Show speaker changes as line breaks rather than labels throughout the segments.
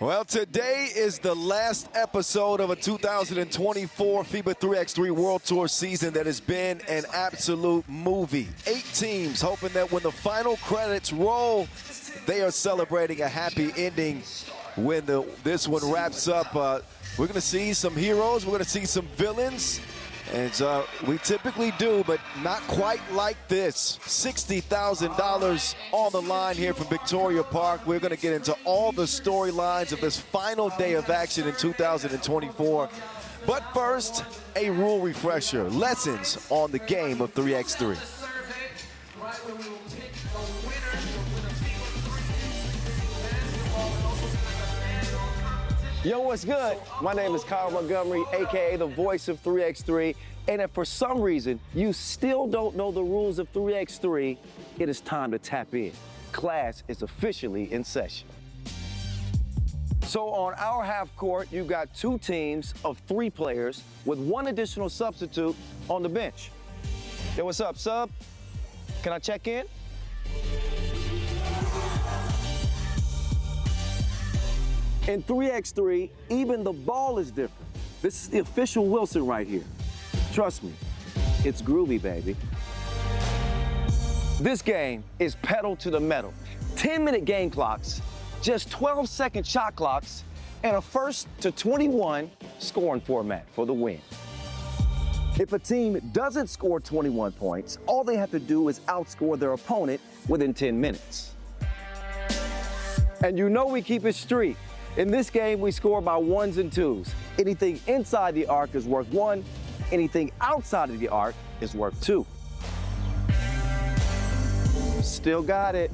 Well, today is the last episode of a 2024 FIBA 3x3 World Tour season that has been an absolute movie. 8 teams hoping that when the final credits roll, they are celebrating a happy ending when this one wraps up. We're going to see some heroes, we're going to see some villains, and we typically do, but not quite like this. $60,000 on the line here from Victoria Park. We're going to get into all the storylines of this final day of action in 2024. But first, a rule refresher. Lessons on the game of 3x3.
Yo, what's good? My name is Kyle Montgomery, AKA the voice of 3x3. And if for some reason you still don't know the rules of 3x3, it is time to tap in. Class is officially in session. So on our half court, you've got 2 teams of 3 players with 1 additional substitute on the bench. Yo, what's up, sub? Can I check in? In 3x3, even the ball is different. This is the official Wilson right here. Trust me, it's groovy, baby. This game is pedal to the metal. 10-minute game clocks, just 12-second shot clocks, and a 1st to 21 scoring format for the win. If a team doesn't score 21 points, all they have to do is outscore their opponent within 10 minutes. And you know we keep it street. In this game, we score by 1s and 2s. Anything inside the arc is worth 1. Anything outside of the arc is worth 2. Still got it.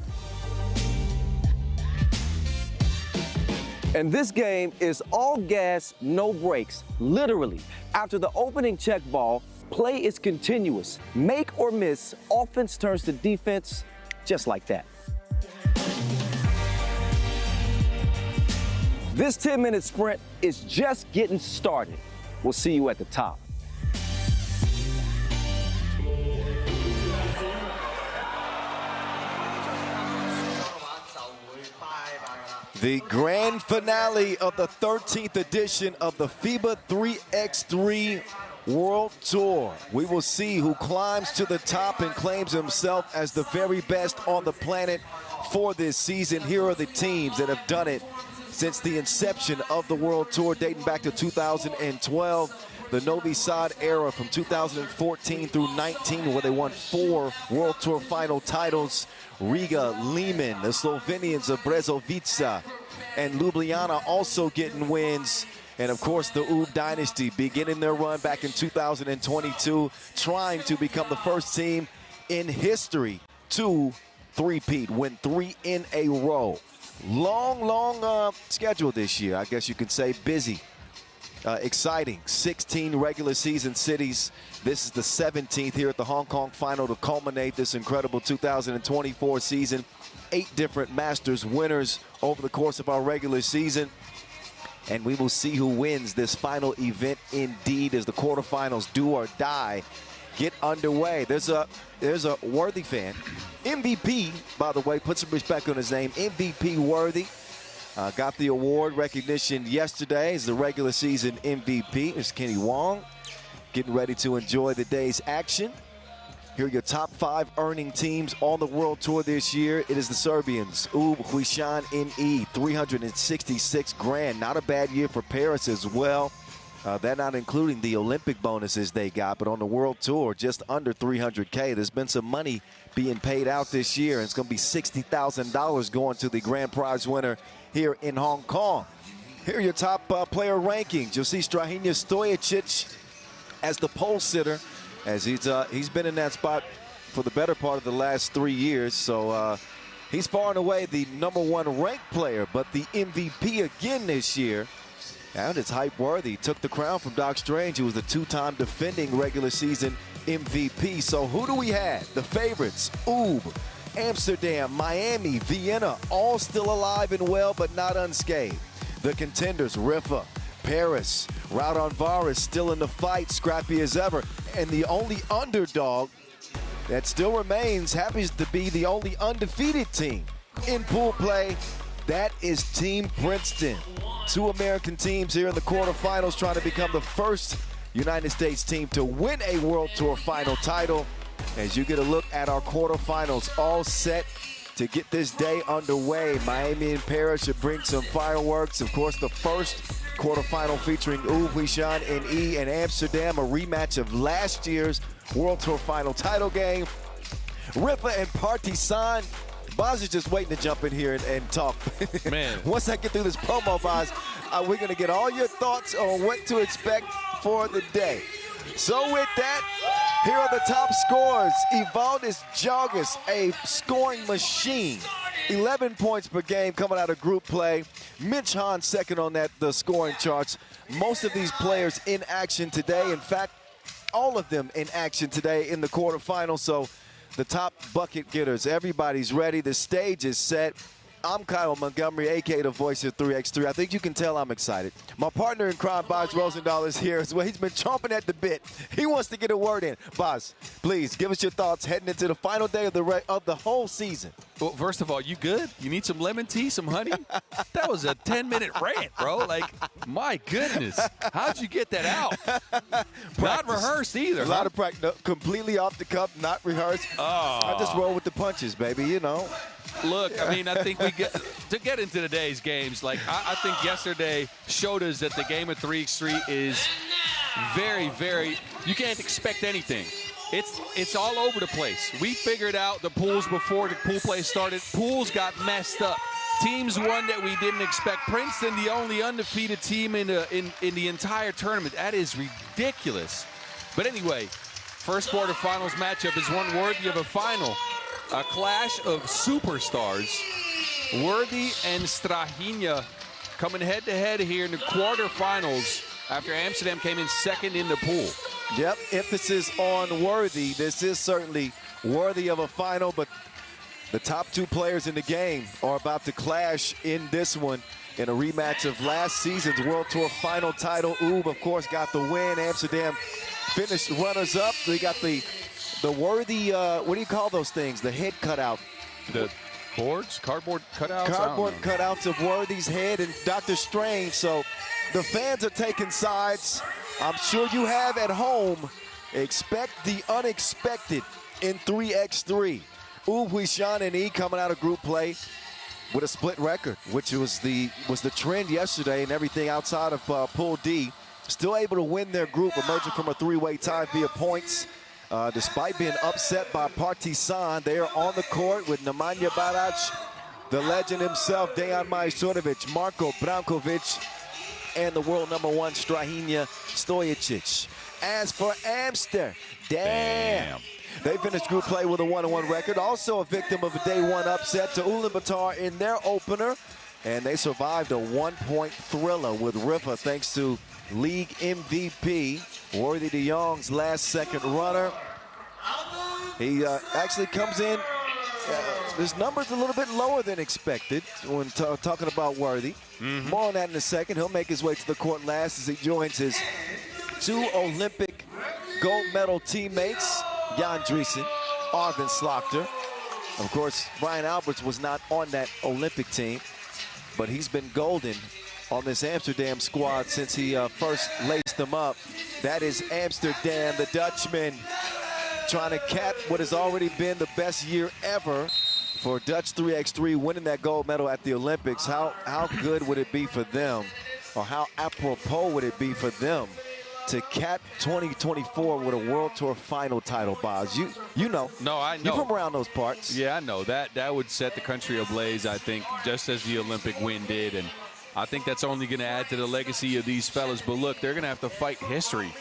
And this game is all gas, no brakes. Literally, after the opening check ball, play is continuous. Make or miss, offense turns to defense, just like that. This 10-minute sprint is just getting started. We'll see you at the top.
The grand finale of the 13th edition of the FIBA 3x3 World Tour. We will see who climbs to the top and claims himself as the very best on the planet for this season. Here are the teams that have done it since the inception of the World Tour, dating back to 2012. The Novi Sad era from 2014 through 19, where they won 4 World Tour final titles. Riga, Lehman, the Slovenians of Brezovica, and Ljubljana also getting wins. And of course, the UB Dynasty beginning their run back in 2022, trying to become the first team in history to three-peat, win 3 in a row. Long schedule this year. I guess you could say busy. Exciting. 16 regular season cities. This is the 17th here at the Hong Kong final to culminate this incredible 2024 season. 8 different Masters winners over the course of our regular season. And we will see who wins this final event indeed as the quarterfinals do or die get underway. There's a Worthy fan. MVP, by the way, put some respect on his name. MVP Worthy. Got the award recognition yesterday as the regular season MVP. There's Kenny Wong getting ready to enjoy the day's action. Here are your top 5 earning teams on the World Tour this year. It is the Serbians, UB Huishan NE, 366 grand. Not a bad year for Paris as well. They're not including the Olympic bonuses they got, but on the World Tour, just under 300K. There's been some money being paid out this year, and it's going to be $60,000 going to the grand prize winner here in Hong Kong. Here are your top player rankings. You'll see Strahinja Stojicic as the pole sitter, as he's been in that spot for the better part of the last 3 years. So he's far and away the #1 ranked player, but the MVP again this year. And it's hype worthy. Took the crown from Doc Strange, who was the 2-time defending regular season MVP. So who do we have? The favorites, UB, Amsterdam, Miami, Vienna, all still alive and well, but not unscathed. The contenders, Riffa, Paris, Raudondvaris still in the fight, scrappy as ever. And the only underdog that still remains, happens to be the only undefeated team in pool play, That is Team Princeton. 2 American teams here in the quarterfinals trying to become the first United States team to win a World Tour final title. As you get a look at our quarterfinals, all set to get this day underway. Miami and Paris should bring some fireworks. Of course, the first quarterfinal featuring Huishan and E and Amsterdam, a rematch of last year's World Tour final title game. Riffa and Partizan. Boz is just waiting to jump in here and talk.
Man.
Once I get through this promo, Boz, we're going to get all your thoughts on what to expect for the day. So with that, here are the top scorers. Evaldis Jogas, a scoring machine. 11 points per game coming out of group play. Huishan second on the scoring charts. Most of these players in action today. In fact, all of them in action today in the quarterfinals. So the top bucket getters, everybody's ready. The stage is set. I'm Kyle Montgomery, a.k.a. the voice of 3x3. I think you can tell I'm excited. My partner in crime, Boz Rosendahl, is here as well. He's been chomping at the bit. He wants to get a word in. Boz, please give us your thoughts heading into the final day of the whole season.
Well, first of all, you good? You need some lemon tea, some honey? That was a 10-minute rant, bro. Like, my goodness. How'd you get that out? Not rehearsed either.
A lot of practice. No, completely off the cuff, not rehearsed.
Oh.
I just roll with the punches, baby, you know.
Look, I mean, I think to get into today's games, like, I think yesterday showed us that the game of 3x3 is very, very, you can't expect anything. It's all over the place. We figured out the pools before the pool play started. Pools got messed up. Teams won that we didn't expect. Princeton, the only undefeated team in the entire tournament. That is ridiculous. But anyway, first quarterfinals matchup is one worthy of a final. A clash of superstars. Worthy and Strahinja coming head-to-head here in the quarterfinals after Amsterdam came in second in the pool.
Yep, emphasis on worthy. This is certainly worthy of a final, but the top 2 players in the game are about to clash in this one in a rematch of last season's World Tour final title. Oob, of course, got the win. Amsterdam finished runners-up. They got the worthy, what do you call those things? The head cutout.
The boards? Cardboard cutouts?
Cardboard cutouts of Worthy's head and Dr. Strange. So the fans are taking sides. I'm sure you have at home. Expect the unexpected in 3x3. Huishan and E coming out of group play with a split record, which was the trend yesterday, and everything outside of Pool D. Still able to win their group, emerging from a 3-way tie via points. Despite being upset by Partizan, they are on the court with Nemanja Barac, the legend himself, Dejan Majstorovic, Marko Brankovic, and the world #1 Strahinja Stojicic. As for Amsterdam, they finished group play with a 1-1 record. Also a victim of a day 1 upset to Ulaanbaatar in their opener. And they survived a 1-point thriller with Riffa thanks to league MVP, Worthy de Jong's last-second runner. He actually comes in, his number's a little bit lower than expected when talking about Worthy. More on that in a second. He'll make his way to the court last as he joins his 2 Olympic gold medal teammates, Jan Driessen, Arvin Slagter. Of course, Brian Alberts was not on that Olympic team, but he's been golden on this Amsterdam squad since he first laced them up. That is Amsterdam, the Dutchman, trying to cap what has already been the best year ever for Dutch 3x3, winning that gold medal at the Olympics. How good would it be for them, or how apropos would it be for them to cap 2024 with a World Tour final title, Boz? You know.
No, I know.
You're from around those parts.
Yeah, I know. That would set the country ablaze, I think, just as the Olympic win did. And I think that's only going to add to the legacy of these fellas. But look, they're going to have to fight history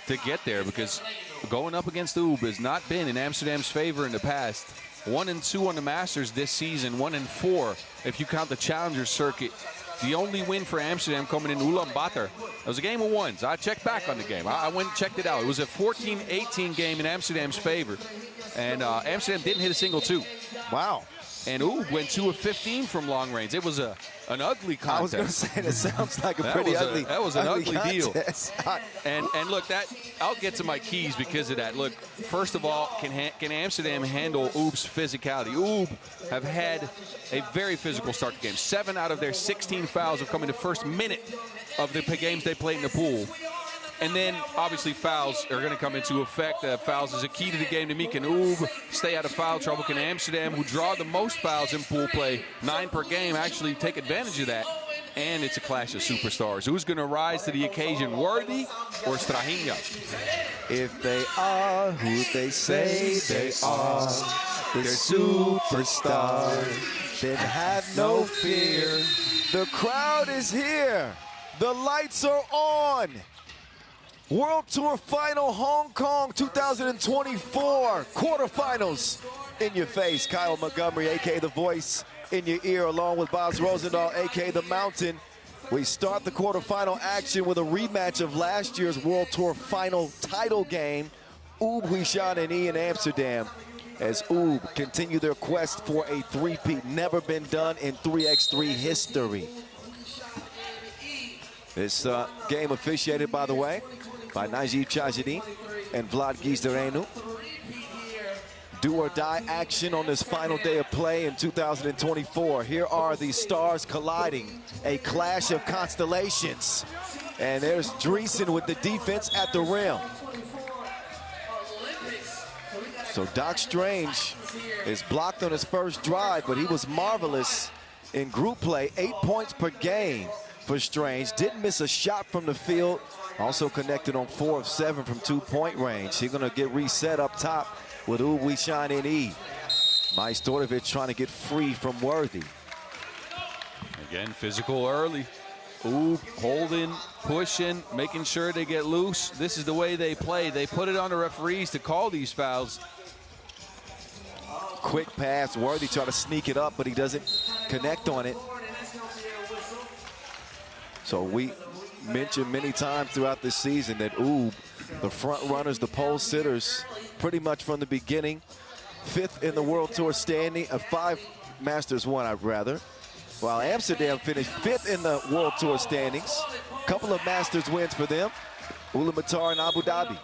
to get there, because going up against Oob has not been in Amsterdam's favor in the past. 1-2 on the Masters this season, 1-4 if you count the Challenger circuit. The only win for Amsterdam coming in Ulaanbaatar. It was a game of ones. I checked back on the game. I went and checked it out. It was a 14-18 game in Amsterdam's favor. And Amsterdam didn't hit a single 2.
Wow.
And Oob went 2 of 15 from long range. It was an ugly contest.
I was going to say, that sounds like a pretty ugly.
That was an ugly deal.
Contest.
And look, I'll get to my keys because of that. Look, first of all, can Amsterdam handle Oob's physicality? Oob have had a very physical start to the game. 7 out of their 16 fouls have come in the first minute of the games they played in the pool. And then, obviously, fouls are going to come into effect. Fouls is a key to the game to me. Can Oob stay out of foul trouble? Can Amsterdam, who draw the most fouls in pool play, 9 per game, actually take advantage of that? And it's a clash of superstars. Who's going to rise to the occasion, Worthy or Strahinja?
If they are who they say they are, the superstars, then have no fear. The crowd is here. The lights are on. World Tour Final Hong Kong 2024 quarterfinals in your face. Kyle Montgomery, a.k.a. The Voice, in your ear, along with Boz Rosendahl, a.k.a. The Mountain. We start the quarterfinal action with a rematch of last year's World Tour Final title game. Oob, Huishan, and E in Amsterdam, as Oob continue their quest for a three-peat. Never been done in 3x3 history. This game officiated, by the way, by Najib Chajidi and Vlad Gizdarenu. Do-or-die action on this final day of play in 2024. Here are the stars colliding, a clash of constellations. And there's Dreesen with the defense at the rim. So Doc Strange is blocked on his first drive, but he was marvelous in group play. 8 points per game for Strange. Didn't miss a shot from the field. Also connected on 4 of 7 from 2-point range. He's going to get reset up top with Oob, Huishan, and E. Majstorovic trying to get free from Worthy.
Again, physical early. Oob holding, pushing, making sure they get loose. This is the way they play. They put it on the referees to call these fouls.
Quick pass. Worthy trying to sneak it up, but he doesn't connect on it. So we mentioned many times throughout this season that Oob, the front runners, the pole sitters, pretty much from the beginning, 5th in the World Tour standing, 5 Masters won, I'd rather. While Amsterdam finished 5th in the World Tour standings. Couple of Masters wins for them. Ulaanbaatar and Abu Dhabi.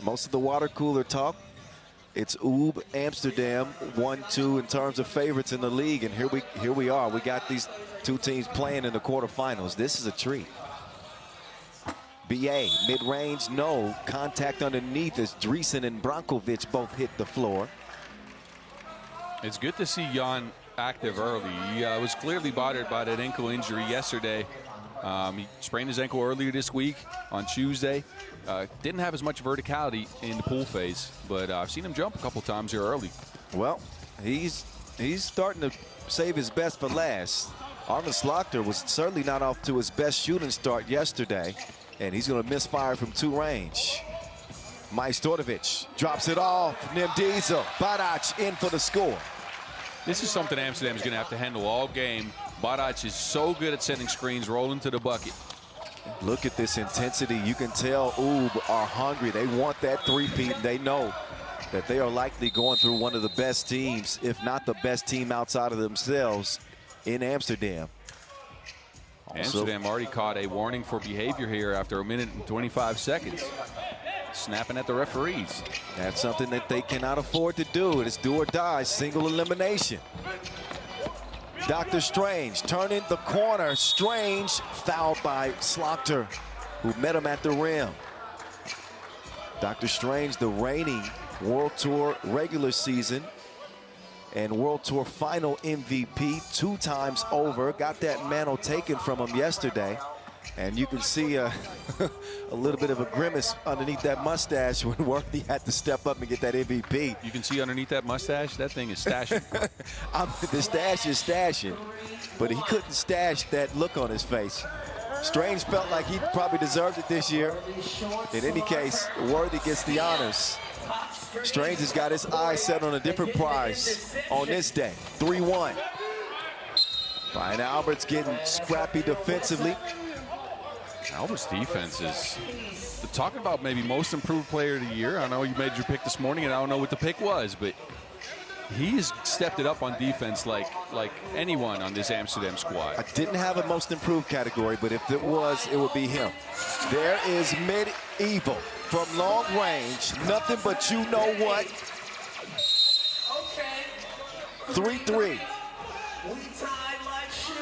Most of the water cooler talk, it's Oob, Amsterdam, 1-2 in terms of favorites in the league, and here we are. We got these two teams playing in the quarterfinals. This is a treat. BA, mid-range, no. Contact underneath as Dreesen and Brankovic both hit the floor.
It's good to see Jan active early. He was clearly bothered by that ankle injury yesterday. He sprained his ankle earlier this week on Tuesday. Didn't have as much verticality in the pool phase, but I've seen him jump a couple times here early.
Well, he's starting to save his best for last. Armin Slaughter was certainly not off to his best shooting start yesterday, and he's going to misfire from 2 range. Majstorovic drops it off. Nimdiza, Badac in for the score.
This is something Amsterdam is going to have to handle all game. Badac is so good at sending screens, rolling to the bucket.
Look at this intensity. You can tell Oob are hungry. They want that three-peat. They know that they are likely going through one of the best teams, if not the best team outside of themselves, in Amsterdam.
Amsterdam already caught a warning for behavior here after 1 minute and 25 seconds. Snapping at the referees.
That's something that they cannot afford to do. It is do or die, single elimination. Dr. Strange turning the corner. Strange fouled by Slaughter, who met him at the rim. Dr. Strange, the reigning World Tour regular season and World Tour Final MVP 2 times over. Got that mantle taken from him yesterday. And you can see a little bit of a grimace underneath that mustache when Worthy had to step up and get that MVP.
You can see underneath that mustache, that thing is stashing.
The stash is stashing, but he couldn't stash that look on his face. Strange felt like he probably deserved it this year. In any case, Worthy gets the honors. Strange has got his eyes set on a different prize on this day, 3-1. Brian Albert's getting scrappy defensively.
Albert's defense is talking about maybe most improved player of the year. I know you made your pick this morning, and I don't know what the pick was, but he's stepped it up on defense like anyone on this Amsterdam squad.
I didn't have a most improved category, but if it was, it would be him. There is Medieval from long range. Nothing but you know what. 3-3.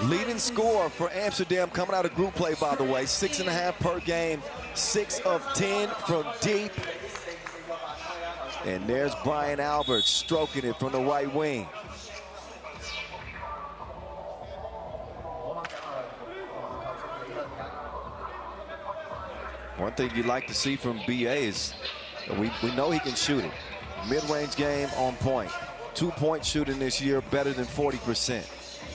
Leading scorer for Amsterdam coming out of group play, by the way. 6.5 per game. 6 of 10 from deep. And there's Brian Albert stroking it from the right wing. One thing you'd like to see from BA is we know he can shoot it. Mid-range game on point. 2-point shooting this year, better than 40%.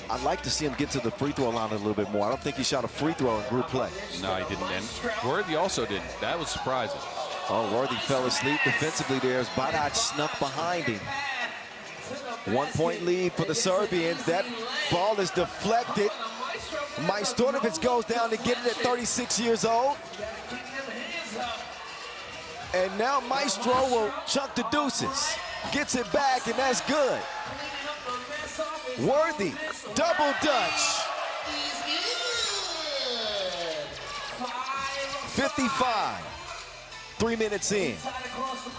I'd like to see him get to the free throw line a little bit more. I don't think he shot a free throw in group play.
No, he didn't. And Worthy also didn't. That was surprising.
Oh, Worthy fell asleep defensively there as Badac snuck behind him. 1-point lead for the Serbians. That ball is deflected. Majstorovic goes down to get it at 36 years old. And now Maestro will chunk the deuces. Gets it back, and that's good. Worthy, double Dutch. 55. 3 minutes in.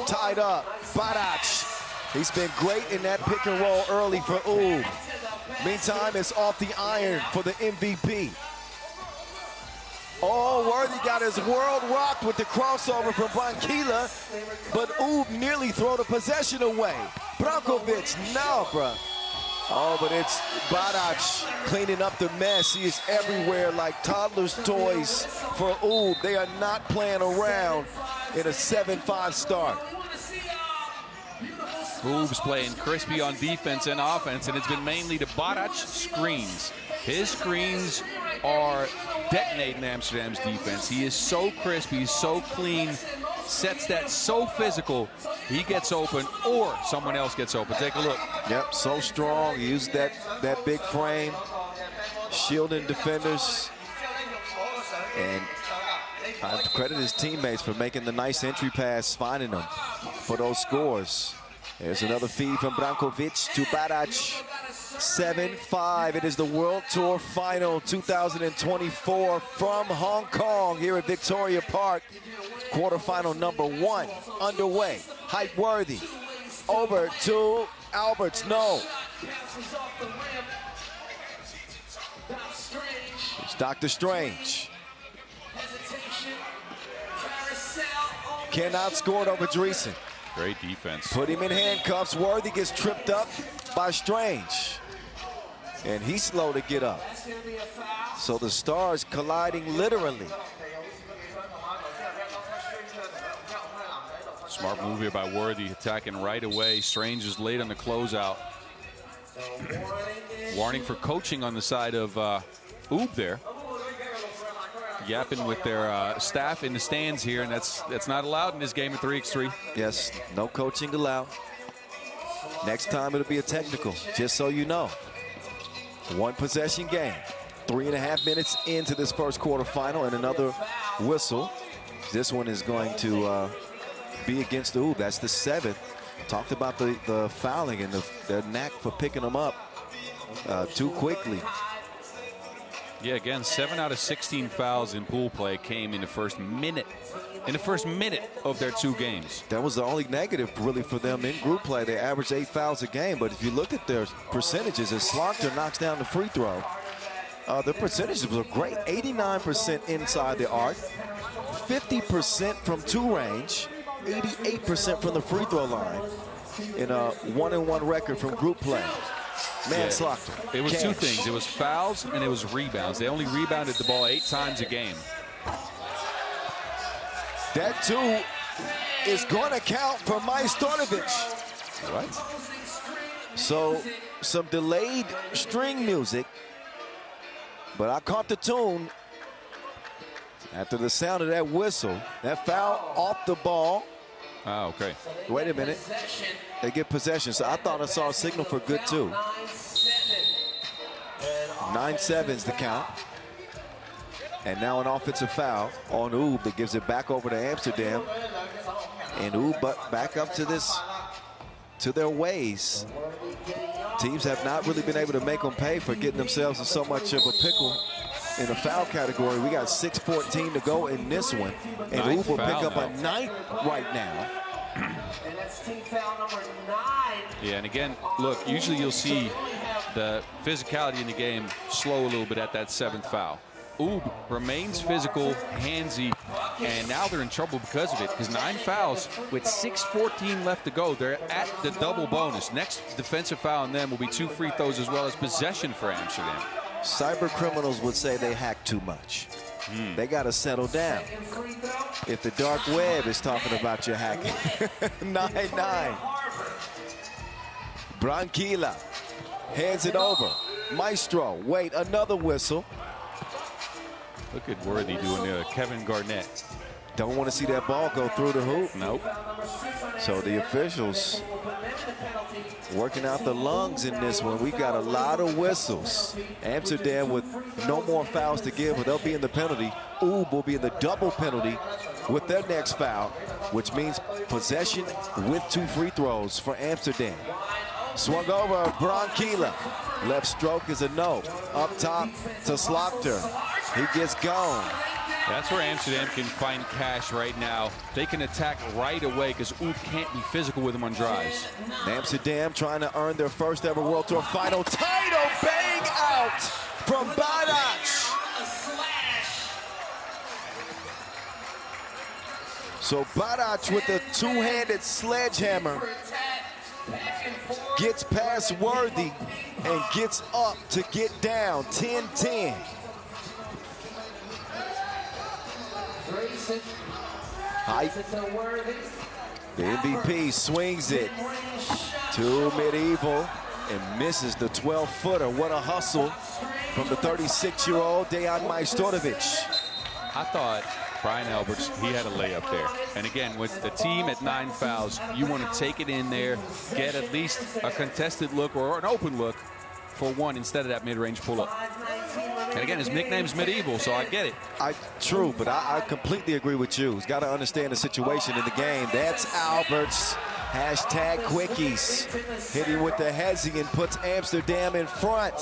Tied up. Badac. He's been great in that pick and roll early for Oob. Meantime, it's off the iron for the MVP. Oh, Worthy got his world rocked with the crossover from Branquilla, but Oob nearly throw the possession away. Brankovic, now, bruh. Oh, but it's Badac cleaning up the mess. He is everywhere like toddler's toys for Oob. They are not playing around in a 7-5 start.
Oob's playing crispy on defense and offense, and it's been mainly the Badac screens. His screens are detonating Amsterdam's defense. He is so crisp, he's so clean, sets that so physical, he gets open or someone else gets open. Take a look.
Yep, so strong. He used that big frame, shielding defenders. And I credit his teammates for making the nice entry pass, finding them for those scores. There's another feed from Brankovic to Badac. 7-5. It is the World Tour Final 2024 from Hong Kong here at Victoria Park. Quarterfinal number 1 underway. Height Worthy. Over to Alberts. No. It's Dr. Strange. Cannot score it over Dreesen.
Great defense.
Put him in handcuffs. Worthy gets tripped up by Strange. And he's slow to get up. So the stars colliding literally.
Smart move here by Worthy, attacking right away. Strange is late on the closeout. Warning for coaching on the side of Oob there. Yapping with their staff in the stands here, and that's not allowed in this game of 3x3.
Yes, no coaching allowed. Next time it'll be a technical, just so you know. 1 possession game. 3.5 minutes into this first quarterfinal, and another whistle. This one is going to be against Oob. That's the 7th. Talked about the fouling and the knack for picking them up too quickly.
Yeah, again, 7 out of 16 fouls in pool play came in the first minute. In the first minute of their 2 games.
That was the only negative really for them in group play. They averaged 8 fouls a game, but if you look at their percentages, as Slaughter knocks down the free throw, their percentages were great. 89% inside the arc, 50% from 2 range, 88% from the free throw line in a 1-and-1 record from group play. Man, Slaughter.
It was 2 things. It was fouls and it was rebounds. They only rebounded the ball 8 times a game.
That 2 is going to count for Majstorovic.
What?
So some delayed string music, but I caught the tune after the sound of that whistle. That foul off the ball.
Oh, okay.
Wait a minute. They get possession. So I thought I saw a signal for good too. 9-7's the count. And now an offensive foul on Oob that gives it back over to Amsterdam. And Oob back up to their ways. Teams have not really been able to make them pay for getting themselves in so much of a pickle in the foul category. We got 6:14 to go in this one. And Oob will pick up a 9th right now.
And that's team foul number 9.
Yeah, and again, look, usually you'll see the physicality in the game slow a little bit at that 7th foul. Oob remains physical, handsy, and now they're in trouble because of it, because 9 fouls with 6:14 left to go. They're at the double bonus. Next defensive foul on them will be 2 free throws as well as possession for Amsterdam.
Cyber criminals would say they hack too much. They got to settle down. If the dark web is talking about your hacking. 9-9. Branquilla hands it over. Maestro, wait, another whistle.
Look at Worthy doing Kevin Garnett.
Don't want to see that ball go through the hoop.
Nope.
So the officials working out the lungs in this one. We got a lot of whistles. Amsterdam with no more fouls to give, but they'll be in the penalty. Oob will be in the double penalty with their next foul, which means possession with 2 free throws for Amsterdam. Swung over, Branquilla. Left stroke is a no. Up top to Slaughter. He gets gone.
That's where Amsterdam can find cash right now. They can attack right away because Oob can't be physical with them on drives.
Amsterdam trying to earn their first ever World Tour final title. Bang out from Badac. So Badac with the 2-handed sledgehammer gets past Worthy and gets up to get down 10-10. Height. The MVP swings it to Medieval and misses the 12-footer. What a hustle from the 36-year-old Dejan Majstorovic.
I thought Brian Alberts, he had a layup there. And again, with the team at 9 fouls, you want to take it in there, get at least a contested look or an open look for one instead of that mid-range pull-up. And again, his nickname's Medieval, so I get it.
True, but I completely agree with you. He's got to understand the situation in the game. That's Alberts. Hashtag quickies. Hitting with the hezzy and puts Amsterdam in front.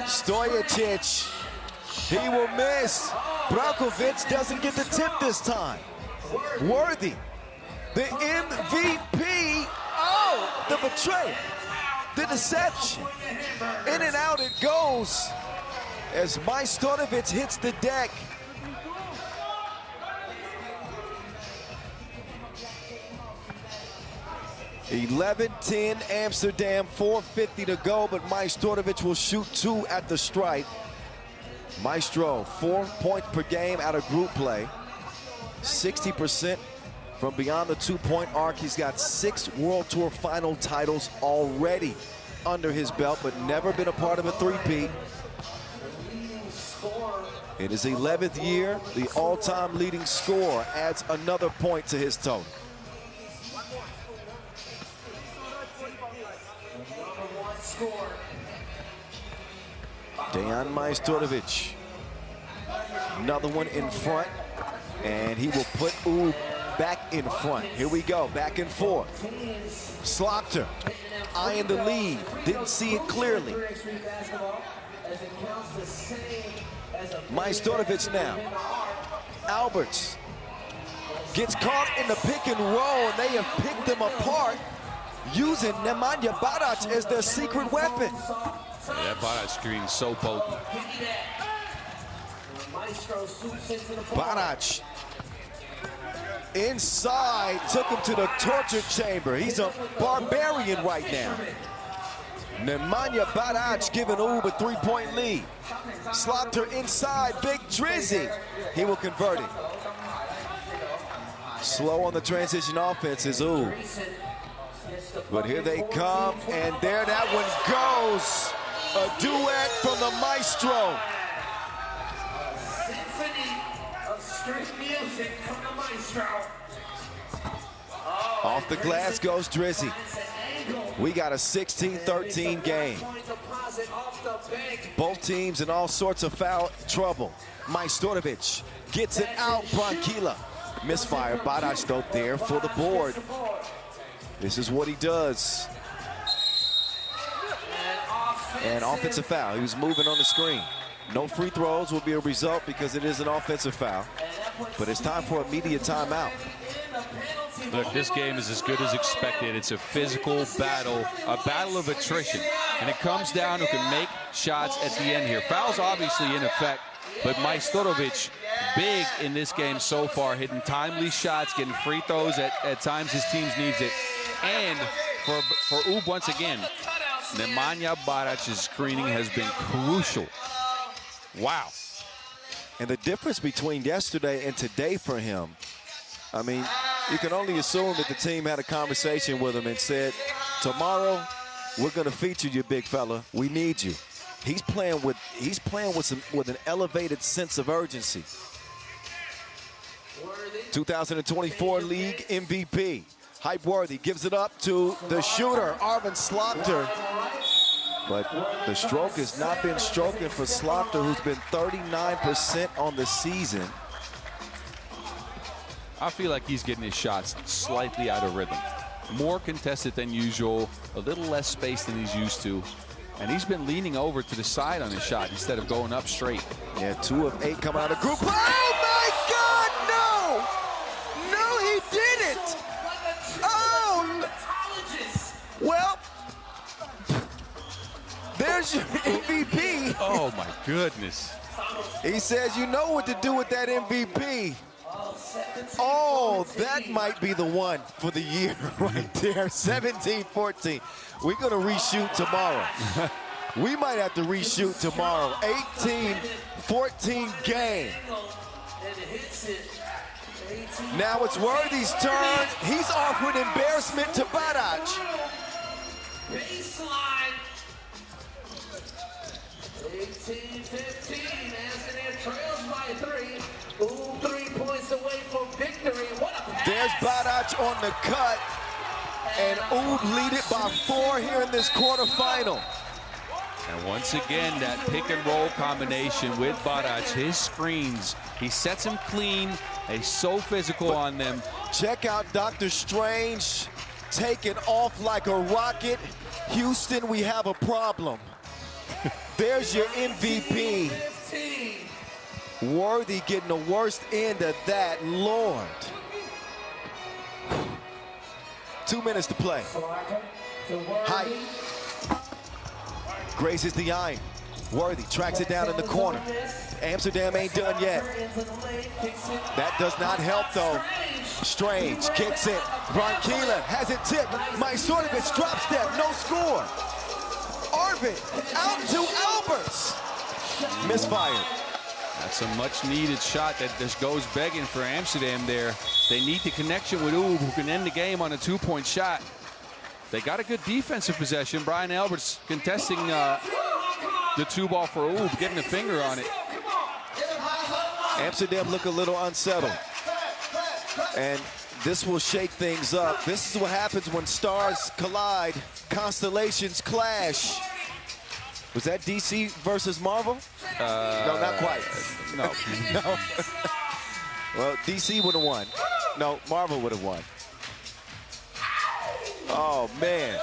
Stojacic. He will miss. Brankovic doesn't get the tip this time. Worthy. The MVP. Oh, the betrayal. The deception. In and out it goes as Majstorovic hits the deck. (11-10) Amsterdam, 4:50 to go, but Majstorovic will shoot 2 at the stripe. Maestro, 4 points per game out of group play. 60% from beyond the 2-point arc. He's got 6 World Tour final titles already under his belt, but never been a part of a three-peat. In his 11th year, the all-time leading scorer adds another point to his total. Dejan Majstorovic, another one in front, and he will put Oob back in front. Here we go, back and forth. Slaughter, eyeing the lead, didn't see it clearly. Majstorovic now. Alberts gets caught in the pick and roll, and they have picked them apart using Nemanja Badac as their secret weapon.
Yeah, that Badac screen is so potent.
Badac inside, took him to the torture chamber. He's a barbarian right now. Nemanja Badac giving Oob a 3-point lead. Slaughter inside, big Drizzy. He will convert it. Slow on the transition offense is Oob. But here they come, and there that one goes. A duet from the Maestro.
Symphony of string music from the Maestro.
Off the glass goes Drizzy. We got a 16-13 game. Both teams in all sorts of foul trouble. Majstorovic gets it out. Branquilla misfire. Badac though there for the board. This is what he does. And offensive foul. He was moving on the screen. No free throws will be a result because it is an offensive foul. But it's time for a media timeout.
Look, this game is as good as expected. It's a physical battle, a battle of attrition. And it comes down who can make shots at the end here. Fouls obviously in effect, but Majstorovic big in this game so far, hitting timely shots, getting free throws at times his team needs it. And for Ub once again, Nemanja Badac's screening has been crucial. Wow.
And the difference between yesterday and today for him, I mean, you can only assume that the team had a conversation with him and said, tomorrow we're going to feature you, big fella. We need you. He's playing with an elevated sense of urgency. 2024 league MVP. Hype Worthy gives it up to the shooter, Arvin Slaughter. But the stroke has not been stroking for Slaughter, who's been 39% on the season.
I feel like he's getting his shots slightly out of rhythm. More contested than usual, a little less space than he's used to. And he's been leaning over to the side on his shot instead of going up straight.
Yeah, 2 of 8 coming out of group. Oh my God, no! No, he didn't! Oh! Well, there's your MVP.
Oh my goodness.
He says, you know what to do with that MVP. Oh, that might be the one for the year right there. 17-14. We're going to reshoot tomorrow. We might have to reshoot tomorrow. 18-14 game. Now it's Worthy's turn. He's offered embarrassment to Badac.
Baseline. 18-15. Amsterdam trails by 3. Ooh, 3 points away from victory. What a pass.
There's Badac on the cut. And Ub lead it by 4 here in this quarterfinal.
And once again, that pick and roll combination with Badac, his screens, he sets them clean. He's so physical on them.
Check out Dr. Strange taking off like a rocket. Houston, we have a problem. There's your MVP. Worthy getting the worst end of that, Lord. 2 minutes to play. Height. Grazes the iron. Worthy tracks it down in the corner. Amsterdam ain't done yet. That does not help though. Strange kicks it. Branquilla has it tipped. Majstorovic drop step, no score. Arvin out to Alberts. Misfired.
That's a much needed shot that just goes begging for Amsterdam there. They need the connection with Ub, who can end the game on a 2-point shot. They got a good defensive possession. Brian Alberts contesting the 2-ball for Ub, getting a finger on it.
Amsterdam look a little unsettled. And this will shake things up. This is what happens when stars collide, constellations clash. Was that DC versus Marvel? No, not quite.
No.
No. Well, DC would have won. No, Marvel would have won. Oh, man.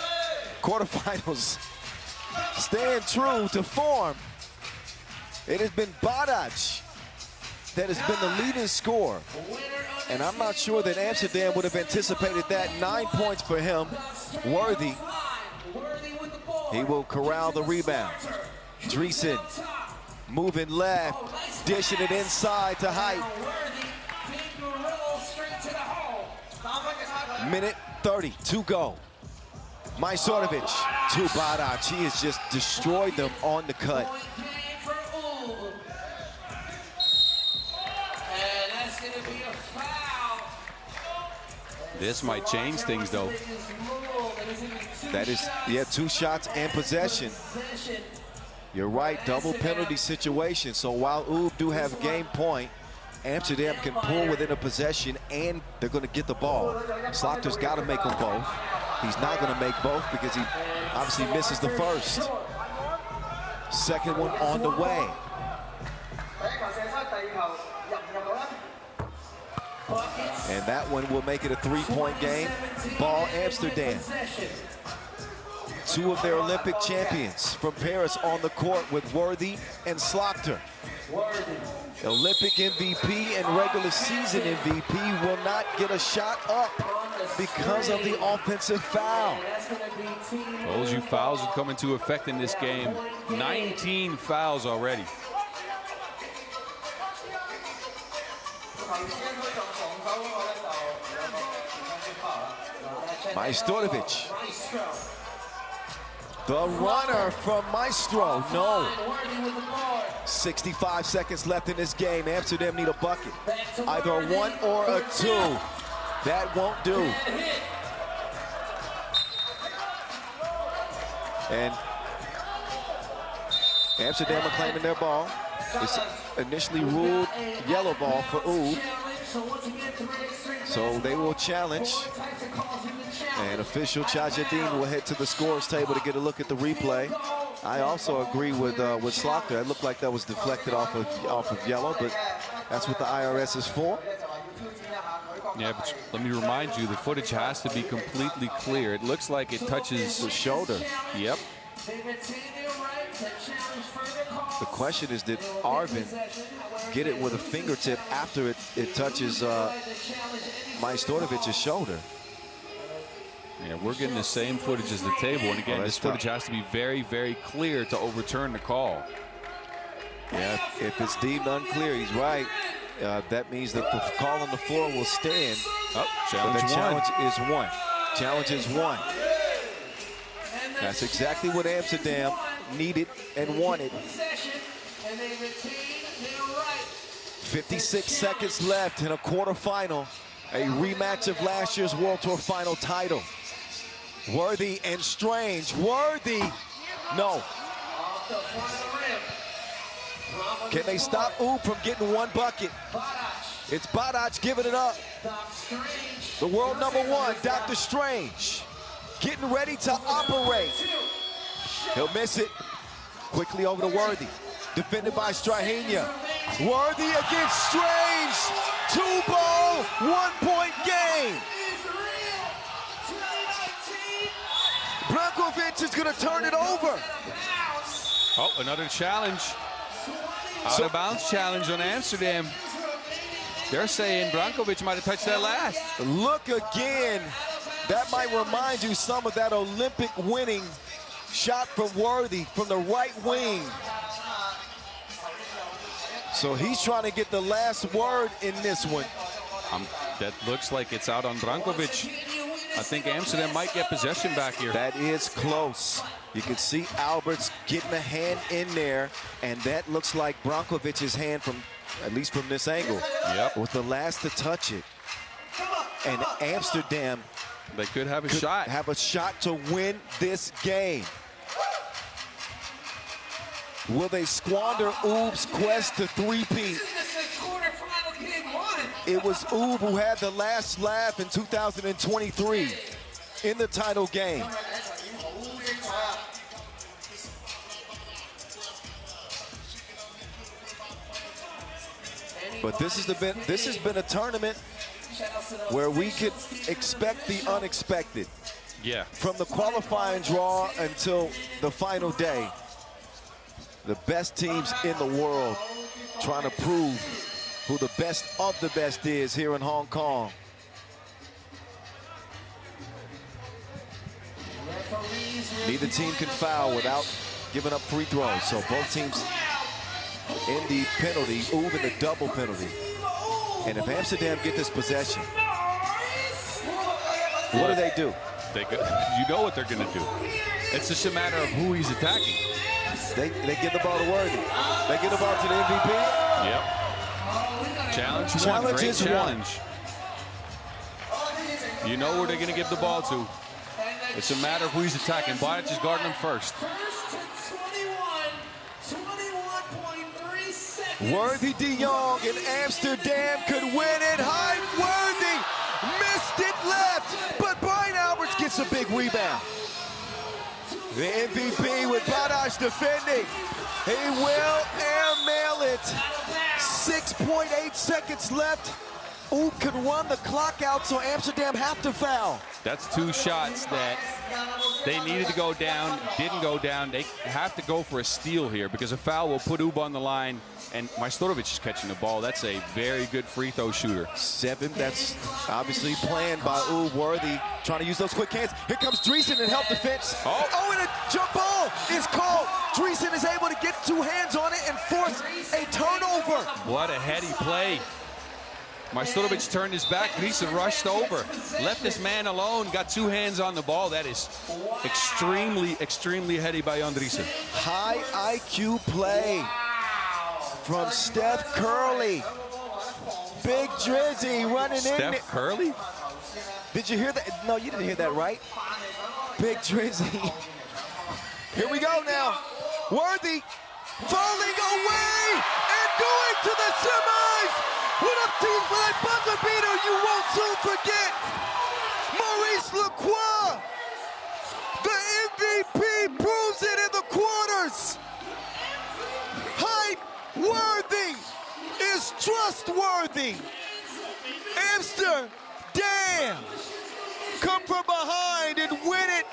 Quarterfinals staying true to form. It has been Badac that has been the leading scorer. And I'm not sure that Amsterdam would have anticipated that. 9 points for him. Worthy. He will corral the rebound. Dreesen moving left, dishing it inside to Height. Minute 30 to go. Majstorovic to Badac. He has just destroyed them on the cut.
This might change things, though.
That is, yeah, 2 shots and possession. You're right, double penalty situation. So while Ub do have game point, Amsterdam can pull within a possession and they're going to get the ball. Slaughter's got to make them both. He's not going to make both because he obviously misses the first. Second one on the way. And that one will make it a 3-point game. Ball Amsterdam. Two of their Olympic champions from Paris on the court with Worthy and Slaughter. Olympic MVP and regular season MVP will not get a shot up because of the offensive foul.
Told you fouls will come into effect in this game. 19 fouls already.
Majstorovic. The runner from Maestro, no. 65 seconds left in this game. Amsterdam need a bucket. Either a 1 or a 2. That won't do. And Amsterdam are claiming their ball. It's initially ruled yellow ball for Oob. So they will challenge. And official Chajadin will head to the scorer's table to get a look at the replay. I also agree with Slaughter. It looked like that was deflected off of yellow, but that's what the IRS is for.
Yeah, but let me remind you, the footage has to be completely clear. It looks like it touches
the shoulder.
Yep.
The question is, did Arvin get it with a fingertip after it touches Majstorovic's shoulder?
Yeah, we're getting the same footage as the table. And again, this footage has to be very, very clear to overturn the call.
Yeah, if it's deemed unclear, he's right. That means that the call on the floor will stand.
Oh, challenge
is one. Challenge is one. That's exactly what Amsterdam needed and wanted. 56 seconds left in a quarterfinal. A rematch of last year's World Tour final title. Worthy and Strange. Worthy. No. Can they stop Oob from getting one bucket? It's Badac giving it up. The world #1, Dr. Strange, getting ready to operate. He'll miss it. Quickly over to Worthy. Defended by Strahenia. Worthy against Strange. 2-ball, 1-point game. Brankovic is going to turn it over.
Oh, another challenge. Out of bounds challenge on Amsterdam. They're saying Brankovic might have touched that last.
Look again. That might remind you some of that Olympic winning shot from Worthy from the right wing. So he's trying to get the last word in this one.
That looks like it's out on Brankovic. I think Amsterdam might get possession back here.
That is close. You can see Alberts getting a hand in there, and that looks like Brankovic's hand from, at least from this angle.
Yep.
Was the last to touch it. And Amsterdam,
they could have a shot.
Have a shot to win this game. Will they squander Oob's quest to three-peat? It was Oob who had the last laugh in 2023 in the title game. But this has been a tournament where we could expect the unexpected.
Yeah.
From the qualifying draw until the final day, the best teams in the world trying to prove who the best of the best is here in Hong Kong. Neither team can foul without giving up free throws. So both teams in the penalty, Oob in the double penalty. And if Amsterdam get this possession, what do they do?
You know what they're going to do. It's just a matter of who he's attacking.
They give the ball to Worthy. They give the ball to the MVP.
Yep. Challenge
is
challenge. You know where they're going to give the ball to. It's a matter of who he's attacking. Badac is guarding him first.
Worthy de Jong and Amsterdam could win it. High Worthy missed it left, but Brian Alberts gets a big rebound. The MVP with Badash defending. He will airmail it. 6.8 seconds left. Oob could run the clock out, so Amsterdam have to foul.
That's two shots that they needed to go down, didn't go down. They have to go for a steal here because a foul will put Oob on the line, and Majstorovic is catching the ball. That's a very good free throw shooter.
7, that's obviously planned by Oob. Worthy trying to use those quick hands. Here comes Dreesen in help defense. Oh, and a jump ball is called. Dreesen is able to get 2 hands on it and force a turnover.
What a heady play. Majstorovic turned his back. Dreesen rushed over, left this man alone, got 2 hands on the ball. That is extremely, extremely heady by Jan Dreesen.
High IQ play from Steph Curley. Big Drizzy running in.
Steph Curley?
Did you hear that? No, you didn't hear that, right? Big Drizzy. Here we go now. Worthy falling away and going to the semis. With a buzzer beater you won't soon forget. Maurice Lacroix, the MVP, proves it in the quarters. Hype worthy is trustworthy. Amsterdam come from behind and win it.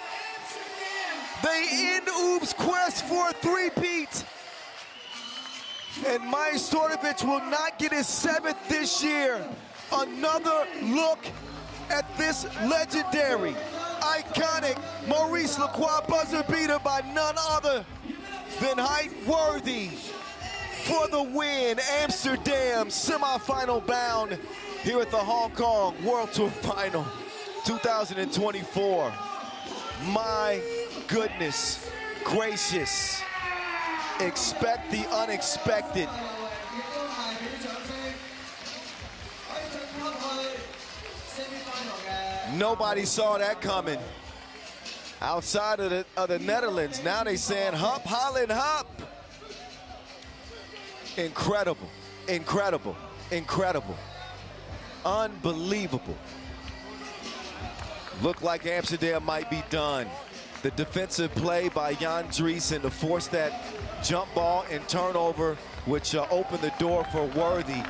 They end Oob's quest for a three-peat. And Majstorovic will not get his 7th this year. Another look at this legendary, iconic Maurice Lacroix buzzer beater by none other than Hype Worthy for the win. Amsterdam semifinal bound here at the Hong Kong World Tour Final 2024. My goodness gracious. Expect the unexpected. Nobody saw that coming. Outside of the Netherlands, now they saying Hup, Holland, Hup. Incredible, incredible, incredible. Unbelievable. Looked like Amsterdam might be done. The defensive play by Jan Dreesen to force that jump ball and turnover, which opened the door for Worthy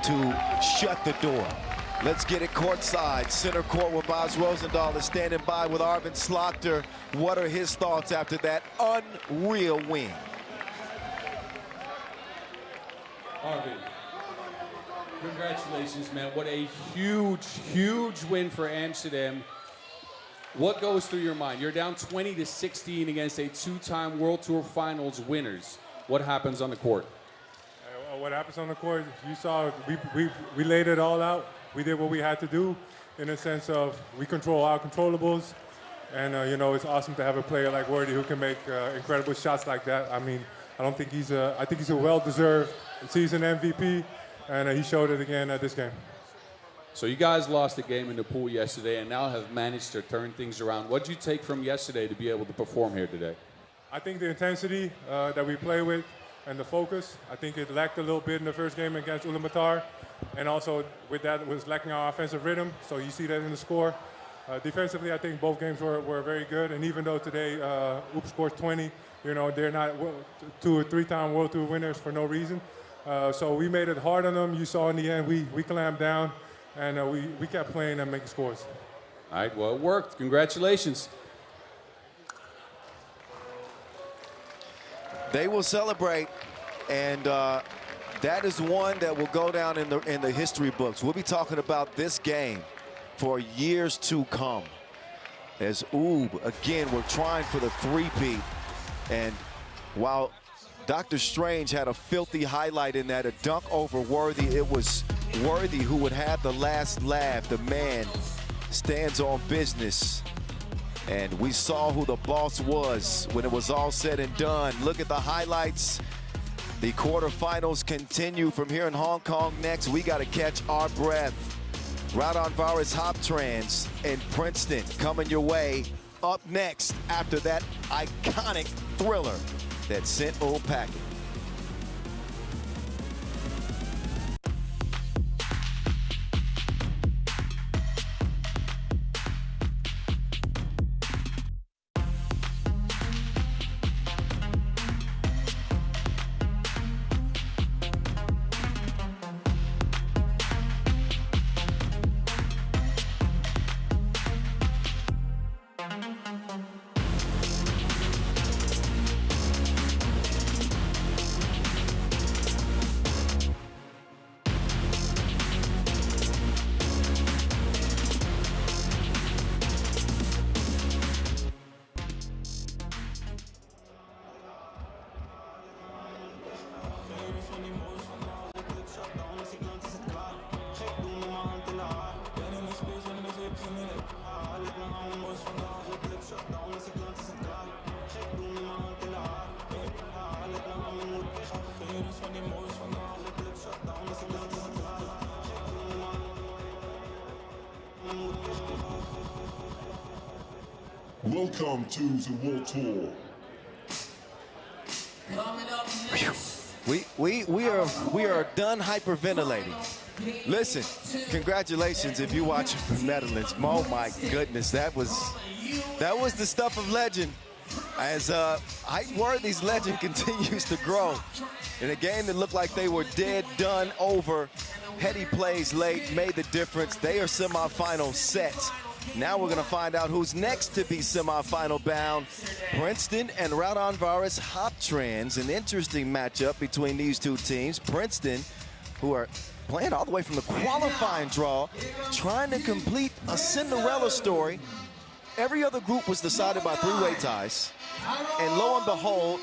to shut the door. Let's get it courtside. Center court where Bas Rosendahl is standing by with Arvin Slaughter. What are his thoughts after that unreal win?
Arvin, congratulations, man. What a huge, huge win for Amsterdam. What goes through your mind? You're down 20-16 against a 2-time World Tour Finals winners. What happens on the court?
What happens on the court? You saw we laid it all out. We did what we had to do in a sense of we control our controllables. And, you know, it's awesome to have a player like Worthy who can make incredible shots like that. I mean, I think he's a well-deserved season MVP, and he showed it again at this game.
So you guys lost the game in the pool yesterday and now have managed to turn things around. What did you take from yesterday to be able to perform here today?
I think the intensity that we play with and the focus, I think it lacked a little bit in the first game against Ulaanbaatar. And also with that was lacking our offensive rhythm, so you see that in the score. Defensively, I think both games were very good. And even though today Oop scored 20, you know, they're not 2 or 3-time World Tour winners for no reason. So we made it hard on them. You saw in the end we clamped down. And we kept playing and making scores.
All right, well, it worked. Congratulations.
They will celebrate, and that is one that will go down in the history books. We'll be talking about this game for years to come. As Oob, again, we're trying for the three-peat. And while Dr. Strange had a filthy highlight in that, a dunk over Worthy, it was Worthy who would have the last laugh. The man stands on business. And we saw who the boss was when it was all said and done. Look at the highlights. The quarterfinals continue from here in Hong Kong next. We got to catch our breath. Raudondvaris, Hoptrans, and Princeton coming your way up next after that iconic thriller that sent Oob packing.
Welcome to the World Tour.
Coming up next.
We are done hyperventilating. Listen, congratulations if you watch from the Netherlands. Oh my goodness, that was the stuff of legend. As Height Worthy's legend continues to grow. In a game that looked like they were dead, done, over, heady plays late made the difference. They are semifinal set. Now we're going to find out who's next to be semifinal bound. Princeton and Raudondvaris Hoptrans. An interesting matchup between these two teams. Princeton, who are playing all the way from the qualifying draw, trying to complete a Cinderella story. Every other group was decided by three-way ties. And lo and behold,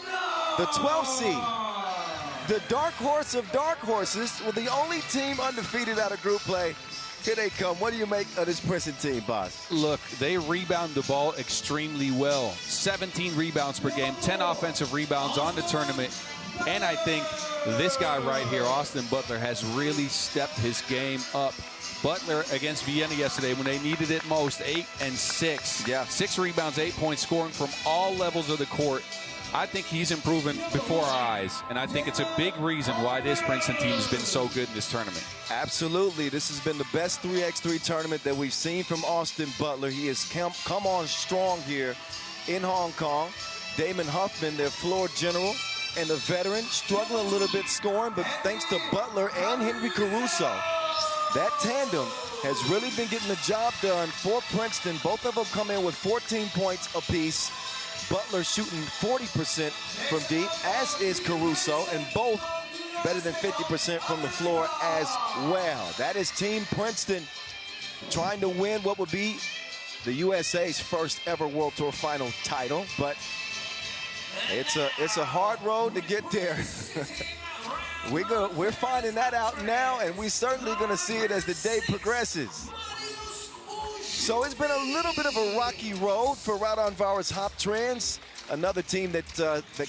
the 12th seed, the dark horse of dark horses, were the only team undefeated out of group play. Here they come. What do you make of this Princeton team, boss?
Look, they rebound the ball extremely well. 17 rebounds per game, 10 offensive rebounds on the tournament. And I think this guy right here, Austin Butler, has really stepped his game up. Butler against Vienna yesterday when they needed it most, 8 and 6.
Yeah.
6 rebounds, 8 points, scoring from all levels of the court. I think he's improving before our eyes, and I think it's a big reason why this Princeton team has been so good in this tournament.
Absolutely. This has been the best 3x3 tournament that we've seen from Austin Butler. He has come on strong here in Hong Kong. Damon Huffman, their floor general, and the veteran, struggling a little bit scoring, but thanks to Butler and Henry Caruso, that tandem has really been getting the job done for Princeton. Both of them come in with 14 points apiece. Butler shooting 40% from deep, as is Caruso, and both better than 50% from the floor as well. That is Team Princeton trying to win what would be the USA's first ever World Tour final title, but it's a hard road to get there. We're finding that out now, and we're certainly going to see it as the day progresses. So it's been a little bit of a rocky road for Raudondvaris Hoptrans, another team that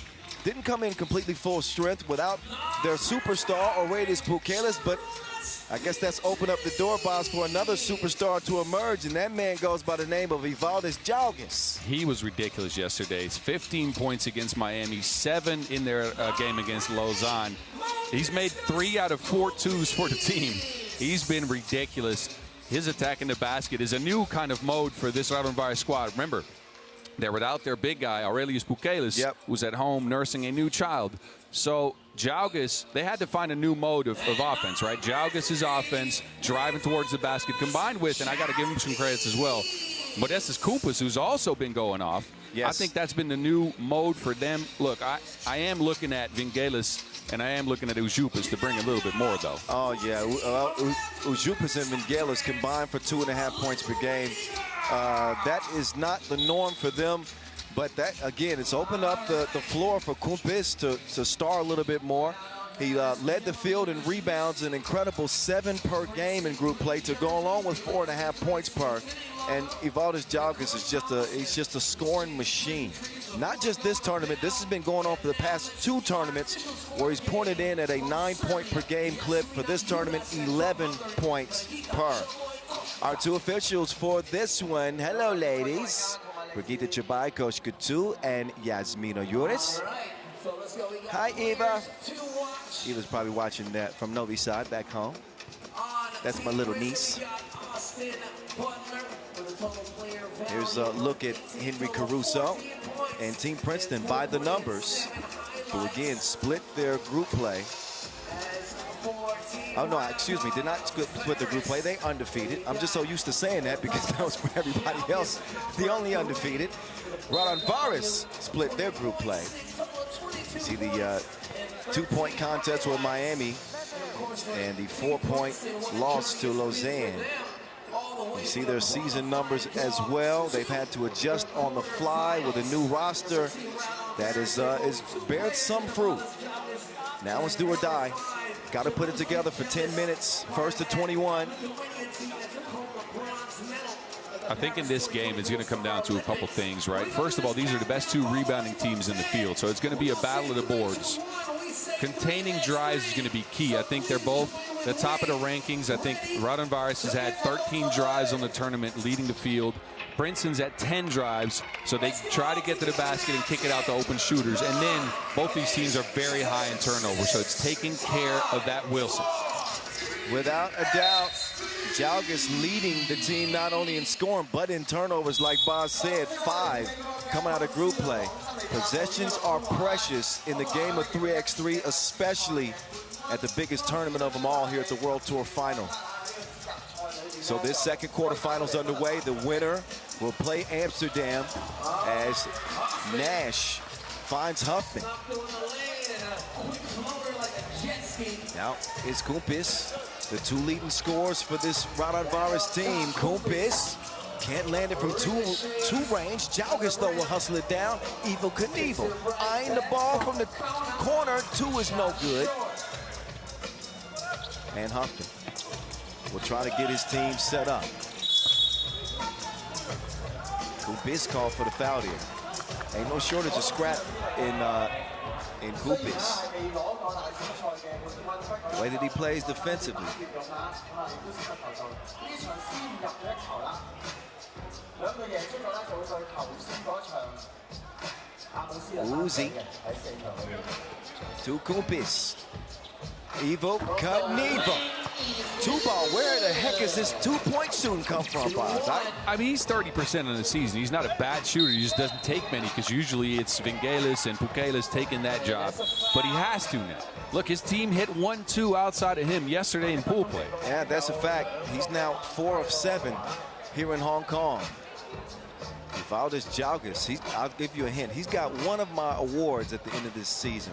didn't come in completely full strength without their superstar, Aurelius Pukelis, but I guess that's opened up the door, boss, for another superstar to emerge, and that man goes by the name of Evaldis Jalgis.
He was ridiculous yesterday. 15 points against Miami, 7 in their game against Lausanne. He's made 3 out of 4 twos for the team. He's been ridiculous. His attack in the basket is a new kind of mode for this Raudondvaris squad. Remember, they're without their big guy, Aurelius Pukelis, who's at home nursing a new child. So Jalgis, they had to find a new mode of offense, right? Jalgis' offense, driving towards the basket, combined with, and I got to give him some credits as well, Modestas Koupas, who's also been going off.
Yes.
I think that's been the new mode for them. Look, I am looking at Vingelis, and I am looking at Ujupas to bring a little bit more, though.
Oh, yeah. Ujupas and Vingelis combined for 2.5 points per game. That is not the norm for them. But that, again, it's opened up the floor for Koupas to star a little bit more. He led the field in rebounds, an incredible 7 per game in group play to go along with 4.5 points per. And Evaldis Jalgis is he's just a scoring machine. Not just this tournament. This has been going on for the past 2 tournaments where he's pointed in at a 9-point per game clip. For this tournament, 11 points per. Our 2 officials for this one. Hello, ladies. Brigitte Chabai, Coach Coutu, and Yasmina Yuris. Hi, Eva. Eva's probably watching that from Novi Sad back home. That's my little niece. Here's a look at Henry Caruso and Team Princeton by the numbers, who again split their group play. Oh, no, excuse me, did not split the group play. They undefeated. I'm just so used to saying that because that was for everybody else. The only undefeated. Raudondvaris split their group play. You see the 2-point contest with Miami and the 4-point loss to Lausanne. You see their season numbers as well. They've had to adjust on the fly with a new roster that is bearing some fruit. Now it's do or die. Got to put it together for 10 minutes, first to 21.
I think in this game, it's going to come down to a couple things, right? First of all, these are the best 2 rebounding teams in the field, so it's going to be a battle of the boards. containing drives is going to be key. I think they're both the top of the rankings. I think Raudondvaris has had 13 drives on the tournament, leading the field. Princeton's at 10 drives, so they try to get to the basket and kick it out to open shooters. And then both these teams are very high in turnovers, so it's taking care of that Wilson.
Without a doubt, Jalgis leading the team not only in scoring, but in turnovers, like Boz said, 5 coming out of group play. Possessions are precious in the game of 3x3, especially at the biggest tournament of them all here at the World Tour Final. So this second quarterfinal's underway. The winner will play Amsterdam as Nash finds Huffman. Now it's Kumpis, the 2 leading scorers for this Raudondvaris team. Kumpis can't land it from two range. Jalgis, though, will hustle it down. Evil Knievel eyeing the ball from the corner. 2 is no good. And Huffman will try to get his team set up. Kumpis called for the foul here. Ain't no shortage of scrap in Kumpis. The way that he plays defensively. Uzi to Kumpis. Ivo Knievel. 2-ball. Where the heck is this 2-point shooting come from, Boz?
I mean, he's 30% in the season. He's not a bad shooter. He just doesn't take many because usually it's Vingelis and Pukelis taking that job. But he has to now. Look, his team hit 1-2 outside of him yesterday in pool play.
Yeah, that's a fact. He's now 4 of 7 here in Hong Kong. Valdez Jalgis, I'll give you a hint. He's got one of my awards at the end of this season.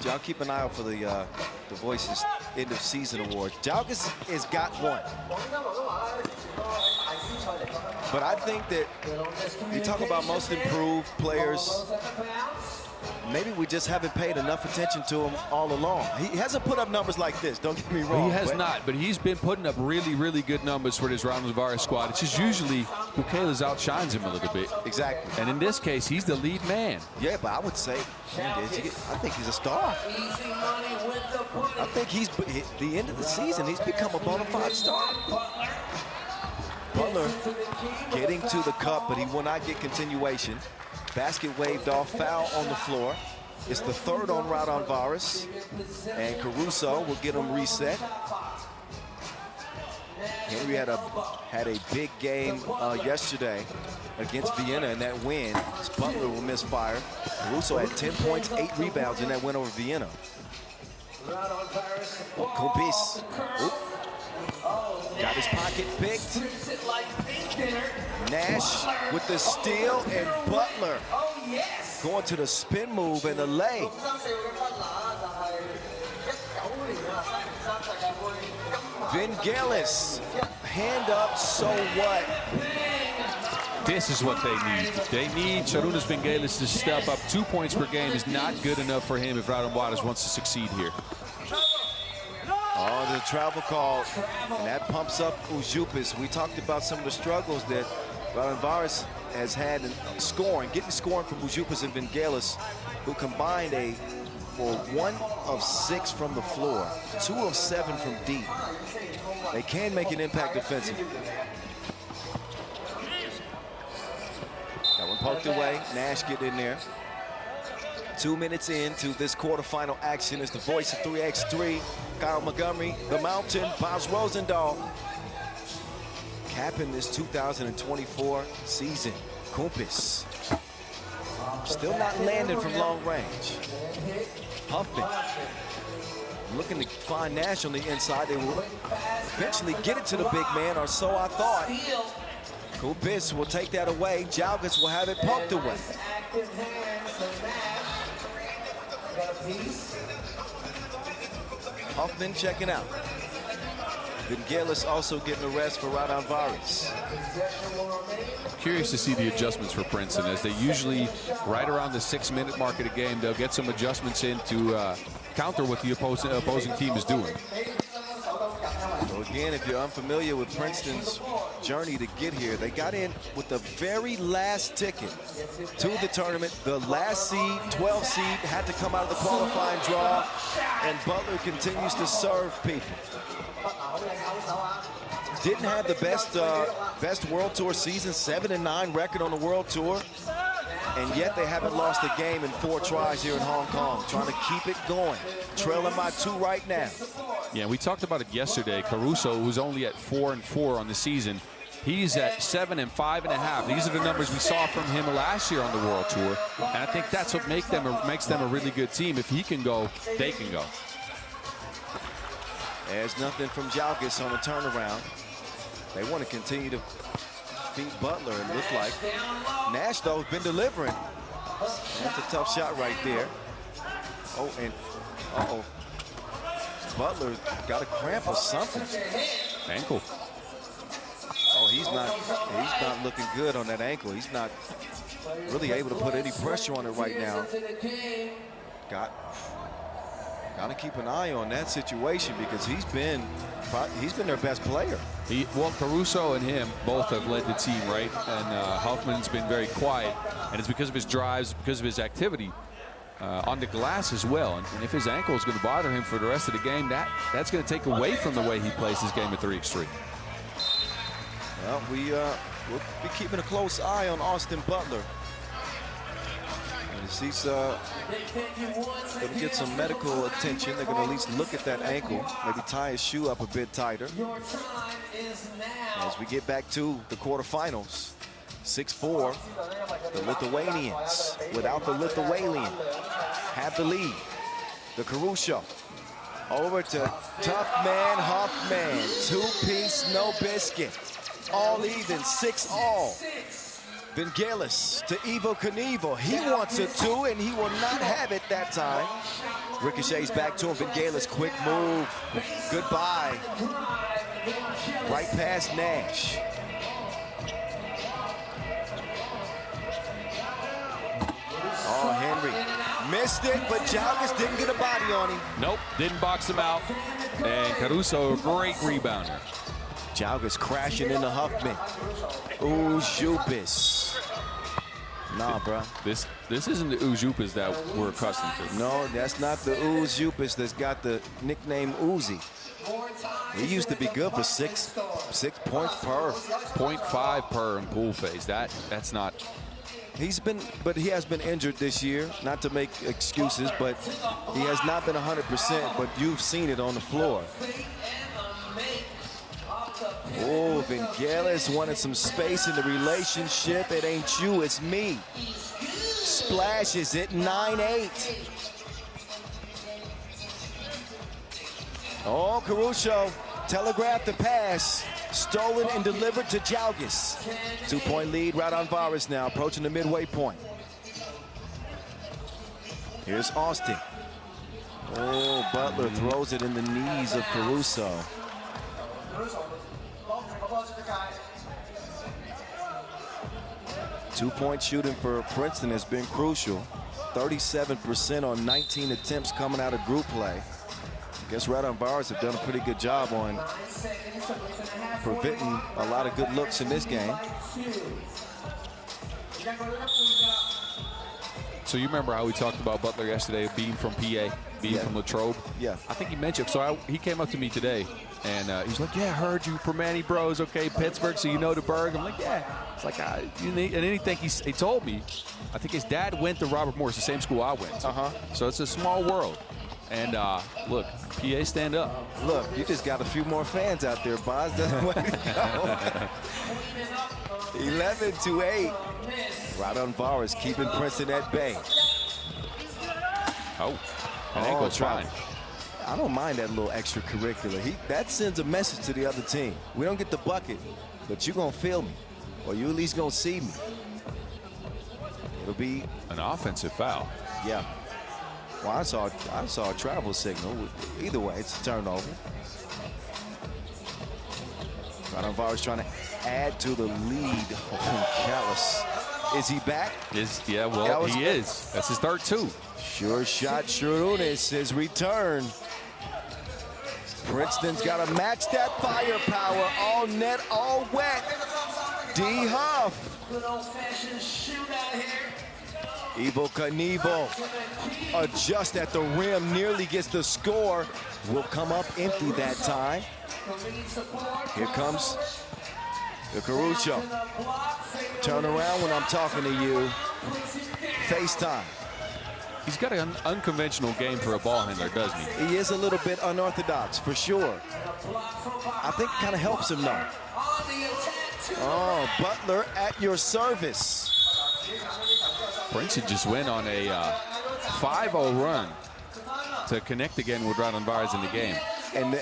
Y'all keep an eye out for the Voices end of season awards. Jalgis has got one. But I think that you talk about most improved players. Maybe we just haven't paid enough attention to him all along. He hasn't put up numbers like this, don't get me wrong.
He has not, but he's been putting up really, really good numbers for this Raudondvaris squad. It's just usually Pukelis outshines him a little bit.
Exactly.
And in this case, he's the lead man.
Yeah, but I would say, I think he's a star. I think he's, at the end of the season, he's become a bona fide star. Butler getting to the cup, but he will not get continuation. Basket waved off, foul on the floor. It's the 3rd on Raudondvaris, and Caruso will get him reset. Henry had a big game yesterday against Vienna in that win. Butler will miss fire. Caruso had 10 points, 8 rebounds in that win over Vienna. Kumpis. Got his pocket picked. Nash with the steal, and Butler going to the spin move and the lay. Vingelis, hand up, so what?
This is what they need. They need Sharunas Vingelis to step up. 2 points per game is not good enough for him if Raudondvaris wants to succeed here.
Oh, the travel call, and that pumps up Ujupis. We talked about some of the struggles that Raudondvaris has had in getting scoring from Ujupis and Vingelis, who combined for 1 of 6 from the floor, 2 of 7 from deep. They can make an impact defensively. That one poked away. Nash get in there. 2 minutes into this quarterfinal action is the voice of 3x3. Kyle Montgomery, the Mountain, Boz Rosendahl. Capping this 2024 season. Kumpis. Still not landing from long range. Huffman looking to find Nash on the inside. They will eventually get it to the big man, or so I thought. Kumpis will take that away. Jalgis will have it pumped away. Huffman checking out. Vingelis also getting a rest for Raudondvaris.
Curious to see the adjustments for Princeton, as they usually, right around the 6-minute mark of the game, they'll get some adjustments in to counter what the opposing team is doing.
So again, if you're unfamiliar with Princeton's journey to get here, they got in with the very last ticket to the tournament. The last seed, 12 seed, had to come out of the qualifying draw, and Butler continues to serve people. Didn't have the best World Tour season, 7-9 record on the World Tour, and yet they haven't lost a game in 4 tries here in Hong Kong, trying to keep it going. Trailing by 2 right now.
Yeah, we talked about it yesterday. Caruso, who's only at 4-4 on the season, he's at 7 and 5.5. These are the numbers we saw from him last year on the World Tour, and I think that's what makes them a really good team. If he can go, they can go.
There's nothing from Jalgis on the turnaround. They want to continue to beat Butler, it looked like. Nash, though, has been delivering. That's a tough shot right there. Oh, and uh-oh. Butler got a cramp or something.
Ankle.
Oh, he's not looking good on that ankle. He's not really able to put any pressure on it right now. Got to keep an eye on that situation because he's been their best player.
Well, Caruso and him both have led the team, right? And Huffman's been very quiet, and it's because of his drives, because of his activity on the glass as well. And if his ankle is going to bother him for the rest of the game, that's going to take away from the way he plays his game at 3x3.
Well, we'll be keeping a close eye on Austin Butler. As he's going to get some medical attention. They're going to at least look at that ankle, maybe tie his shoe up a bit tighter. As we get back to the quarterfinals, 6-4, the Lithuanians, without the Lithuanian, have the lead. The Caruso over to tough man Huffman, 2-piece, no biscuit, all even, 6-all. Vangelis to Evo Knievel. He wants a 2, and he will not have it that time. Ricochets back to him. Vangelis, quick move. Goodbye. Right past Nash. Oh, Henry missed it, but Jalgis didn't get a body on him.
Nope, didn't box him out. And Caruso, a great rebounder.
Jalgis crashing into Huffman. Ooh, Jupis. Nah, bro.
This isn't the Ujupis that we're accustomed to.
No, that's not the Jupis that's got the nickname Uzi. He used to be good for 6 points per.
0.5 per in pool phase. That's not.
But he has been injured this year. Not to make excuses, but he has not been 100%. But you've seen it on the floor. Oh, Vangelis wanted some space in the relationship. It ain't you, it's me. Splashes it, 9-8. Oh, Caruso telegraphed the pass. Stolen and delivered to Jalgis. 2-point lead, Raudondvaris now approaching the midway point. Here's Austin. Oh, Butler throws it in the knees of Caruso. Two-point shooting for Princeton has been crucial. 37% on 19 attempts coming out of group play. I guess Raudondvaris have done a pretty good job on preventing a lot of good looks in this game.
So you remember how we talked about Butler yesterday being from PA, being from Latrobe?
Yeah.
I think he mentioned, so he came up to me today, and he's like, yeah, I heard you from Manny Bros, okay, Pittsburgh, so you know the Berg. I'm like, yeah. It's like, and anything he told me, I think his dad went to Robert Morris, the same school I went to. So it's a small world. And look, PA, stand up.
Look, you just got a few more fans out there, Bonds. That's the way to go. 11-8. Raudondvaris keeping Princeton at bay.
Oh, an ankle's fine.
I don't mind that little extracurricular. That sends a message to the other team. We don't get the bucket, but you're going to feel me, or you at least going to see me. It'll be
an offensive foul.
Yeah. Well, I saw a travel signal. Either way, it's a turnover. Raudondvaris trying to add to the lead from Callis. Is he back?
Yeah, well, Callis, he is. That's his third 2.
Sure shot, Shurunis, his return. Princeton's got to match that firepower. All net, all wet. D. Huff.
Good old-fashioned shootout here.
Evel Knievel adjusts at the rim, nearly gets the score. Will come up empty that time. Here comes the Caruso. Turn around when I'm talking to you. FaceTime.
He's got an unconventional game for a ball handler, doesn't he?
He is a little bit unorthodox, for sure. I think it kind of helps him, though. Oh, Butler at your service.
Princeton just went on a 5-0 run to connect again with Raudondvaris in the game.
And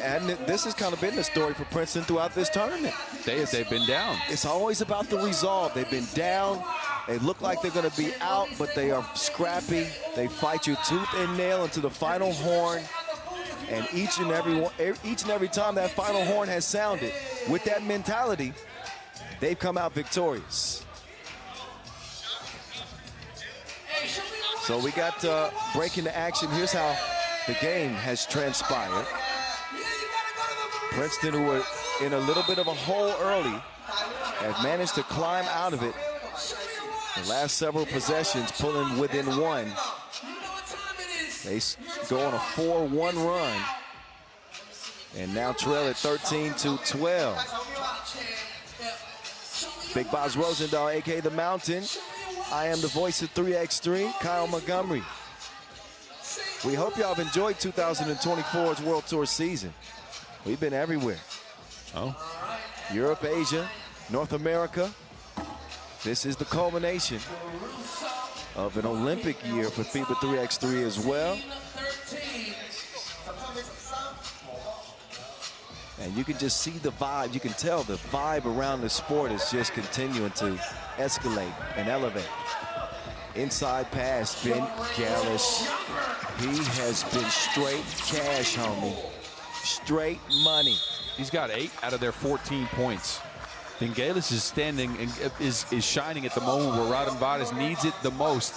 this has kind of been the story for Princeton throughout this tournament.
They've been down.
It's always about the resolve. They've been down. They look like they're going to be out, but they are scrappy. They fight you tooth and nail into the final horn. And each and every time that final horn has sounded, with that mentality, they've come out victorious. So we got breaking the action. Here's how the game has transpired. Princeton, who were in a little bit of a hole early, have managed to climb out of it. The last several possessions pulling within one. They go on a 4-1 run and now trail at 13-12. Big Boz Rosendahl, a.k.a. The Mountain. I am the voice of 3x3, Kyle Montgomery. We hope y'all have enjoyed 2024's World Tour season. We've been everywhere.
Oh.
Europe, Asia, North America. This is the culmination of an Olympic year for FIBA 3x3 as well. And you can just see the vibe. You can tell the vibe around the sport is just continuing to escalate and elevate. Inside pass, Ben Gallis. He has been straight cash, homie. Straight money.
He's got 8 out of their 14 points. Vingalis is standing and is shining at the moment where Raudondvaris needs it the most.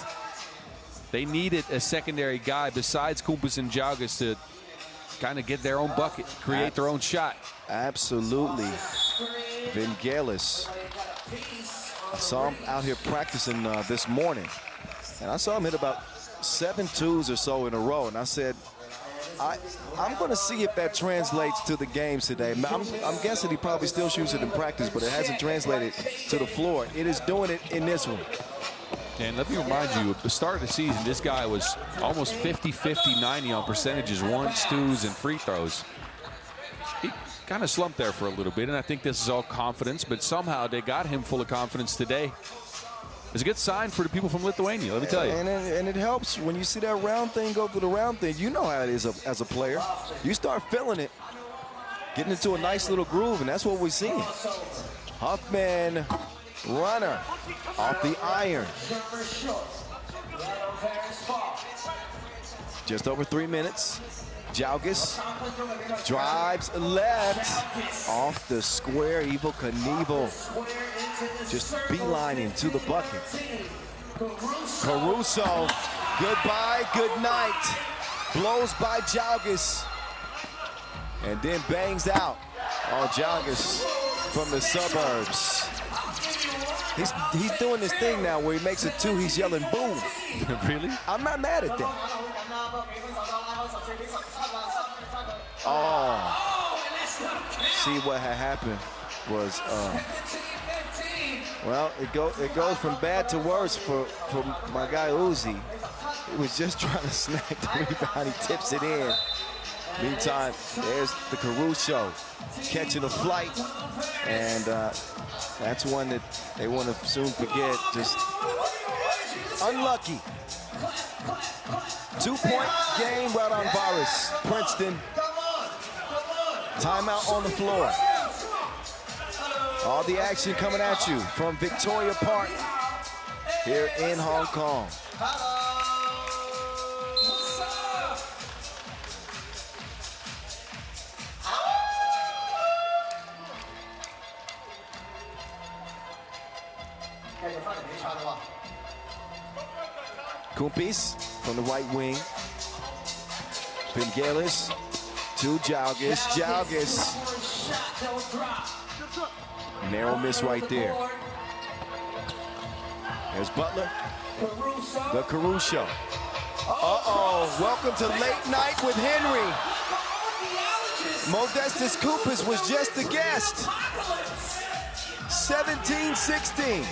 They needed a secondary guy besides Kumpas and Jalgas to kind of get their own bucket, create their own shot.
Absolutely. Vingalis. I saw him out here practicing this morning, and I saw him hit about 7 twos or so in a row, and I said, I'm going to see if that translates to the games today. I'm guessing he probably still shoots it in practice, but it hasn't translated to the floor. It is doing it in this one.
And let me remind you, at the start of the season, this guy was almost 50-50-90 on percentages, ones, twos, and free throws. He kind of slumped there for a little bit, and I think this is all confidence, but somehow they got him full of confidence today. It's a good sign for the people from Lithuania, let me tell you.
And it helps when you see that round thing go through the round thing. You know how it is as a player. You start feeling it, getting into a nice little groove, and that's what we're seeing. Huffman, runner, off the iron. Just over 3 minutes. Jalgas drives left, off the square. Evel Knievel just beelining to the bucket. Caruso, goodbye, good night. Blows by Jalgas and then bangs out. Oh, Jalgas from the suburbs. He's doing this thing now where he makes a 2, he's yelling boom.
Really?
I'm not mad at that. Oh, see what had happened was, well, it goes from bad to worse for my guy Uzi. He was just trying to snag the rebound. He tips it in. Meantime, there's the Caruso catching a flight, and that's one that they want to soon forget. Just unlucky. 2-point game, Raudondvaris, Princeton. Timeout on the floor. All the action coming at you from Victoria Park here in Hong Kong. Kumpis from the right wing. Vingalis To Jalgis. Jalgis. Narrow miss right there. There's Butler. The Caruso. Uh-oh. Welcome to Late Night with Henry. Modestus Cooper's was just a guest. 17-16.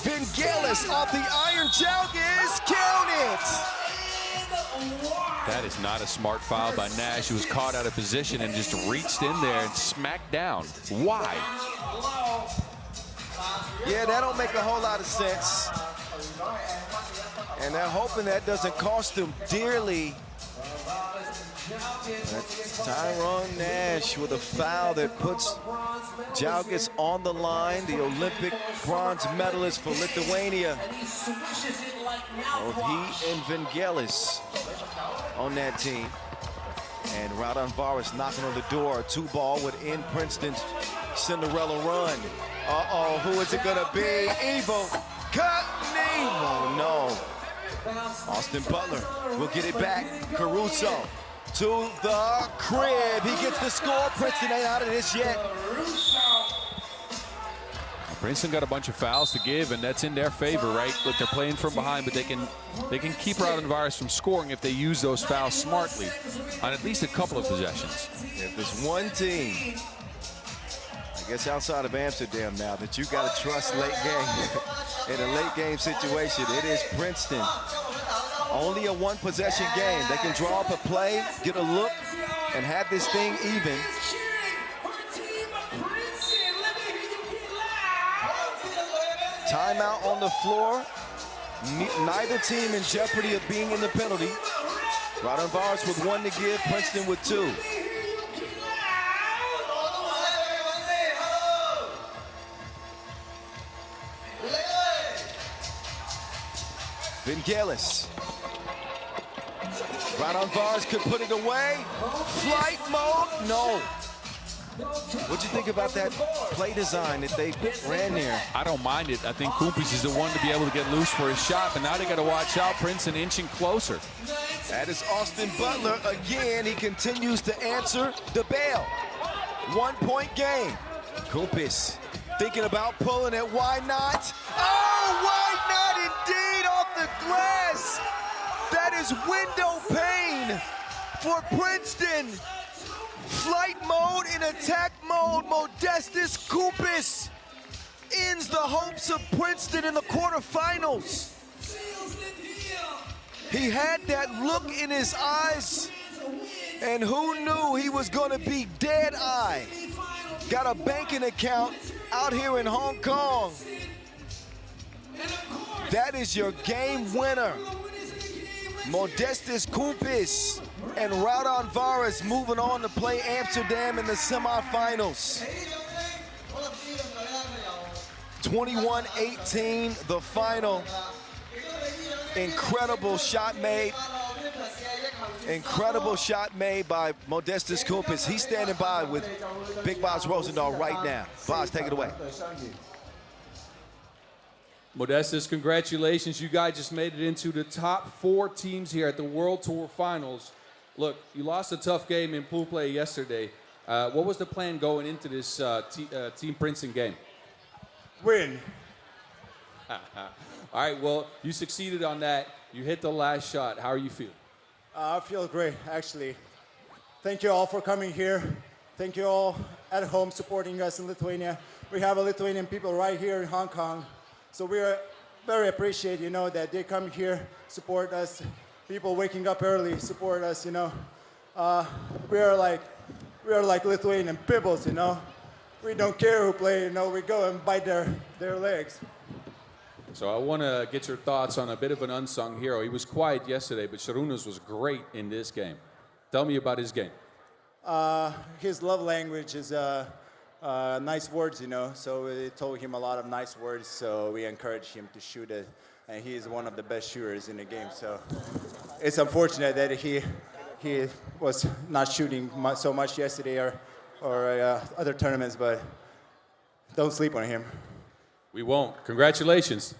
Vangelis off the iron. Jalgis. Count it.
That is not a smart foul by Nash. He was caught out of position and just reached in there and smacked down. Why?
Yeah, that don't make a whole lot of sense. And they're hoping that doesn't cost them dearly. Tyron Nash with a foul that puts Jalgis on the line, the Olympic bronze medalist for Lithuania. Both he and Vangelis on that team. And Raudondvaris knocking on the door. A 2-ball would end Princeton's Cinderella run. Uh-oh, who is it gonna be? Evo Knievel. No. Austin Butler will get it back. Caruso to the crib. He gets the score. Princeton ain't out of this yet.
Princeton got a bunch of fouls to give, and that's in their favor, right? Look, they're playing from behind, but they can keep Raudondvaris from scoring if they use those fouls smartly on at least a couple of possessions.
If there's one team, I guess outside of Amsterdam now, that you got to trust late game in a late game situation, it is Princeton. Only a one-possession game. They can draw up a play, get a look, and have this thing even. Timeout on the floor. Neither team in jeopardy of being in the penalty. Raudondvaris with 1 to give, Princeton with 2. Vangelis. Raudondvaris could put it away. Flight mode, no. What'd you think about that play design that they ran there?
I don't mind it. I think Kumpis is the one to be able to get loose for his shot, but now they got to watch out. Princeton inching closer.
That is Austin Butler again. He continues to answer the bell. 1-point game. Kumpis thinking about pulling it. Why not? Oh, why not indeed off the glass? That is window pane for Princeton. Flight mode in attack mode. Modestus Kumpis ends the hopes of Princeton in the quarterfinals. He had that look in his eyes, and who knew he was going to be dead-eye? Got a banking account out here in Hong Kong. That is your game winner. Modestus Kumpis and Raudondvaris moving on to play Amsterdam in the semifinals. 21-18, the final. Incredible shot made. Incredible shot made by Modestus Kumpis. He's standing by with Big Boz Rosendahl right now. Boz, take it away.
Modestus, congratulations. You guys just made it into the top 4 teams here at the World Tour Finals. Look, you lost a tough game in pool play yesterday. What was the plan going into this Team Princeton game?
Win.
All right, well, you succeeded on that. You hit the last shot. How are you feeling?
I feel great, actually. Thank you all for coming here. Thank you all at home supporting us in Lithuania. We have a Lithuanian people right here in Hong Kong. So we are very appreciate, that they come here, support us. People waking up early, support us, We are like Lithuanian peoples, We don't care who play, we go and bite their legs.
So I want to get your thoughts on a bit of an unsung hero. He was quiet yesterday, but Sharunas was great in this game. Tell me about his game.
His love language is nice words, So we told him a lot of nice words, so we encouraged him to shoot it. And he is one of the best shooters in the game. So it's unfortunate that he was not shooting so much yesterday or other tournaments, but don't sleep on him.
We won't. Congratulations.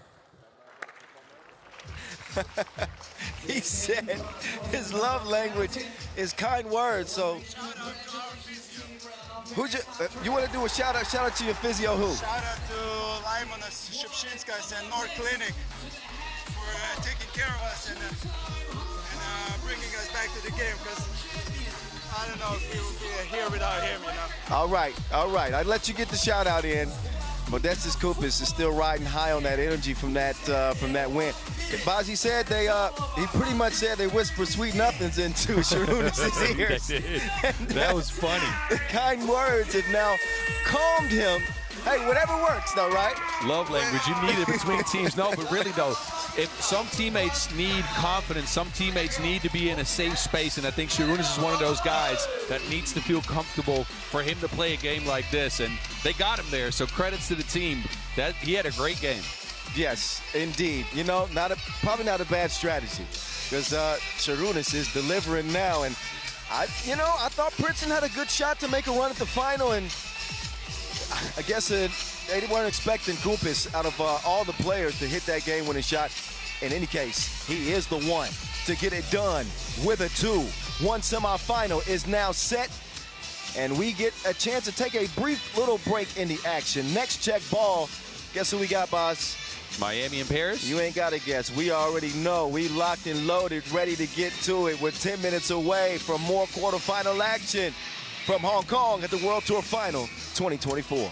He said his love language is kind words. So, you want to do a shout out? Shout out to your physio who?
Shout out to Laimonas Shipshinskas and North Clinic for taking care of us and bringing us back to the game, because I don't know if we would be here without him, you know.
All right. I let you get the shout out in. Modestas Kupis is still riding high on that energy from that win. Bazi said he pretty much said they whispered sweet nothings into Sharunas' ears.
That was funny.
The kind words have now calmed him. Hey, whatever works though, right?
Love language, you need it between teams. No, but really though, if some teammates need confidence, some teammates need to be in a safe space, and I think Sharunas is one of those guys that needs to feel comfortable for him to play a game like this, and they got him there, so credits to the team. That he had a great game.
Yes, indeed. You know, probably not a bad strategy, because Sharunas is delivering now, and I thought Princeton had a good shot to make a run at the final, and I guess they weren't expecting Kupis out of all the players to hit that game-winning shot. In any case, he is the one to get it done with a 2-1 semifinal is now set, and we get a chance to take a brief little break in the action. Next check ball, guess who we got, boss?
Miami and Paris?
You ain't got to guess. We already know. We locked and loaded, ready to get to it. We're 10 minutes away from more quarterfinal action from Hong Kong at the World Tour Final 2024.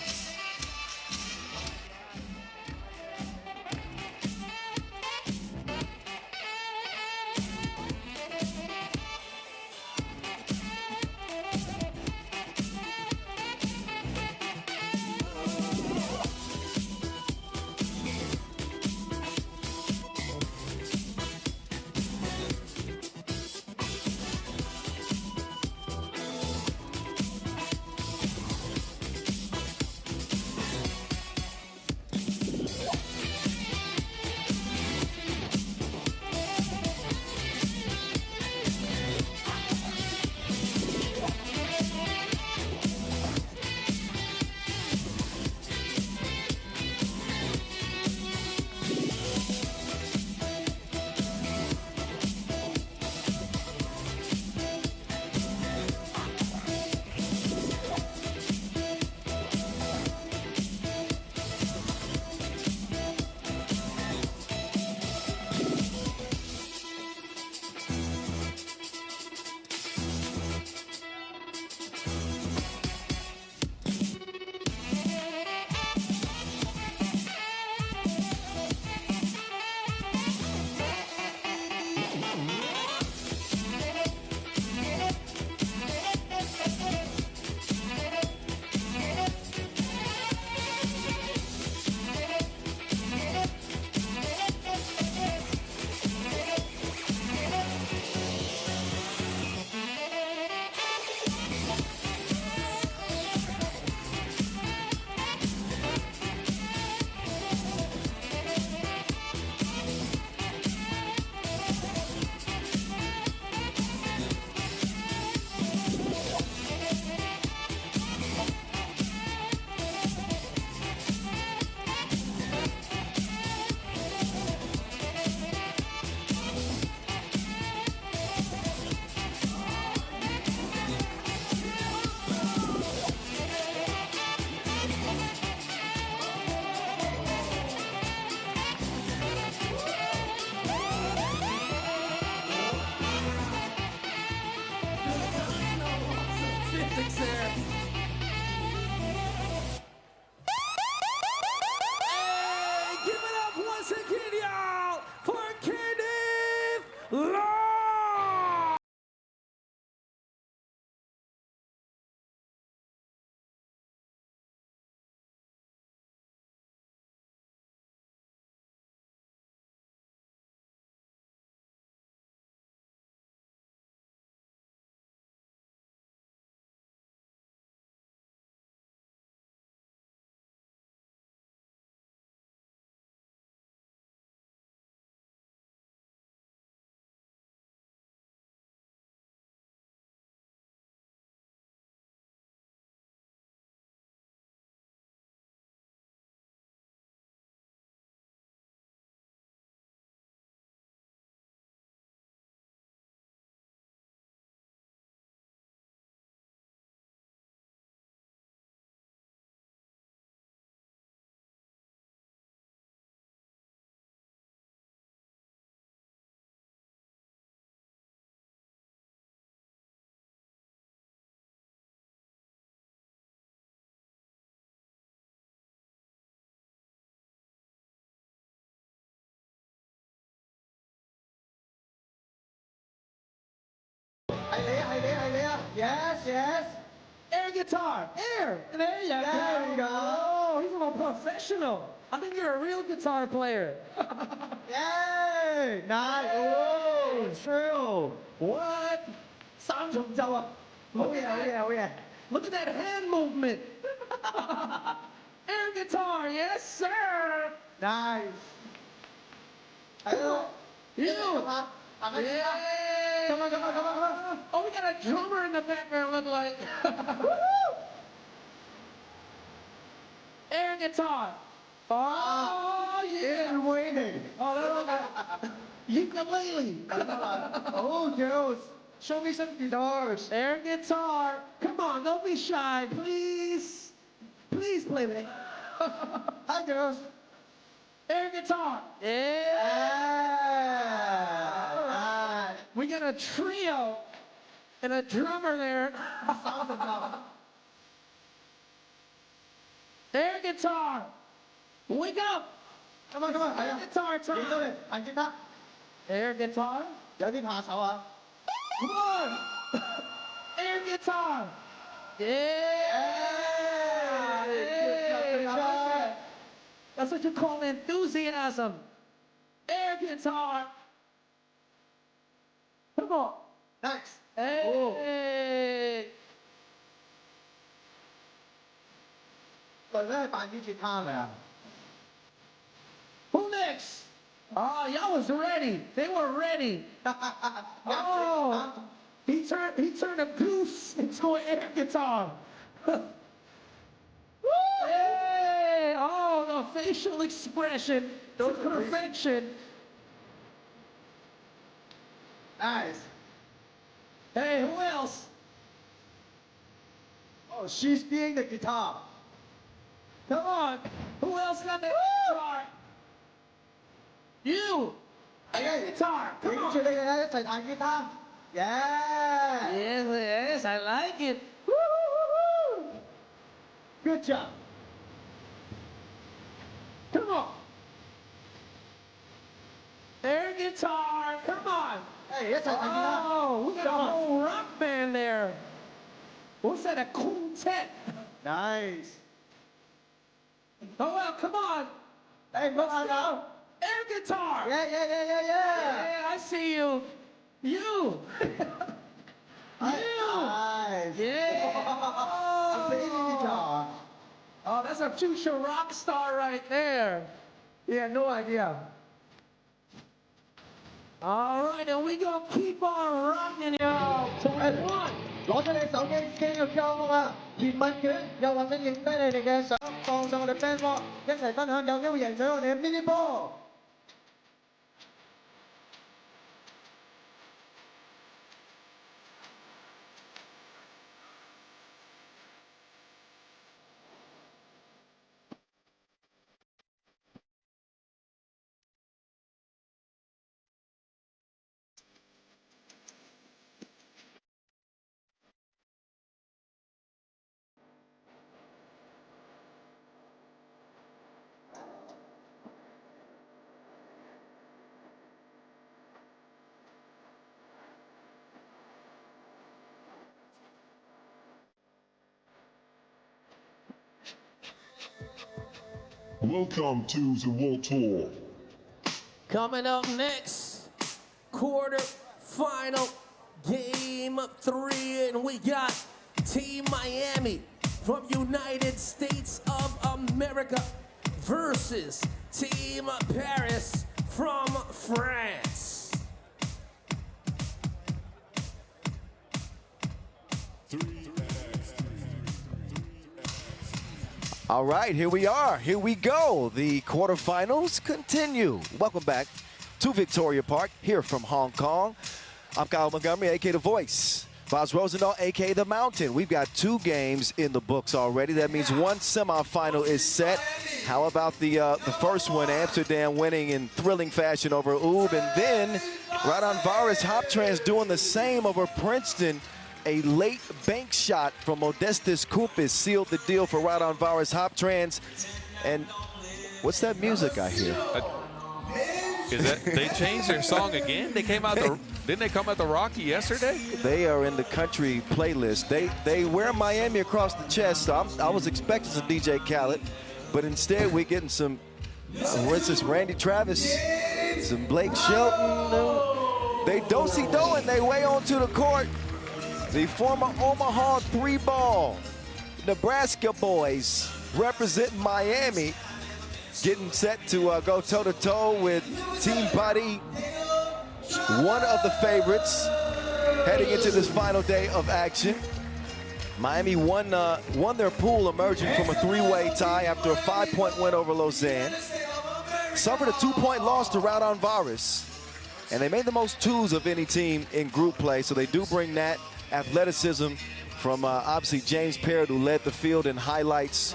Yes, yes.
Air guitar, air. There you go.
There you go.
Oh, he's a professional. I think you're a real guitar player.
Yay! Nice. Oh, true.
What? 三重奏啊.
Oh yeah, oh yeah, oh yeah.
Look at that hand movement. Air guitar, yes, sir.
Nice. Hello.
You.
Yeah. Come on, come on, come on.
Oh, we got a drummer in the background, look like. Air guitar. Oh, yeah.
It's waiting.
Oh, that ukulele.
Oh, girls. Show me some guitars.
Air guitar. Come on, don't be shy, please. Please play that.
Hi, girls.
Air guitar.
Yeah.
We got a trio and a drummer there. Air guitar. Wake up.
Come on, come on.
Air guitar
Nhìn
time.
tôi đi. Anh tiếp thắt.
Air guitar.
Giờ tiếp hạ sao ạ?
Come on. Air guitar. Yeah.
Good job.
That's what you call enthusiasm. Air guitar. Come on.
Nice.
Hey.
Rồi đó bạn như guitar này à?
Who next? Oh, y'all was ready. They were ready. Oh, he turned a goose into an air guitar. Hey, oh, the facial expression, the perfection.
Nice.
Hey, who else?
Oh, she's being the guitar.
Come on. Who else got the guitar? You. Air guitar. Come
Những
on.
chuyện đây là phải彈guitar. Yeah.
Yes, yes, I like it.
Good job.
Come on. Air guitar. Come on.
Hey, yes, I彈guitar.
Oh, we got a whole rock band there. What's that, a quintet?
Nice.
Oh, well, come on.
Hey,
Let's go. Air guitar.
Yeah.
Yeah, I see you. You.
Nice.
Yeah.
Baby guitar.
Oh, that's a future rock star right there.
Yeah, no idea.
All right, and we gonna keep on rocking, yo. So one.
攞出你手機機個槍啊！填問卷，又或者影低你哋嘅相，放上我哋 band 波，一齊分享，有機會贏取我哋嘅 mini 波。
Welcome to the World Tour.
Coming up next, quarter-final game of 3, and we got Team Miami from United States of America versus Team Paris from France.
All right, here we are. Here we go. The quarterfinals continue. Welcome back to Victoria Park here from Hong Kong. I'm Kyle Montgomery, a.k.a. The Voice. Vaz Rosendahl, a.k.a. The Mountain. We've got 2 games in the books already. That means 1 semifinal is set. How about the first one, Amsterdam winning in thrilling fashion over Oob, and then Raudondvaris Hoptrans doing the same over Princeton. A late bank shot from Modestus Kupis sealed the deal for Raudondvaris Hoptrans. And what's that music I hear?
Is that they changed their song again? They came out didn't they come out the Rocky yesterday?
They are in the country playlist. They wear Miami across the chest, so I was expecting some DJ Khaled, but instead we're getting some, what's this, Randy Travis, some Blake Shelton. They do-si-do and they way onto the court. The former Omaha 3-ball Nebraska boys representing Miami, getting set to go toe-to-toe with Team Buddy, one of the favorites, heading into this final day of action. Miami won their pool, emerging from a 3-way tie after a 5-point win over Lausanne. Suffered a 2-point loss to Raudondvaris, and they made the most twos of any team in group play, so they do bring that athleticism from obviously James Parrott, who led the field in highlights.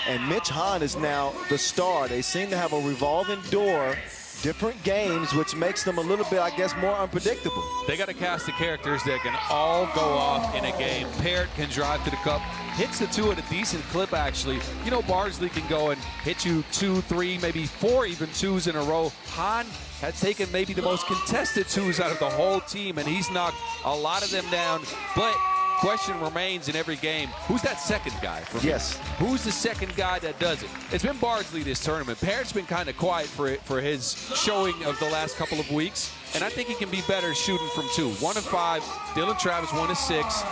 And Mitch Hahn is now the star. They seem to have a revolving door, different games, which makes them a little bit, I guess, more unpredictable.
They got a cast of characters that can all go off in a game. Parrott can drive to the cup, hits the two at a decent clip, actually. You know, Bardsley can go and hit you 2, 3, maybe 4 even twos in a row. Hahn has taken maybe the most contested twos out of the whole team, and he's knocked a lot of them down. But question remains in every game, who's that second guy for me?
Yes.
Who's the second guy that does it? It's been Bardsley this tournament. Parrott's been kind of quiet for his showing of the last couple of weeks, and I think he can be better shooting from 2. 1 of 5, Dylan Travis 1 of 6.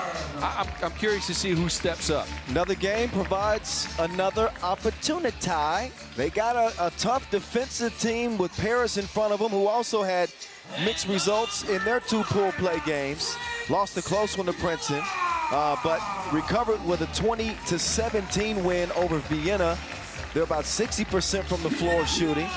I'm curious to see who steps up.
Another game provides another opportunity. They got a tough defensive team with Paris in front of them, who also had mixed results in their 2 pool play games. Lost a close one to Princeton, but recovered with a 20-17 win over Vienna. They're about 60% from the floor shooting.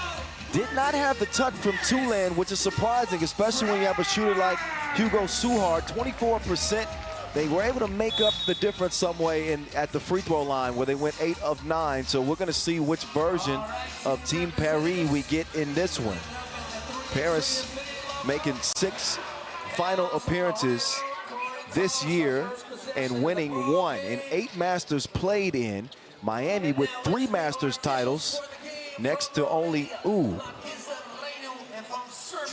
Did not have the touch from Tulane, which is surprising, especially when you have a shooter like Hugo Suhard, 24%. They were able to make up the difference some way at the free throw line, where they went 8 of 9. So we're going to see which version of Team Paris we get in this one. Paris making 6 final appearances this year and winning 1 in 8 Masters played in. Miami with 3 Masters titles, next to only,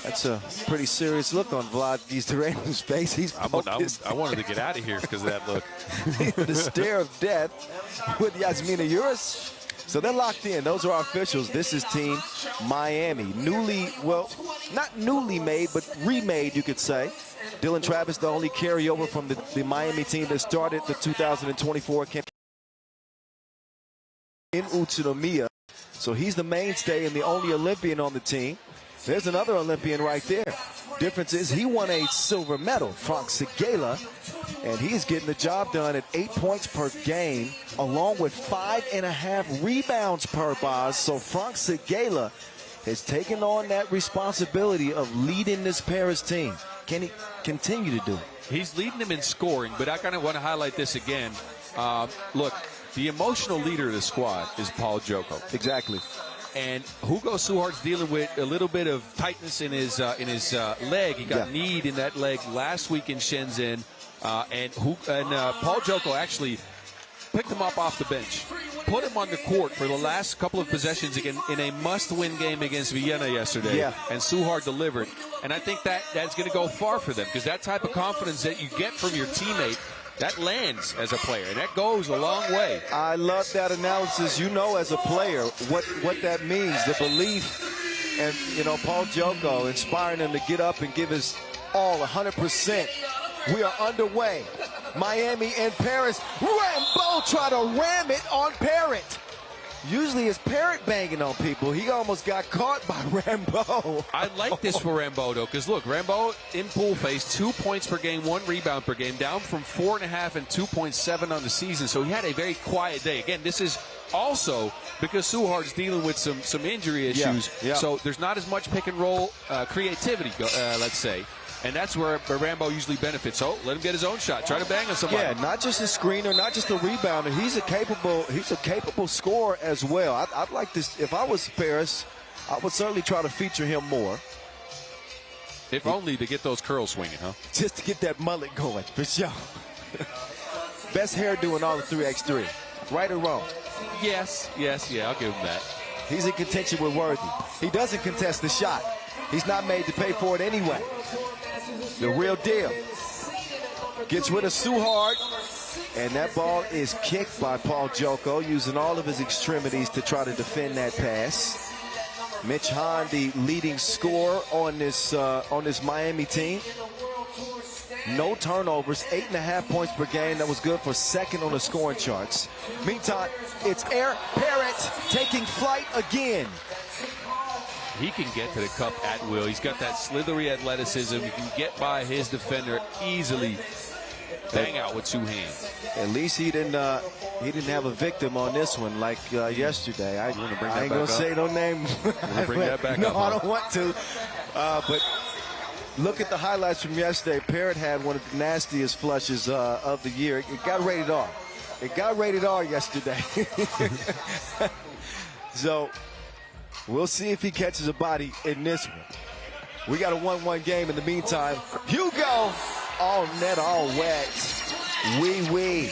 that's a pretty serious look on Vlad Gizdarenu's face. He's focused.
I wanted to get out of here because of that look.
The stare of death with Yasmina Uris. So they're locked in. Those are our officials. This is Team Miami. Not newly made, but remade, you could say. Dylan Travis, the only carryover from the Miami team that started the 2024 campaign in Utsunomiya. So he's the mainstay and the only Olympian on the team. There's another Olympian right there. Difference is he won a silver medal, Frank Segela, and he's getting the job done at 8 points per game, along with 5.5 rebounds per bars. So Frank Segela has taken on that responsibility of leading this Paris team. Can he continue to do it?
He's leading them in scoring, but I kind of want to highlight this again. Look, the emotional leader of the squad is Paul Joko.
Exactly.
And Hugo Suhard's dealing with a little bit of tightness in his leg. He got kneed in that leg last week in Shenzhen. And Paul Joko actually picked him up off the bench, put him on the court for the last couple of possessions again in a must-win game against Vienna yesterday.
Yeah.
And Suhard delivered. And I think that's going to go far for them, because that type of confidence that you get from your teammate, that lands as a player, and that goes a long way.
I love that analysis. You know, as a player, what that means, the belief. And, you know, Paul Joko inspiring him to get up and give his all, 100%. We are underway. Miami and Paris. Rambo try to ram it on Parrott. Usually it's Parrott banging on people. He almost got caught by Rambo.
I like this for Rambo, though, because, look, Rambo in pool phase, 2 points per game, 1 rebound per game, down from 4.5 and 2.7 on the season. So he had a very quiet day. Again, this is also because Suhard's dealing with some injury issues.
Yeah.
So there's not as much pick and roll creativity, let's say. And that's where Rambo usually benefits. So let him get his own shot. Try to bang on somebody.
Yeah, not just a screener, not just a rebounder. He's a capable scorer as well. I'd like this. If I was Paris, I would certainly try to feature him more.
If only to get those curls swinging, huh?
Just to get that mullet going, for sure. Best hairdo in all of 3x3. Right or wrong?
Yes, I'll give him that.
He's in contention with Worthy. He doesn't contest the shot. He's not made to pay for it anyway. The real deal. Gets rid of Suhard, and that ball is kicked by Paul Joko, using all of his extremities to try to defend that pass. Mitch Hahn, the leading scorer on this Miami team. No turnovers, 8.5 points per game. That was good for second on the scoring charts. Meantime, it's Air Parrott taking flight again.
He can get to the cup at will. He's got that slithery athleticism. He can get by his defender easily. Bang out with 2 hands.
At least he didn't have a victim on this one like yesterday. I ain't gonna say no name.
Bring that back
no,
up.
I don't want to. But look at the highlights from yesterday. Parrott had one of the nastiest flushes of the year. It got rated R. It got rated R yesterday. So we'll see if he catches a body in this one. We got a 1-1 game in the meantime. Hugo, all net, all wet. Wee.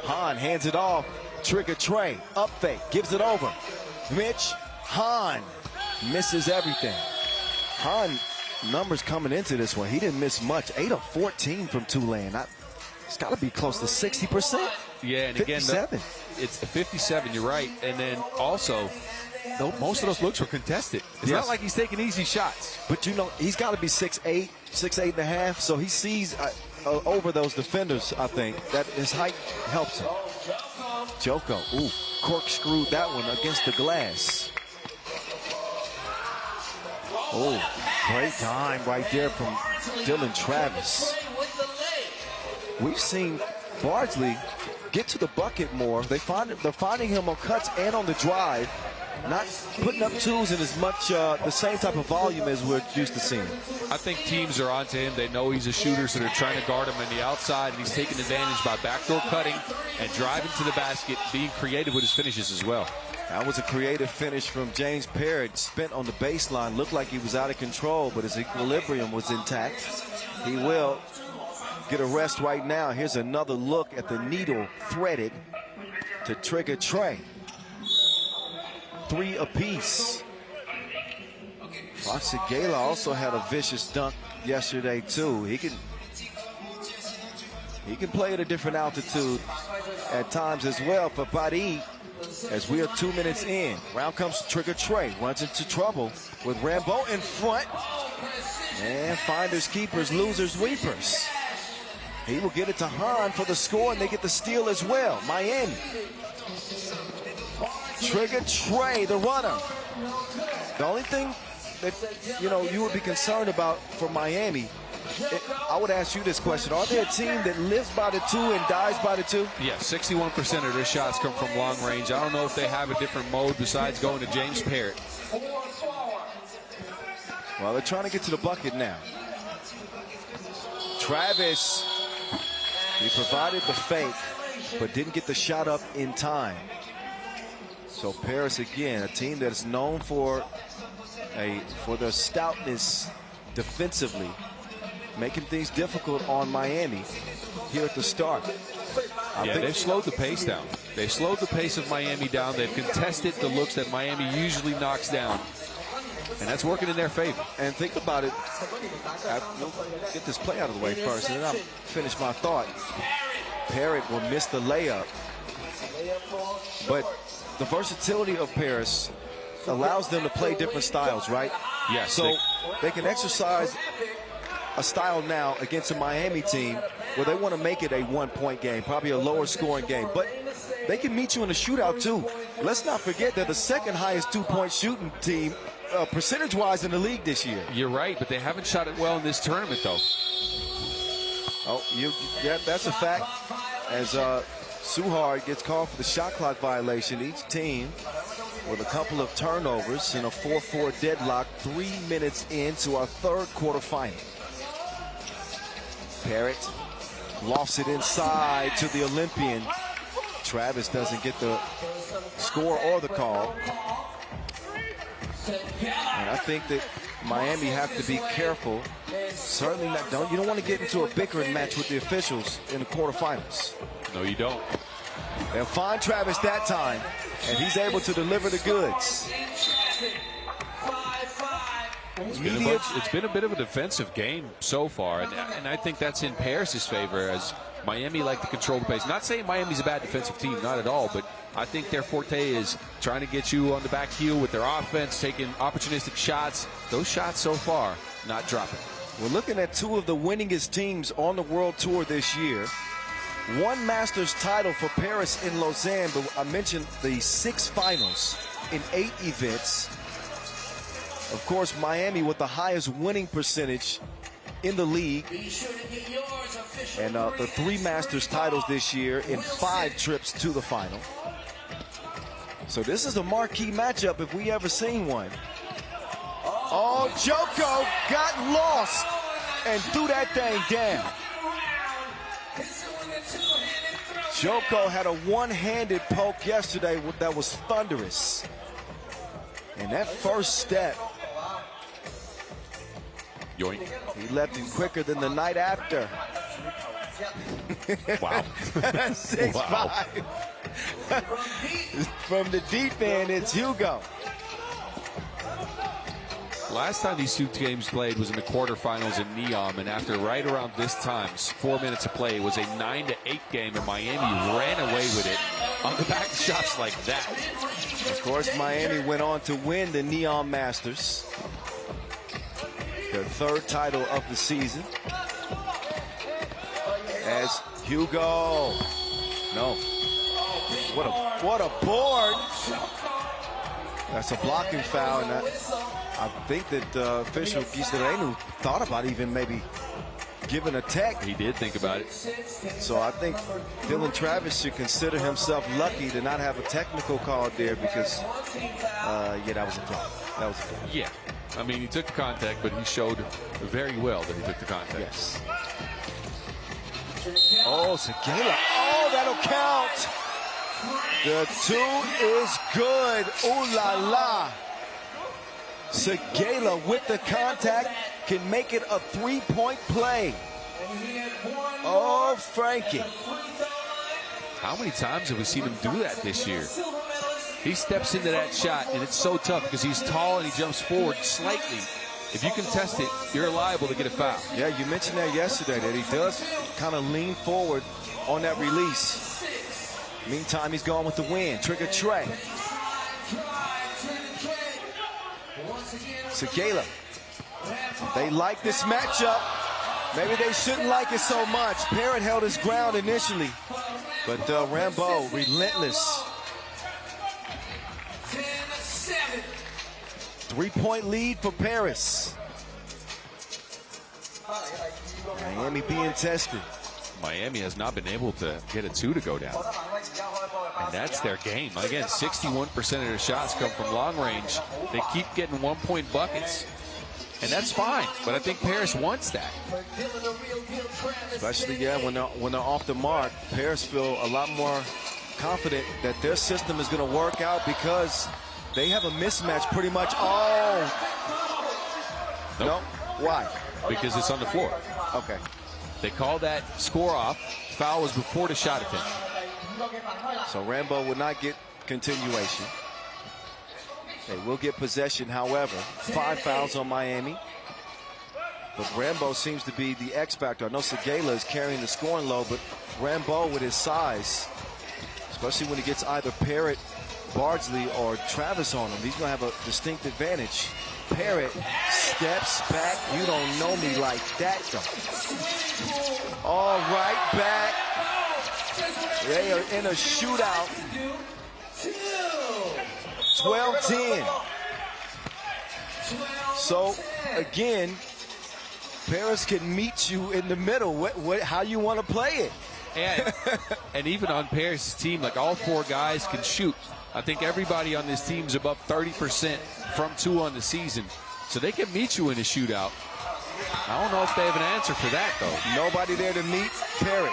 Hahn hands it off. Trigger Trey, up fake, gives it over. Mitch Hahn misses everything. Hahn numbers coming into this one. He didn't miss much. 8 of 14 from Tulane. It's got to be close to 60%.
Yeah, and
57.
Again, it's 57, you're right. And then also, most of those looks were contested. It's not like he's taking easy shots.
But you know, he's got to be 6'8", 6'8.5", so he sees over those defenders, I think, that his height helps him. Joko, corkscrewed that one against the glass. Great time right there from Dylan Travis. We've seen Bardsley get to the bucket more. They're finding him on cuts and on the drive, not putting up twos in as much the same type of volume as we're used to seeing.
I think teams are onto him. They know he's a shooter, so they're trying to guard him on the outside, and he's taking advantage by backdoor cutting and driving to the basket, being creative with his finishes as well.
That was a creative finish from James Parrott, spent on the baseline. Looked like he was out of control, but his equilibrium was intact. He will get a rest right now. Here's another look at the needle threaded to Trigger Trey. 3 apiece. Foxy Gala also had a vicious dunk yesterday too. He can play at a different altitude at times as well for Paris. As we are 2 minutes in, round comes Trigger Trey, runs into trouble with Rambo in front. And finders, keepers, losers, weepers. He will get it to Hahn for the score, and they get the steal as well. Miami. Trigger Trey, the runner. The only thing that you would be concerned about for Miami, I would ask you this question: are they a team that lives by the 2 and dies by the 2?
Yeah, 61% of their shots come from long range. I don't know if they have a different mode besides going to James Parrott.
Well, they're trying to get to the bucket now. Travis, he provided the fake, but didn't get the shot up in time. So Paris again, a team that's known for their stoutness defensively, making things difficult on Miami here at the start.
They've slowed the pace down. They've slowed the pace of Miami down. They've contested the looks that Miami usually knocks down. And that's working in their favor.
And think about it. We'll get this play out of the way first, and then I'll finish my thought. Parrott will miss the layup. But the versatility of Paris allows them to play different styles, right?
Yes.
So they can exercise a style now against a Miami team where they want to make it a 1-point game, probably a lower scoring game. But they can meet you in a shootout too. Let's not forget they're the second highest 2-point shooting team percentage-wise in the league this year.
You're right, but they haven't shot it well in this tournament, though.
Yeah, that's a fact. As Suhard gets called for the shot clock violation, each team with a couple of turnovers in a 4-4 deadlock, 3 minutes into our third quarterfinal. Parrott lofts it inside to the Olympian. Travis doesn't get the score or the call. And I think that Miami have to be careful. Certainly you don't want to get into a bickering match with the officials in the quarterfinals.
No, you don't.
They'll find Travis that time, and he's able to deliver the goods.
It's been a bit of a defensive game so far, and I think that's in Paris's favor, as Miami like to control the pace. Not saying Miami's a bad defensive team, not at all, but I think their forte is trying to get you on the back heel with their offense, taking opportunistic shots. Those shots so far, not dropping.
We're looking at two of the winningest teams on the World Tour this year. One Masters title for Paris in Lausanne, but I mentioned the 6 finals in 8 events. Of course, Miami with the highest winning percentage in the league. And the 3 Masters titles this year in 5 trips to the final. So this is a marquee matchup if we ever seen one. Oh, Joko got lost and threw that thing down. Joko had a one-handed poke yesterday that was thunderous. And that first step,
yoink.
He left him quicker than the night after.
Wow.
6'5". Wow. From the deep end, it's Hugo.
Last time these two teams played was in the quarterfinals in Neom, and after right around this time, 4 minutes of play, it was a 9-8 game, and Miami ran away with it on the back of shots like that.
Of course, Miami went on to win the Neom Masters, their 3rd title of the season. As Hugo, no, what a board! That's a blocking foul, and I think that official Guiserenu thought about even maybe giving a tech.
He did think about it.
So I think Dylan Travis should consider himself lucky to not have a technical call there, because, yeah, that was a foul. That was a foul.
Yeah, I mean, he took the contact, but he showed very well that he took the contact.
Yes. Oh, Segala. Oh, that'll count. The 2 is good. Ooh la la. Segala with the contact can make it a 3-point play. Oh, Frankie.
How many times have we seen him do that this year? He steps into that shot, and it's so tough because he's tall and he jumps forward slightly. If you contest it, you're liable to get a foul.
Yeah, you mentioned that yesterday, that he does kind of lean forward on that release. Meantime, he's going with the win. Trigger Trey. Segala. They like this matchup. Maybe they shouldn't like it so much. Parrott held his ground initially, but Rambo, relentless. 3-point lead for Paris. Miami being tested.
Miami has not been able to get a 2 to go down. And that's their game. Again, 61% of their shots come from long range. They keep getting 1-point buckets. And that's fine, but I think Paris wants that.
Especially, yeah, when they're off the mark, Paris feel a lot more confident that their system is going to work out, because they have a mismatch pretty much. Oh!
Nope.
No? Why?
Because it's on the floor.
Okay.
They called that score off. Foul was before the shot attempt.
So Rambo will not get continuation. They will get possession, however. 5 fouls on Miami. But Rambo seems to be the X factor. I know Segala is carrying the scoring load, but Rambo with his size, especially when he gets either Parrott, Bardsley, or Travis on him, he's going to have a distinct advantage. Parrott steps back. You don't know me like that, though. All right, back. They are in a shootout. 12-10. So, again, Paris can meet you in the middle. How you want to play it.
And even on Paris' team, like, all 4 guys can shoot. I think everybody on this team is above 30% from 2 on the season. So they can meet you in a shootout. I don't know if they have an answer for that, though.
Nobody there to meet Parrott.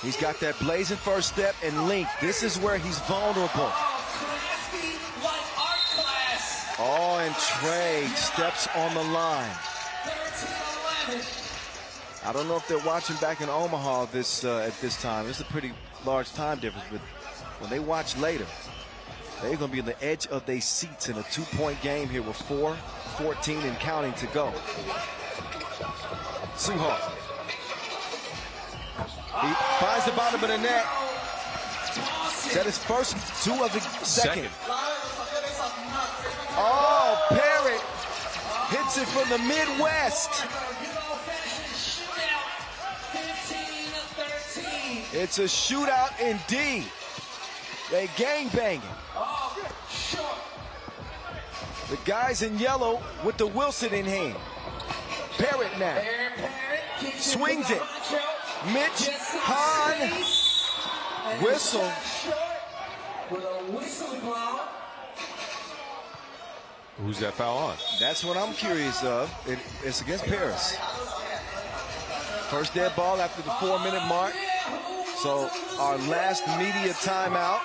He's got that blazing first step and length. This is where he's vulnerable. Oh, and Trey steps on the line. I don't know if they're watching back in Omaha at this time. It's a pretty large time difference, but when they watch later, They're going to be on the edge of their seats in a 2-point game here with 4:14 and counting to go. Suhar. He finds the bottom of the net. Is that his first 2 of the second? Oh, Parrott hits it from the Midwest. It's a shootout indeed. They gang-banging. The guys in yellow with the Wilson in hand. Parrott now. Swings it. Mitch Hahn. Whistle.
Who's that foul on?
That's what I'm curious of. It's against Paris. First dead ball after the 4-minute mark. So our last media timeout.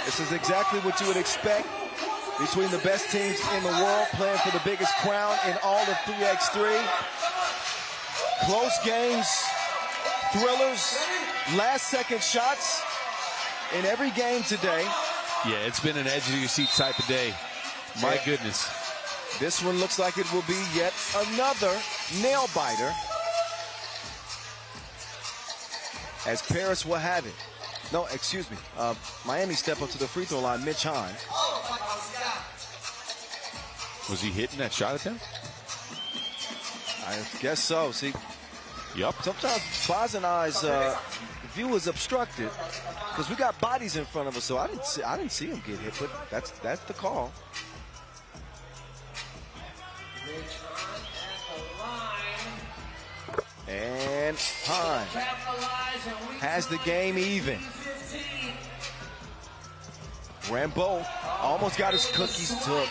This is exactly what you would expect between the best teams in the world playing for the biggest crown in all of 3x3. Close games, thrillers, last-second shots in every game today.
Yeah, it's been an edge-of-your-seat type of day. My goodness.
This one looks like it will be yet another nail-biter, as Paris will have it. No, excuse me. Miami step up to the free throw line. Mitch Hahn.
Was he hitting that shot attempt?
I guess so. See,
yep.
Sometimes Boz and I's view is obstructed because we got bodies in front of us, so I didn't see him get hit, but that's the call. And Hahn has the game even. Rambo almost got his cookies took.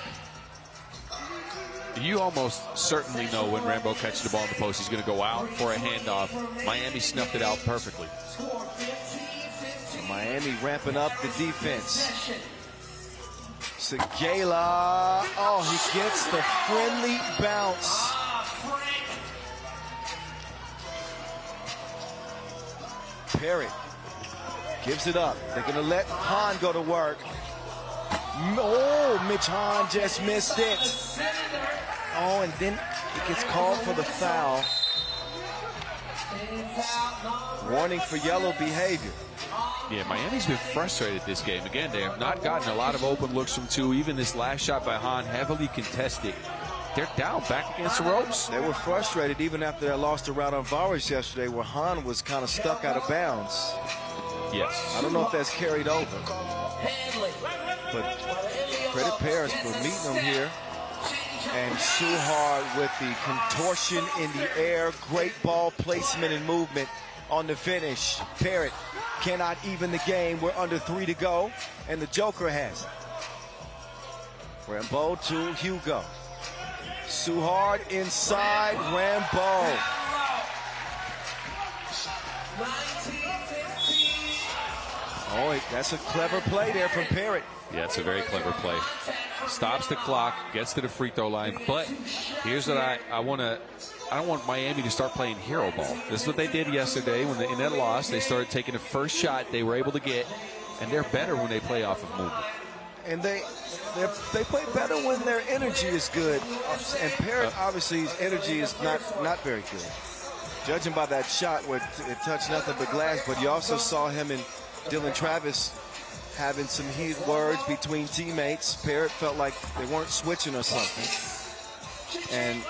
You almost certainly know when Rambo catches the ball in the post, he's going to go out for a handoff. Miami snuffed it out perfectly.
Miami ramping up the defense. Segala. Oh, he gets the friendly bounce. Parrott gives it up. They're going to let Hahn go to work. Oh, Mitch Hahn just missed it. Oh, and then it gets called for the foul. Warning for yellow behavior.
Yeah, Miami's been frustrated this game. Again, they have not gotten a lot of open looks from 2. Even this last shot by Hahn, heavily contested. They're down back against the ropes.
They were frustrated even after they lost to Raudondvaris yesterday, where Hahn was kind of stuck out of bounds.
Yes.
I don't know if that's carried over. But credit Paris for meeting them here. And Suhar with the contortion in the air. Great ball placement and movement on the finish. Parrott cannot even the game. We're under 3 to go. And the Joker has it. Rambo to Hugo. Suhar inside. Rambo. Oh, that's a clever play there from Parrott.
Yeah, it's a very clever play. Stops the clock, gets to the free throw line. But here's what I don't want Miami to start playing hero ball. This is what they did yesterday when in that loss. They started taking the first shot they were able to get, and they're better when they play off of movement.
And they play better when their energy is good. And Parrott, obviously, his energy is not very good. Judging by that shot where it touched nothing but glass, but you also saw him and Dylan Travis having some heated words between teammates. Parrott felt like they weren't switching or something. And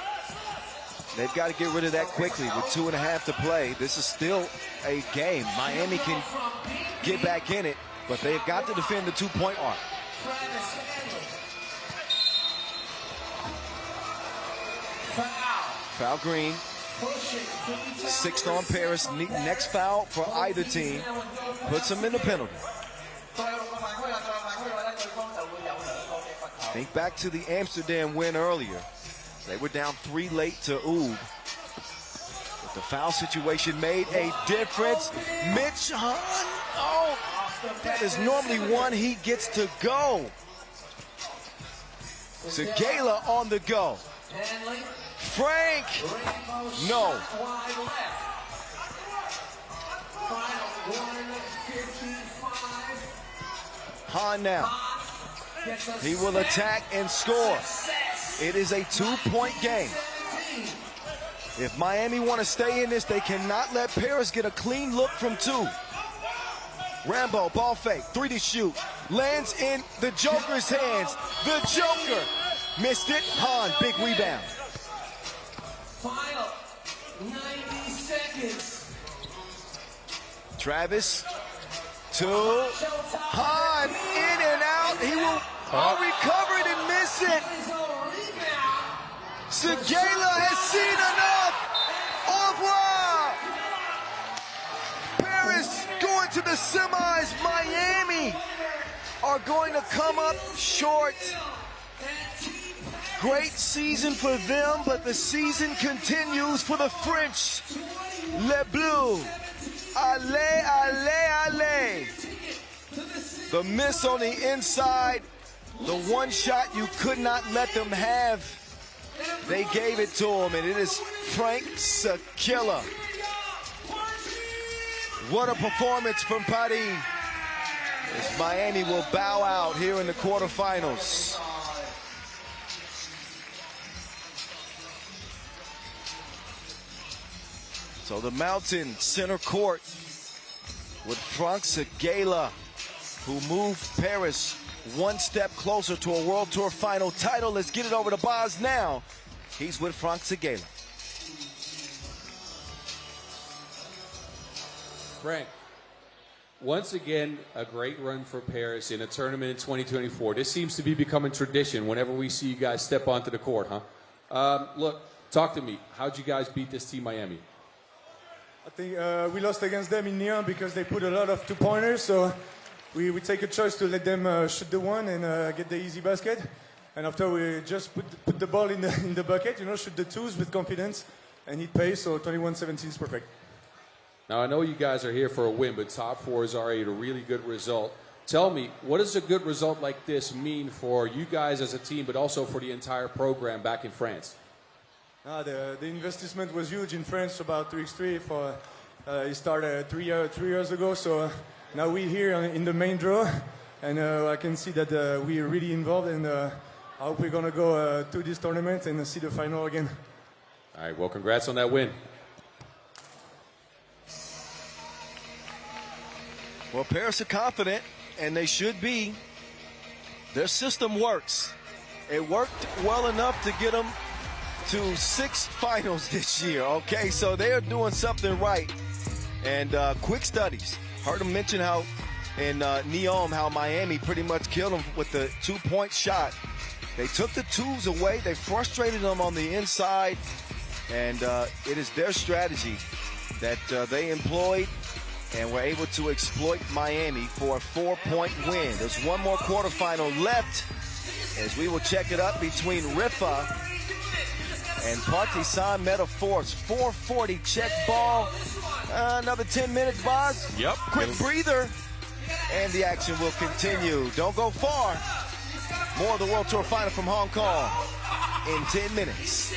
they've got to get rid of that quickly with 2.5 to play. This is still a game. Miami can get back in it, but they've got to defend the 2-point arc. Foul Green. 6th on Paris. Next foul for either team puts them in the penalty. Think back to the Amsterdam win earlier. They were down 3 late to Oob. But the foul situation made a difference. Mitch Hahn, oh, that is normally one he gets to go. Segala on the go. Frank, no. Han now. He will attack and score. It is a 2-point game. If Miami want to stay in this, they cannot let Paris get a clean look from 2. Rambo, ball fake, 3 to shoot. Lands in the Joker's hands. The Joker missed it. Han, big rebound.
Final 90 seconds.
Travis to Han, in and out. He will recover it and miss it. Segala has seen enough. Au revoir. Paris going to the semis. Miami are going to come up short. Great season for them, but the season continues for the French. Les Bleus. Allez, allez, allez. The miss on the inside. The one shot you could not let them have. They gave it to him, and it is Frank Segala. What a performance from Partizan. As Miami will bow out here in the quarterfinals. So the Mountain center court with Frank Segala, who moved Paris one step closer to a World Tour final title. Let's get it over to Boz now. He's with Frank Segala.
Frank, once again, a great run for Paris in a tournament in 2024. This seems to be becoming tradition whenever we see you guys step onto the court, huh? Look, talk to me. How'd you guys beat this team, Miami?
I think we lost against them in Lyon because they put a lot of 2-pointers, so we take a choice to let them shoot the one and get the easy basket. And after we just put the ball in the bucket, you know, shoot the twos with confidence, and hit pace, so 21-17 is perfect.
Now, I know you guys are here for a win, but top 4 is already a really good result. Tell me, what does a good result like this mean for you guys as a team, but also for the entire program back in France?
The investment was huge in France about 3x3. It started 3 years ago, so now we're here in the main draw, and I can see that we're really involved, and I hope we're going to go to this tournament and see the final again.
All right, well, congrats on that win.
Well, Paris are confident, and they should be. Their system works. It worked well enough to get them to 6 finals this year, okay? So they are doing something right. And quick studies. Heard them mention how in Neom, how Miami pretty much killed them with the 2-point shot. They took the twos away. They frustrated them on the inside. And it is their strategy that they employed and were able to exploit Miami for a 4-point win. There's one more quarterfinal left as we will check it up between Riffa and Partizan Metaphors. 4:40 check ball. Another 10 minutes, Boz.
Yep.
Quick breather. And the action will continue. Don't go far. More of the World Tour Final from Hong Kong in 10 minutes.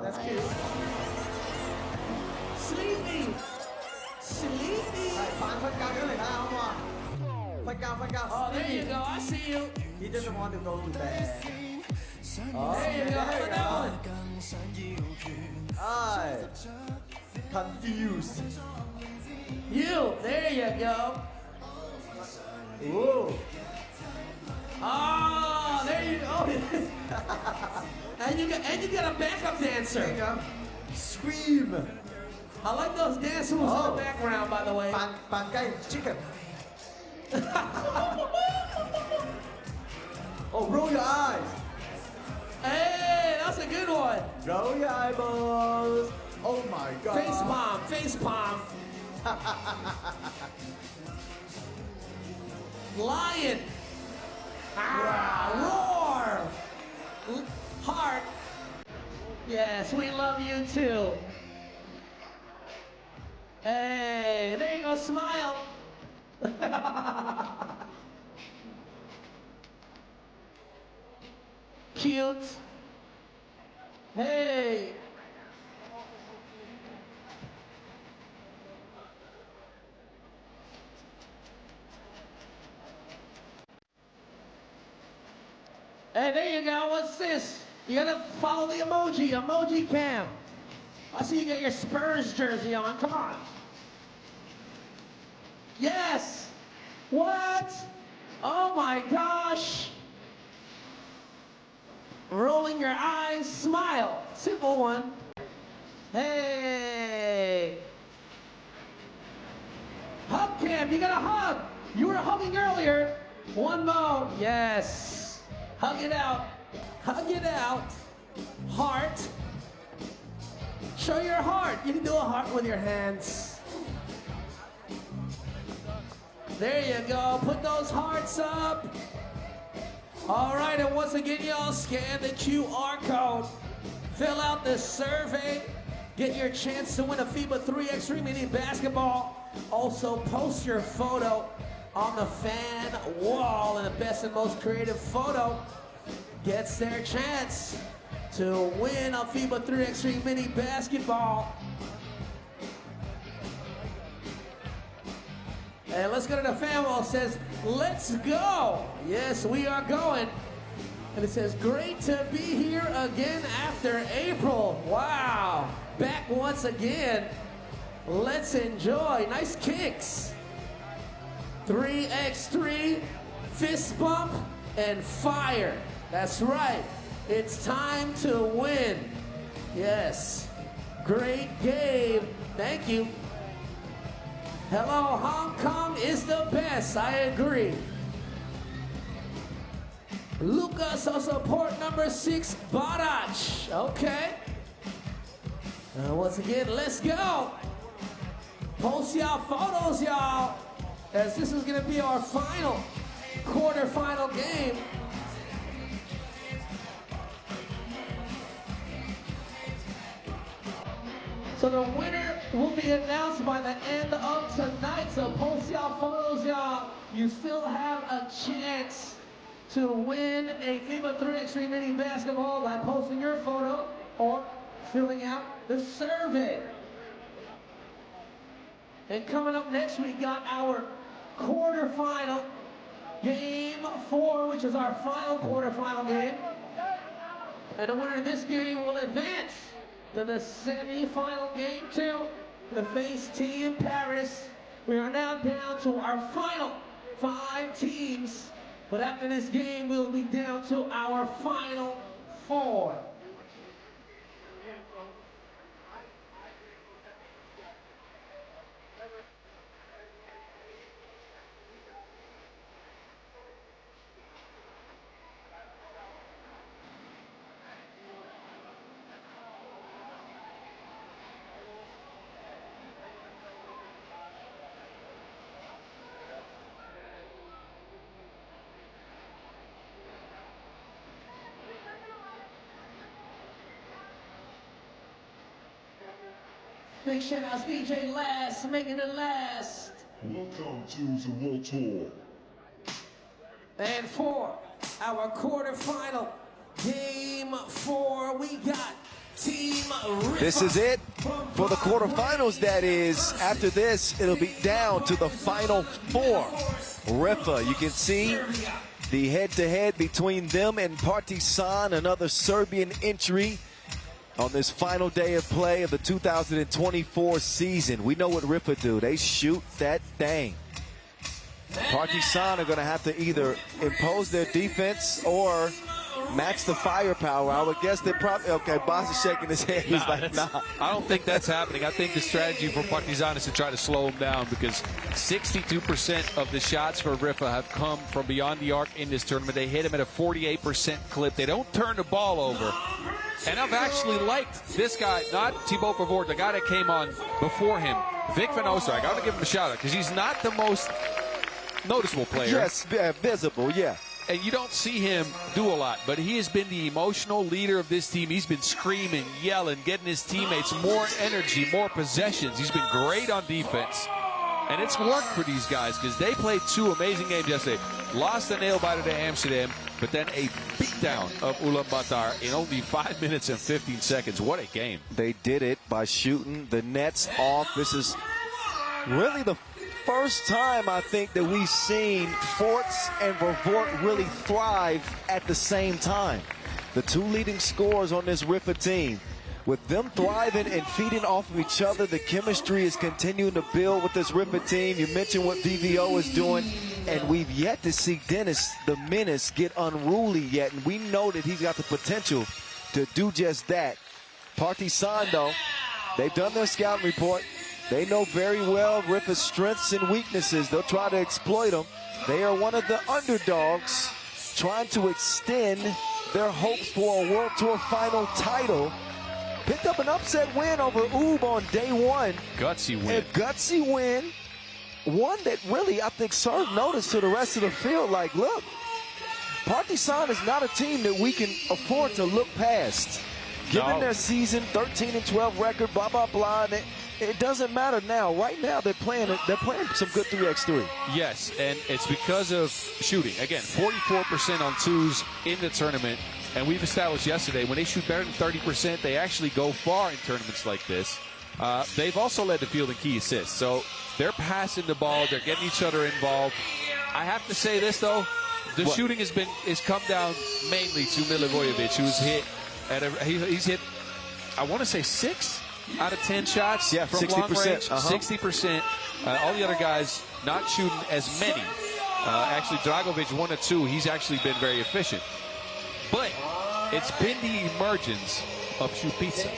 That's cute.
Sleepy. Sleepy.
Phân cao cái này ra không ạ? Phân cao, phân cao.
Oh, there you go. I see you.
He doesn't want to go to bed.
There you go.
There you go. Ay. Confused.
You. There you go.
Ooh.
Oh, there you go. and you got a backup dancer.
There you go. Scream.
I like those dance moves in the background, by the way.
Pancake chicken.
Oh, roll your eyes. Hey, that's a good one.
Roll your eyeballs. Oh my God.
Face palm, face palm. Lion. Roar. Heart. Yes, we love you too. Hey, there you go, smile. Cute. Hey. Hey, there you go. What's this? You gotta follow the emoji cam. I see you got your Spurs jersey on. Come on. Yes. What? Oh my gosh. Rolling your eyes, smile. Simple one. Hey. Hug cam, you gotta hug. You were hugging earlier. One more. Yes. Hug it out. Hug it out. Heart. Show your heart. You can do a heart with your hands. There you go. Put those hearts up. All right, and once again, y'all scan the QR code. Fill out the survey. Get your chance to win a FIBA 3x3 mini basketball. Also, post your photo on the fan wall, and the best and most creative photo gets their chance to win a FIBA 3x3 mini basketball. And let's go to the fan wall. It says, let's go. Yes, we are going. And it says, great to be here again after April. Wow, back once again. Let's enjoy. Nice kicks. 3x3, fist bump, and fire. That's right. It's time to win. Yes. Great game. Thank you. Hello, Hong Kong is the best. I agree. Lucas on support number 6, Barach. Okay. Once again, let's go. Post y'all photos, y'all, as this is gonna be our final quarterfinal game. So the winner will be announced by the end of tonight. So post y'all photos, y'all. You still have a chance to win a FIBA 3x3 mini basketball by posting your photo or filling out the survey. And coming up next, we got our quarterfinal, game 4, which is our final quarterfinal game. And the winner of this game will advance to the semi-final game 2, the face Team Paris. We are now down to our final 5 teams, but after this game, we'll be down to our final 4. Big shout outs DJ Last, making it last.
Welcome to the World Tour.
And for our quarterfinal, game 4, we got Team Riffa.
This is it for the quarterfinals, that is. After this, it'll be down to the final 4. Riffa, you can see the head-to-head between them and Partizan, another Serbian entry on this final day of play of the 2024 season. We know what Riffa do. They shoot that thing. Partizan are going to have to either impose their defense or match the firepower. I would guess they probably, okay, Boss is shaking his head. He's like, nah.
I don't think that's happening. I think the strategy for Partizan is to try to slow him down because 62% of the shots for Riffa have come from beyond the arc in this tournament. They hit him at a 48% clip. They don't turn the ball over. And I've actually liked this guy, not Thibaut Vervoort, the guy that came on before him, Vic Van Ooster. I got to give him a shout out because he's not the most noticeable player.
Yes, visible, yeah.
And you don't see him do a lot, but he has been the emotional leader of this team. He's been screaming, yelling, getting his teammates more energy, more possessions. He's been great on defense. And it's worked for these guys because they played 2 amazing games yesterday. Lost a nail-biter to Amsterdam, but then a beatdown of Ulaanbaatar in only 5 minutes and 15 seconds. What a game.
They did it by shooting the nets off. This is really the first time I think that we've seen Forts and Vervoort really thrive at the same time. The 2 leading scorers on this Riffa team. With them thriving and feeding off of each other, the chemistry is continuing to build with this Riffa team. You mentioned what VVO is doing, and we've yet to see Dennis, the menace, get unruly yet, and we know that he's got the potential to do just that. Partizan, though, they've done their scouting report. They know very well Riffa's strengths and weaknesses. They'll try to exploit them. They are one of the underdogs trying to extend their hopes for a World Tour final title. Picked up an upset win over Oob on day 1.
Gutsy win.
A gutsy win. One that really, I think, served notice to the rest of the field. Like, look, Partizan is not a team that we can afford to look past. Given their season, 13-12 record, blah, blah, blah. It doesn't matter now. Right now, they're playing some good 3x3.
Yes, and it's because of shooting. Again, 44% on 2s in the tournament. And we've established yesterday, when they shoot better than 30%, they actually go far in tournaments like this. They've also led the field in key assists. So they're passing the ball. They're getting each other involved. I have to say this, though. The shooting has come down mainly to Milivojevic, who's hit he's hit, I want to say 6 out of 10 shots from
60%,
long range. 60%. All the other guys not shooting as many. Actually, Dragovic 1 of 2. He's actually been very efficient. But it's been the emergence of Šupica.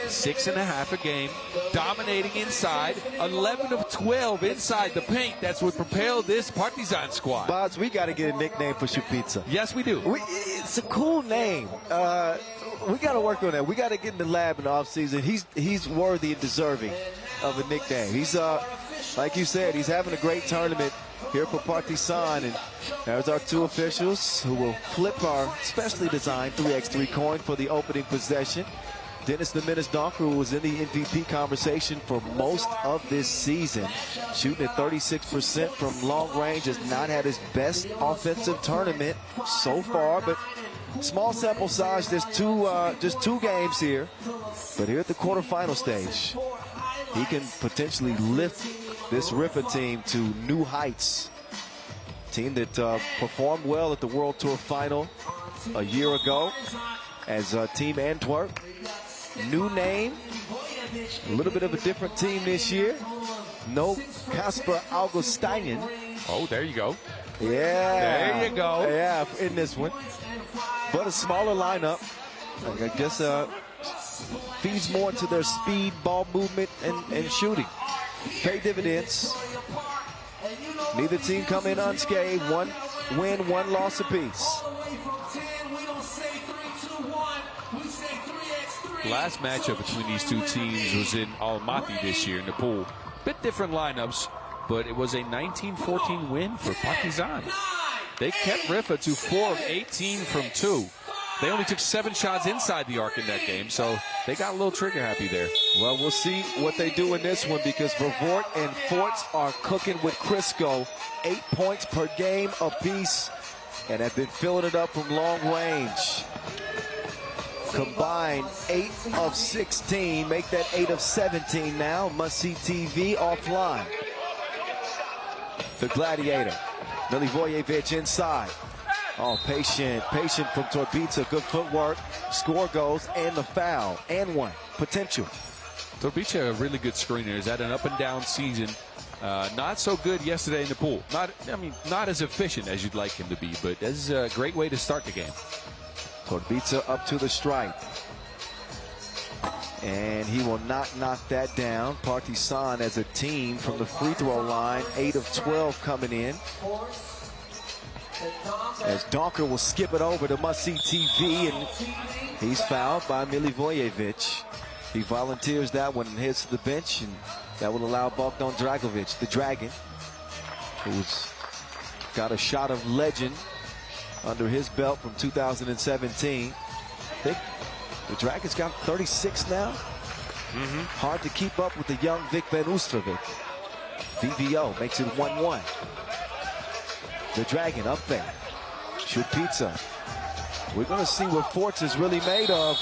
6.5 a game, dominating inside, 11 of 12 inside the paint. That's what propelled this Partizan squad.
Bods, we got to get a nickname for Šupica.
Yes, we do.
It's a cool name. We got to work on that. We got to get in the lab in the offseason. He's worthy and deserving of a nickname. He's, like you said, he's having a great tournament here for Partizan. And there's our 2 officials who will flip our specially designed 3x3 coin for the opening possession. Dennis the Menace Donker, who was in the MVP conversation for most of this season, shooting at 36% from long range, has not had his best offensive tournament so far, but small sample size, just two games here. But here at the quarterfinal stage, he can potentially lift this Riffa team to new heights. Team that performed well at the World Tour final a year ago as Team Antwerp. New name, a little bit of a different team this year. No Casper Augustinian.
Oh, there you go.
Yeah.
There you go.
Yeah, in this one. But a smaller lineup. I guess feeds more into their speed, ball movement, and shooting. Pay dividends. Neither team come in unscathed. 1 win, 1 loss apiece.
Last matchup between these 2 teams was in Almaty this year in the pool. Bit different lineups, but it was a 19-14 win for Partizan. They kept Riffa to 4 of 18 from 2. They only took 7 shots inside the arc in that game, so they got a little trigger happy there.
Well, we'll see what they do in this one because Vervoort and Forts are cooking with Crisco. 8 points per game apiece and have been filling it up from long range. Combined 8 of 16, make that 8 of 17 now. Must-see TV offline. The Gladiator, Milivojevic inside. Oh, patient from Torbica. Good footwork. Score goes and the foul and 1. Potential.
Torbica, a really good screener. He's had an up-and-down season. Not so good yesterday in the pool. Not as efficient as you'd like him to be, but that's a great way to start the game.
Torbica up to the stripe. And he will not knock that down. Partizan as a team from the free throw line, 8 of 12 coming in. As Donker will skip it over to Must See TV, and he's fouled by Milivojevic. He volunteers that one and heads to the bench, and that will allow Bogdan Dragovic, the Dragon, who's got a shot of legend under his belt from 2017. I think the Dragon's got 36 now. Hard to keep up with the young Vic Van Oostrovic. VVO makes it 1-1. The Dragon up there. Shoot pizza. We're going to see what Forts is really made of.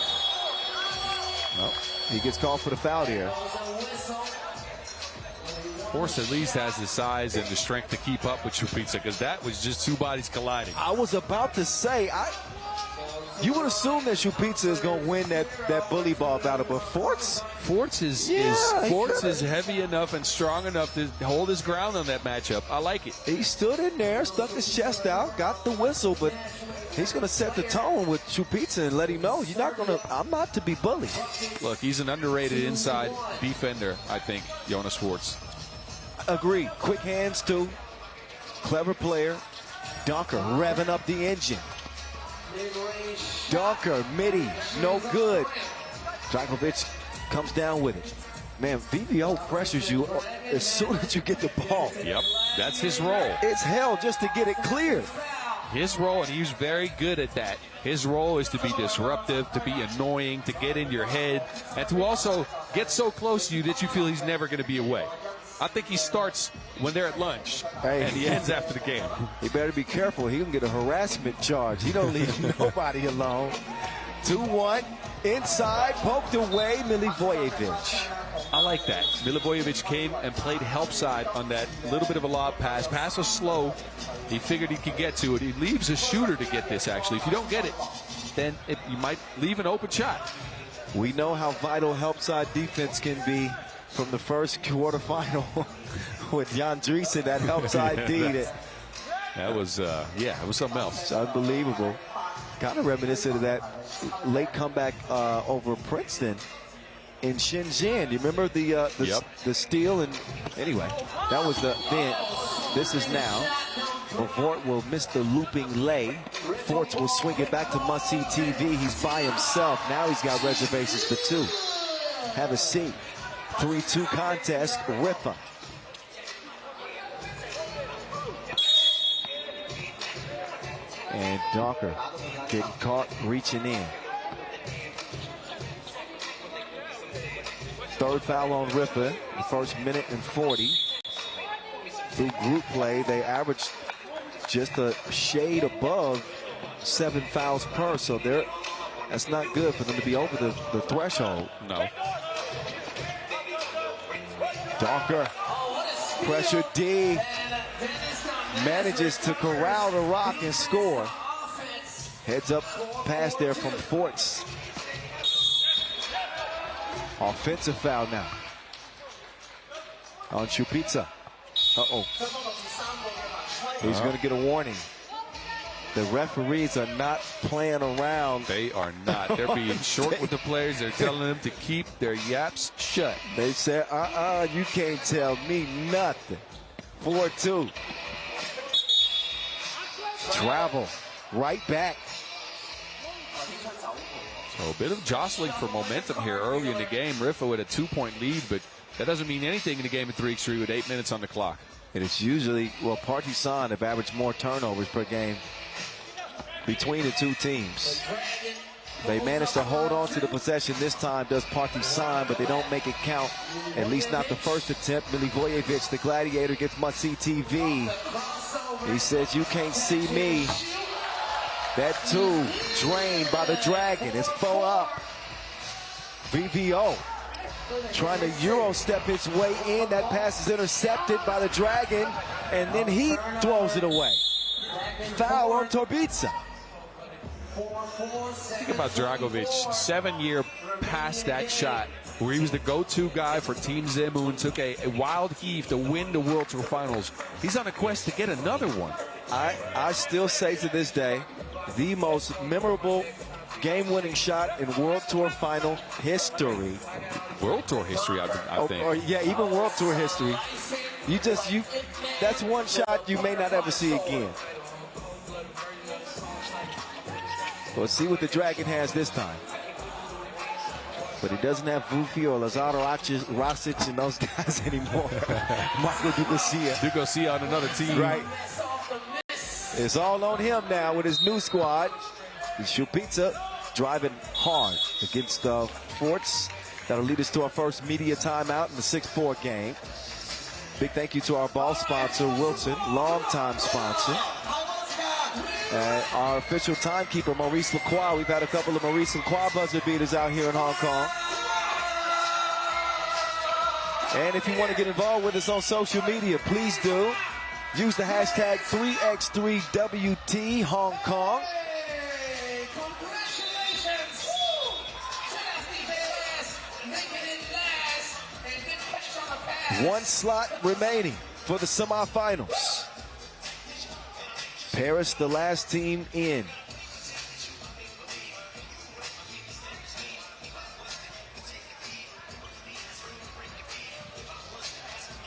Well, he gets called for the foul here.
Force at least has the size and the strength to keep up with Chupitza, because that was just two bodies colliding.
I was about to say, you would assume that Chupitza is going to win that bully ball battle, but Forts
is heavy enough and strong enough to hold his ground on that matchup. I like it.
He stood in there, stuck his chest out, got the whistle, but he's going to set the tone with Chupitza and let him know I'm not to be bullied.
Look, he's an underrated inside defender, I think, Jonas Forts.
Agreed. Quick hands too. Clever player. Donker revving up the engine. Donker, midi, no good. Dragovic comes down with it. Man, VVO pressures you as soon as you get the ball.
Yep, that's his role.
It's hell just to get it cleared.
His role, and he's very good at that. His role is to be disruptive, to be annoying, to get in your head, and to also get so close to you that you feel he's never going to be away. I think he starts when they're at lunch, and he ends after the game.
He better be careful. He can get a harassment charge. He don't leave nobody alone. 2-1, inside, poked away, Milivojevic.
I like that. Milivojevic came and played help side on that little bit of a lob pass. Pass was slow. He figured he could get to it. He leaves a shooter to get this, actually. If you don't get it, then you might leave an open shot.
We know how vital help side defense can be from the first quarterfinal with Jan Driesen, that help side D.
That was, it was something else.
It's unbelievable. Kind of reminiscent of that late comeback over Princeton in Shenzhen. You remember the steal? And anyway, that was then. This is now. Vort will miss the looping lay. Forts will swing it back to Must See TV. He's by himself. Now he's got reservations for two. Have a seat. 3-2 contest, Riffa. And Donker getting caught reaching in. Third foul on Riffa, the first minute and 40. Through group play, they averaged just a shade above 7 fouls per, so that's not good for them to be over the threshold.
No.
Donker, pressure D, manages to corral the rock and score. Heads up pass there from Forts. Offensive foul now on Chupitza. He's going to get a warning. The referees are not playing around.
They are not. They're being short with the players. They're telling them to keep their yaps shut.
They said, you can't tell me nothing. 4-2. Travel right back.
So a bit of jostling for momentum here early in the game. Riffa with a 2-point lead, but that doesn't mean anything in the game of 3x3 with 8 minutes on the clock.
And it's usually, Partizan have averaged more turnovers per game between the two teams. They managed to hold on to the possession this time, does Partizan, but they don't make it count, at least not the first attempt. Milivojevic, the gladiator, gets Must See TV. He says, you can't see me. That 2 drained by the Dragon. It's 4 up. VVO trying to Euro step his way in. That pass is intercepted by the Dragon, and then he throws it away. Foul on Torbica.
Think about Dragovic, 7 year past that shot, where he was the go-to guy for Team Zemun, took a wild heave to win the World Tour Finals. He's on a quest to get another one.
I still say to this day, the most memorable game-winning shot in World Tour final history.
World Tour history, I think.
Or, yeah, even World Tour history. That's one shot you may not ever see again. We'll see what the Dragon has this time. But he doesn't have Vufi or Lazaro Rasic and those guys anymore. Marco Ducosia
on another team.
Right. It's all on him now with his new squad. Šupica driving hard against Forts. That'll lead us to our first media timeout in the 6-4 game. Big thank you to our ball sponsor, Wilson, longtime sponsor. And our official timekeeper, Maurice Lacroix. We've had a couple of Maurice Lacroix buzzer beaters out here in Hong Kong. And if you want to get involved with us on social media, please do. Use the hashtag 3x3WT Hong Kong. One slot remaining for the semifinals. Paris, the last team in.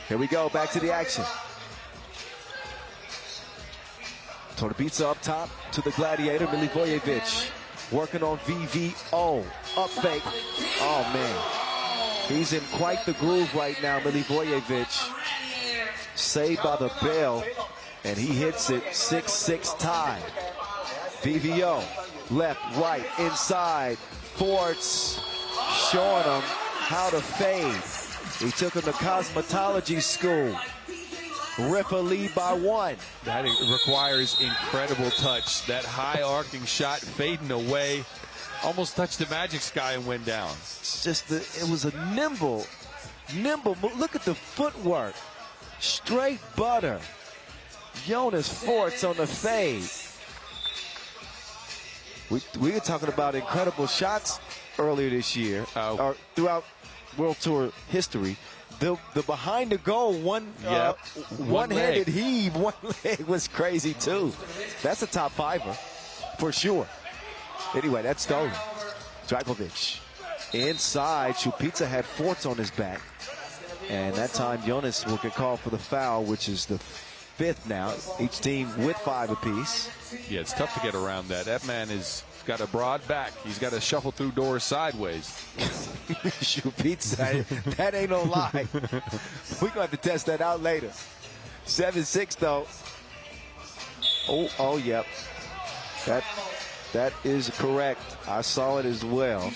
Here we go, back to the action. Torbica up top to the Gladiator, Milivojevic. Working on VVO. Up fake. Oh, man. He's in quite the groove right now, Milivojevic. Saved by the bell, and he hits it 6-6 tie. VVO, left, right, inside. Forts showing him how to fade. He took him to cosmetology school. Riffa lead by 1.
That requires incredible touch. That high arcing shot fading away. Almost touched the magic sky and went down.
It's just, it was a nimble move. Look at the footwork. Straight butter. Jonas Forts on the fade. We were talking about incredible shots earlier this year, or throughout World Tour history. The behind the goal, one-handed heave, one leg was crazy too. That's a top fiver for sure. Anyway, that's stolen. Dragovic inside. Šupica had Forts on his back, and that time Jonas will get called for the foul, which is the 5th now. Each team with 5 apiece.
Yeah, it's tough to get around that. That man has got a broad back. He's got to shuffle through doors sideways.
Šupica, that ain't no lie. We're going to have to test that out later. 7-6 though. Oh, yep. That is correct. I saw it as well.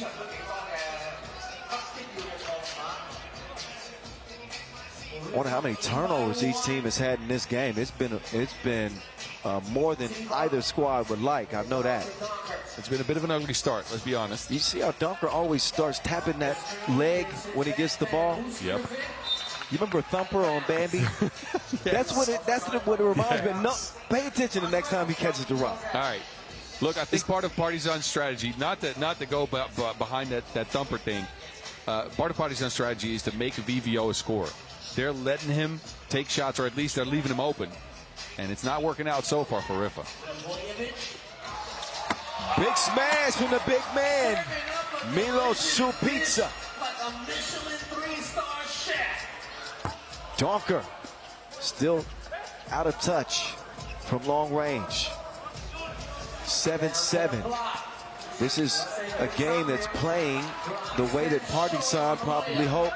I wonder how many turnovers each team has had in this game. It's been more than either squad would like. I know that.
It's been a bit of an ugly start, let's be honest.
You see how Dunker always starts tapping that leg when he gets the ball?
Yep.
You remember Thumper on Bambi? Yes. That's what it reminds me. No, pay attention the next time he catches the rock.
All right. Look, I think part of Partizan's strategy, not to go behind that Thumper thing, part of Partizan's strategy is to make VVO a scorer. They're letting him take shots, or at least they're leaving him open. And it's not working out so far for Riffa.
Big smash from the big man, Milos Šupica. Donker still out of touch from long range. 7-7. This is a game that's playing the way that Partizan probably hoped.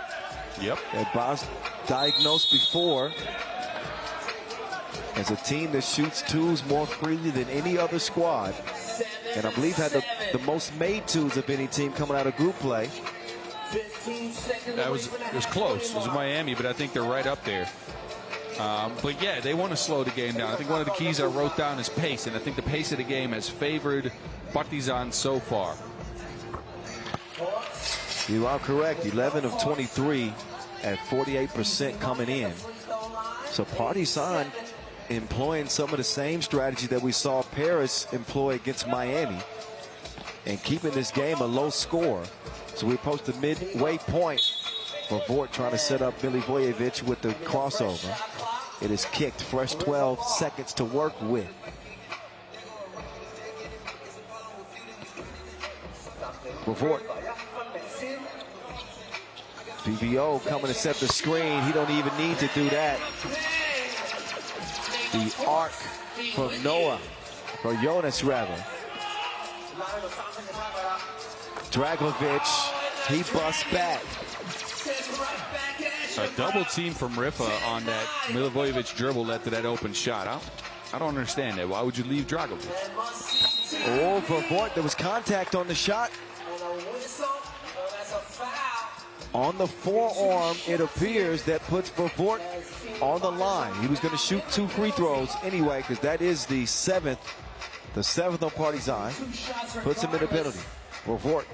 Yep.
That Bas diagnosed before as a team that shoots twos more freely than any other squad. And I believe had the most made twos of any team coming out of group play.
It was close. It was Miami, but I think they're right up there. But yeah, they want to slow the game down. I think one of the keys I wrote down is pace, and I think the pace of the game has favored Partizan so far.
You are correct. 11 of 23 at 48% coming in. So Partizan employing some of the same strategy that we saw Paris employ against Miami and keeping this game a low score. So we approach the midway point for Vort trying to set up Milivojevic with the crossover. It is kicked, fresh 12 seconds to work with. Revort. VVO coming to set the screen. He don't even need to do that. The arc from Noah, or Jonas rather. Dragovic, he busts back.
A double team from Riffa on that Milivojevic dribble led to that open shot. I don't understand that. Why would you leave Dragovic?
Oh, for Vort, there was contact on the shot. On the forearm, it appears that puts Vort on the line. He was going to shoot 2 free throws anyway, because that is the seventh on Partizan. Puts him in the penalty. Vort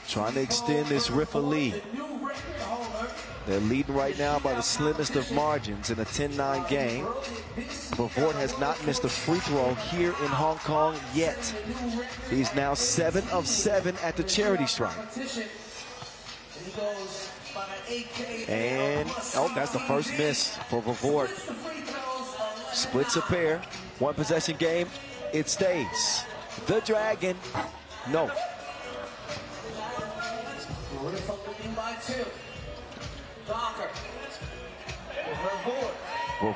trying to extend this Riffa lead. They're leading right now by the slimmest of margins in a 10-9 game. Vort has not missed a free throw here in Hong Kong yet. He's now 7 of 7 at the charity stripe. And, oh, that's the first miss for Vort. Splits a pair. 1 possession game. It stays. The Dragon, no.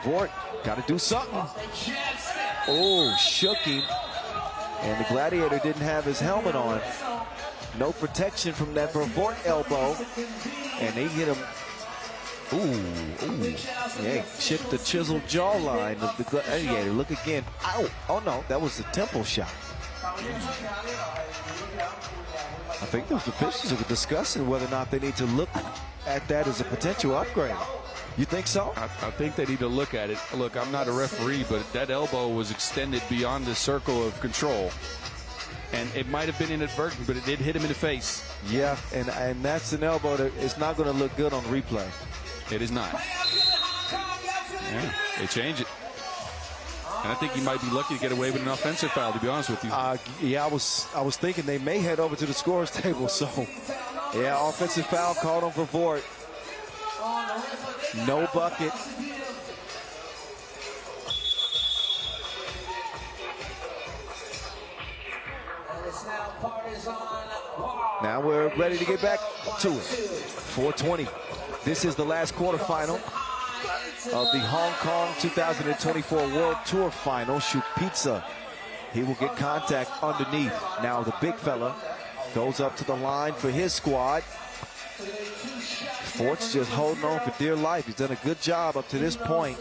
Vort got to do something. Oh, shook him. And the Gladiator didn't have his helmet on. No protection from that Vort elbow. And they hit him. Ooh. Yeah, chipped the chiseled jawline of the Gladiator. Look again. Ow. Oh, no, that was the temple shot. I think those officials are discussing whether or not they need to look at that as a potential upgrade. You think so?
I think they need to look at it. Look, I'm not a referee, but that elbow was extended beyond the circle of control. And it might have been inadvertent, but it did hit him in the face.
Yeah, and that's an elbow that is not going to look good on replay.
It is not. Yeah, they change it. And I think he might be lucky to get away with an offensive foul, to be honest with you.
Yeah, I was thinking they may head over to the scorer's table. So, yeah, offensive foul called on for Vort. No bucket. Now we're ready to get back to it. 4:20. This is the last quarterfinal of the Hong Kong 2024 World Tour Final. Shupitsa, he will get contact underneath. Now the big fella goes up to the line for his squad. Fort's just holding on for dear life. He's done a good job up to this point.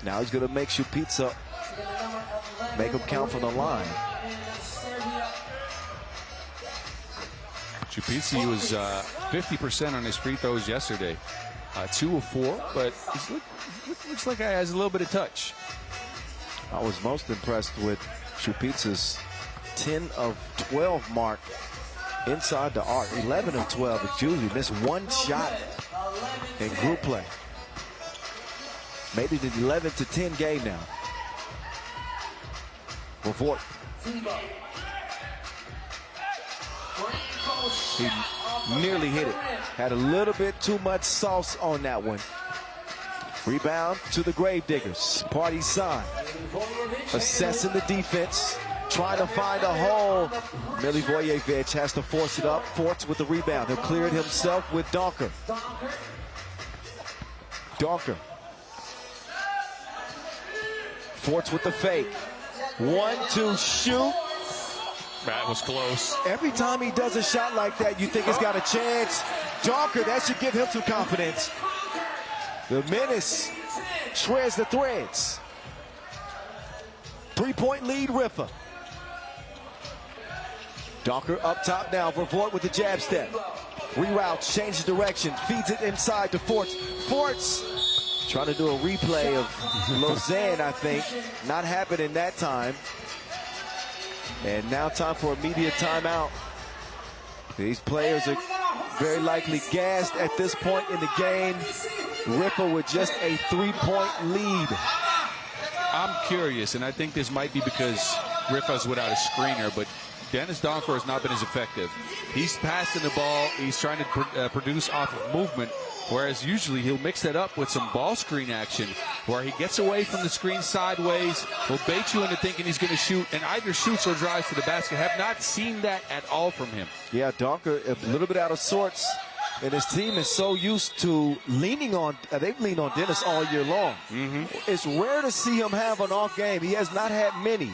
Now he's going to make Shupitsa make him count from the line.
Shupitsa was 50% on his free throws yesterday. 2 of 4, but looks like he has a little bit of touch.
I was most impressed with Shupitsa's 10 of 12 mark inside the arc. 11 of 12 is usually missed 1 shot in group play. Made it an 11-10 game now. Vort. He nearly hit it. Had a little bit too much sauce on that one. Rebound to the Gravediggers. Partizan assessing the defense, trying to find a hole. Milivojevic has to force it up. Forts with the rebound. He'll clear it himself with Donker. Forts with the fake. 1-2 shoot.
That was close.
Every time he does a shot like that, you think he's got a chance. Donker, that should give him some confidence. The menace shreds the threads. 3-point lead, Riffa. Donker up top now for Vort with the jab step. Reroutes, changes direction, feeds it inside to Forts. Forts trying to do a replay of Lausanne, I think. Not happening that time. And now time for a media timeout. These players are very likely gassed at this point in the game. Riffa with just a 3-point lead.
I'm curious, and I think this might be because Riffa's without a screener, but Dennis Donker has not been as effective. He's passing the ball. He's trying to produce off of movement. Whereas usually he'll mix that up with some ball screen action where he gets away from the screen sideways, will bait you into thinking he's going to shoot, and either shoots or drives to the basket. Have not seen that at all from him.
Yeah, Donker a little bit out of sorts. And his team is so used to leaning on, they've leaned on Dennis all year long. It's rare to see him have an off game. He has not had many.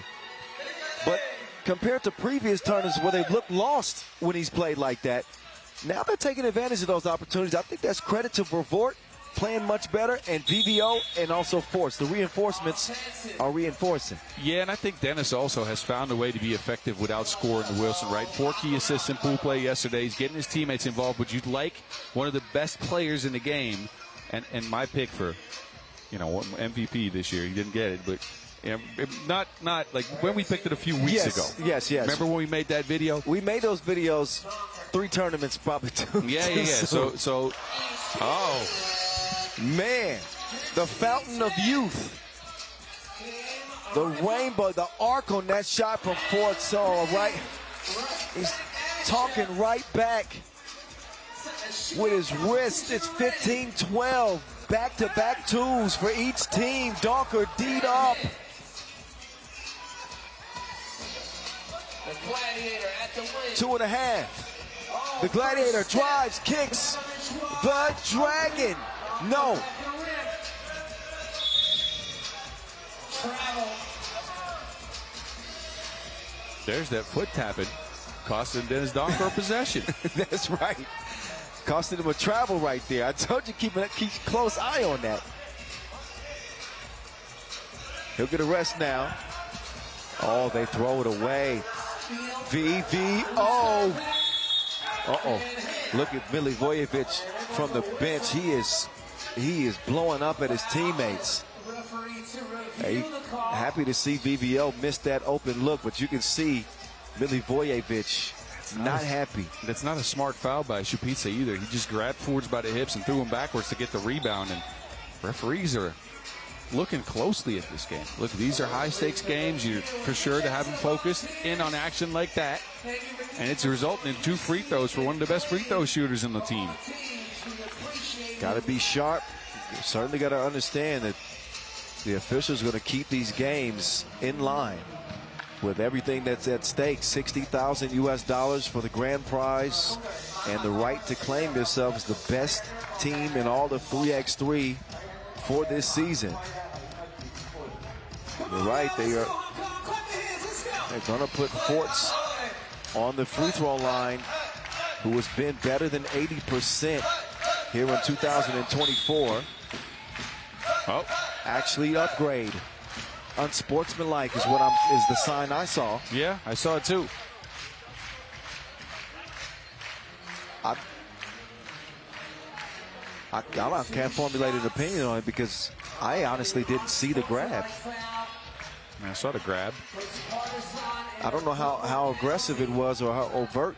But compared to previous tournaments where they've looked lost when he's played like that, now they're taking advantage of those opportunities. I think that's credit to Vervoort playing much better, and VVO, and also Force. The reinforcements are reinforcing.
Yeah, and I think Dennis also has found a way to be effective without scoring the Wilson, right? 4 key assists in pool play yesterday. He's getting his teammates involved, but you'd like one of the best players in the game, and my pick for, MVP this year. He didn't get it, but not like when we picked it a few weeks ago.
Yes.
Remember when we made that video?
We made those videos 3 tournaments probably too.
Yeah. So,
man, the fountain of youth. The rainbow, the arc on that shot from Ford Saul, right? He's talking right back with his wrist. It's 15-12. Back-to-back twos for each team. Donker D'd up. Two and a half. The Gladiator drives, kicks. The Dragon. No.
There's that foot tapping. Costing Dennis Donker a possession.
That's right. Costing him a travel right there. I told you keep a close eye on that. He'll get a rest now. Oh, they throw it away. VVO. Uh-oh. Look at Milivojevic from the bench. He is blowing up at his teammates. Hey, happy to see VVO miss that open look, but you can see Milivojevic not happy.
That's not a smart foul by Shupica either. He just grabbed forwards by the hips and threw him backwards to get the rebound, and referees are looking closely at this game. Look, these are high-stakes games. You're for sure to have them focused in on action like that, and it's resulting in 2 free throws for one of the best free throw shooters in the team.
Got to be sharp. You certainly got to understand that the officials are going to keep these games in line with everything that's at stake. $60,000 US for the grand prize and the right to claim yourselves the best team in all of 3x3 for this season. You're right, they're going to put Forts on the free throw line, who has been better than 80% here in 2024.
Oh,
actually upgrade. Unsportsmanlike is is the sign I saw.
Yeah, I saw it too.
I can't formulate an opinion on it because I honestly didn't see the grab.
I saw the grab.
I don't know how aggressive it was or how overt.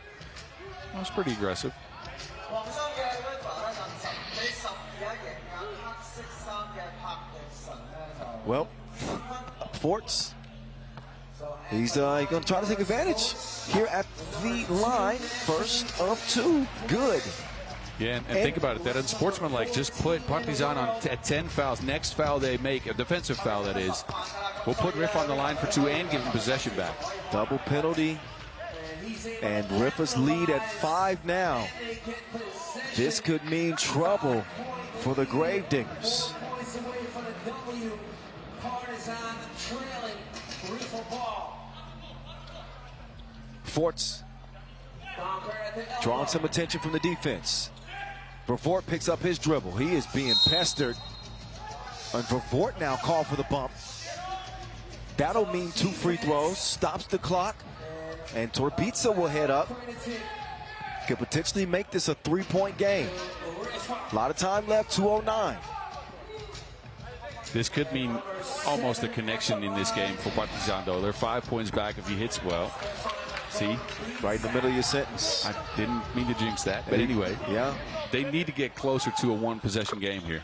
It was pretty aggressive.
Well, Forts, he's going to try to take advantage here at the line. First of 2. Good.
Yeah, and think about it. That unsportsmanlike just put Partizan on at 10 fouls. Next foul they make, a defensive foul that is, will put Riffa on the line for 2 and give him possession back.
Double penalty. And Riffa's lead at 5 now. This could mean trouble for the Gravediggers. Forts drawing some attention from the defense. Vervoort picks up his dribble. He is being pestered. And Vervoort now called for the bump. That'll mean 2 free throws. Stops the clock. And Torbica will head up. Could potentially make this a 3-point game. A lot of time left, 2:09.
This could mean almost a connection in this game for Partizan, though. They're 5 points back if he hits well. See?
Right in the middle of your sentence.
I didn't mean to jinx that, but anyway.
Yeah.
They need to get closer to a 1-possession game here.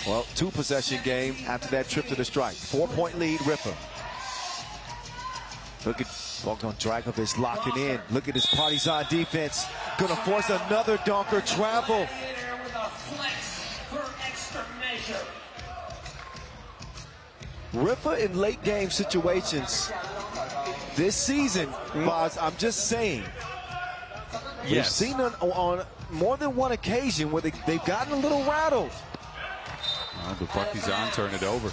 Well, 2-possession game after that trip to the strike. 4-point lead, Riffa. Look at Dragovich locking in. Look at this Partizan defense. Gonna force another Donker travel. Riffa in late game situations this season, Boz, I'm just saying.
Yes.
We've seen them on more than one occasion where they've gotten a little rattled.
The Partizan turn it over.